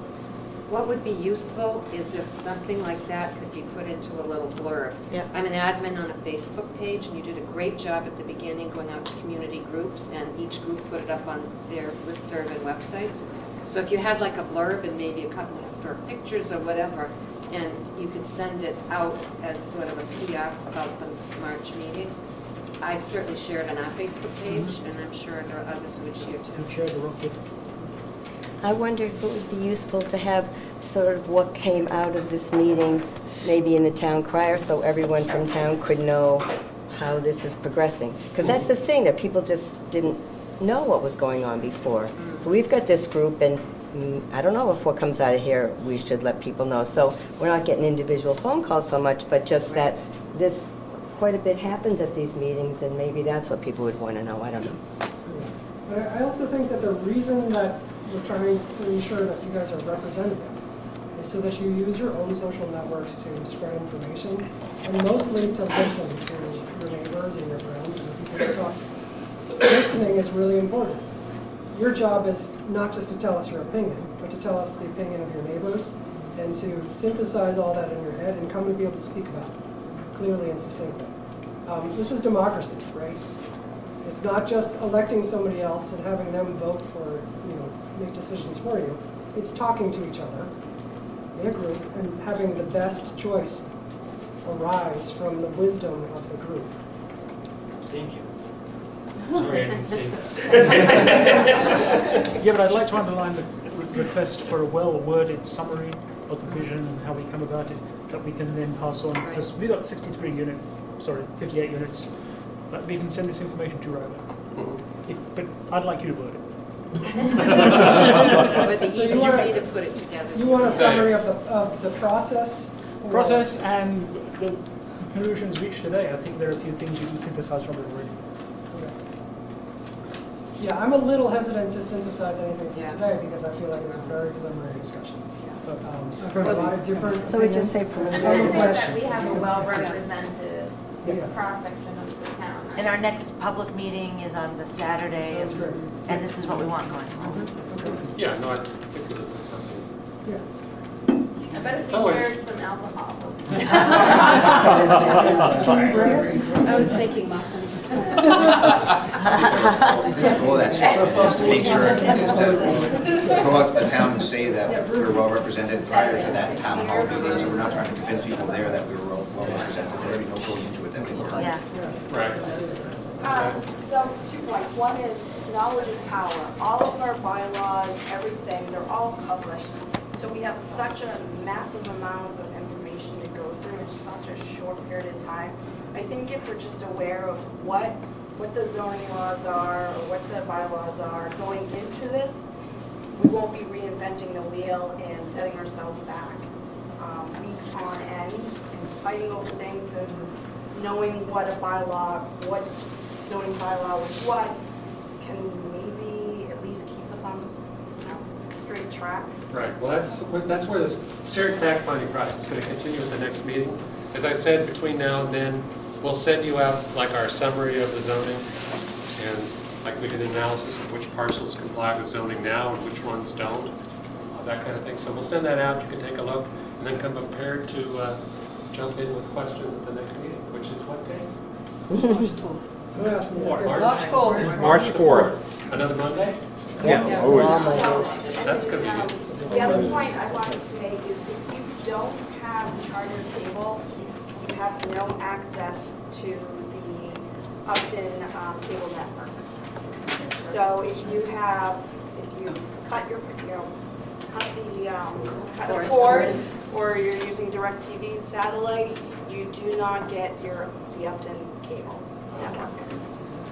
Speaker 10: What would be useful is if something like that could be put into a little blurb.
Speaker 20: Yeah.
Speaker 10: I'm an admin on a Facebook page, and you did a great job at the beginning going out to community groups, and each group put it up on their listserv and websites. So if you had like a blurb and maybe a couple of historic pictures or whatever, and you could send it out as sort of a PR about the March meeting, I'd certainly share it on our Facebook page, and I'm sure there are others who would share too.
Speaker 2: I wonder if it would be useful to have sort of what came out of this meeting, maybe in the town crier, so everyone from town could know how this is progressing. Because that's the thing, that people just didn't know what was going on before. So we've got this group, and I don't know if what comes out of here, we should let people know. So we're not getting individual phone calls so much, but just that this, quite a bit happens at these meetings, and maybe that's what people would want to know. I don't know.
Speaker 4: But I also think that the reason that we're trying to ensure that you guys are representative is so that you use your own social networks to spread information, and mostly to listen to your neighbors and your friends and the people you talk to. Listening is really important. Your job is not just to tell us your opinion, but to tell us the opinion of your neighbors and to synthesize all that in your head and come and be able to speak about it clearly and succinctly. This is democracy, right? It's not just electing somebody else and having them vote for, make decisions for you. It's talking to each other in a group and having the best choice arise from the wisdom of the group.
Speaker 17: Thank you. Sorry, I didn't say that.
Speaker 12: Yeah, but I'd like to underline the request for a well-worded summary of the vision and how we come about it that we can then pass on. Because we've got 58 units, but we can send this information to Ryder. But I'd like you to word it.
Speaker 10: Or the
Speaker 4: So you
Speaker 10: EDC
Speaker 4: want-
Speaker 10: to put it together.
Speaker 4: You want a summary of the process? or-
Speaker 12: Process and the conclusions reached today. I think there are a few things you can synthesize from it already.
Speaker 4: Okay. Yeah, I'm a little hesitant to synthesize anything from today because I feel like it's a very preliminary discussion. But I've heard a lot of different
Speaker 5: So we just say
Speaker 4: opinions.
Speaker 5: preliminary.
Speaker 9: That we have a well-represented cross-section of the town.
Speaker 20: And our next public meeting is on the Saturday.
Speaker 4: Sounds great.
Speaker 20: And this is what we want going forward.
Speaker 14: Yeah, no, I think we'll put something.
Speaker 9: I bet
Speaker 14: It's
Speaker 9: if he
Speaker 14: always-
Speaker 9: serves some alcohol.
Speaker 10: I was thinking muffins.
Speaker 19: Well, that's just make sure is to go out to the town and say that we're well represented prior to that town hall meeting, so we're not trying to convince people there that we were well represented. There be no going into it that we weren't.
Speaker 20: Yeah.
Speaker 14: Right.
Speaker 8: So 2 points. One is knowledge is power. All of our bylaws, everything, they're all published. So we have such a massive amount of information to go through in such a short period of time. I think if we're just aware of what the zoning laws are or what the bylaws are going into this, we won't be reinventing the wheel and setting ourselves back weeks on end and fighting over things, then knowing what a bylaw, what zoning bylaw with what can maybe at least keep us on this, straight track.
Speaker 14: Right, well, that's where this shared fact-finding process is going to continue at the next meeting. As I said, between now and then, we'll send you out like our summary of the zoning, and like we did an analysis of which parcels comply with zoning now and which ones don't, that kind of thing. So we'll send that out, you can take a look, and then come prepared to jump in with questions at the next meeting, which is what day?
Speaker 4: Don't ask me.
Speaker 14: March 4th.
Speaker 13: March 4th.
Speaker 14: Another Monday?
Speaker 13: Yeah.
Speaker 14: That's going to be good.
Speaker 8: The other point I wanted to make is if you don't have Charter cable, you have no access to the Upton cable network. So if you've cut the cord, or you're using DirecTV's satellite, you do not get the Upton cable network.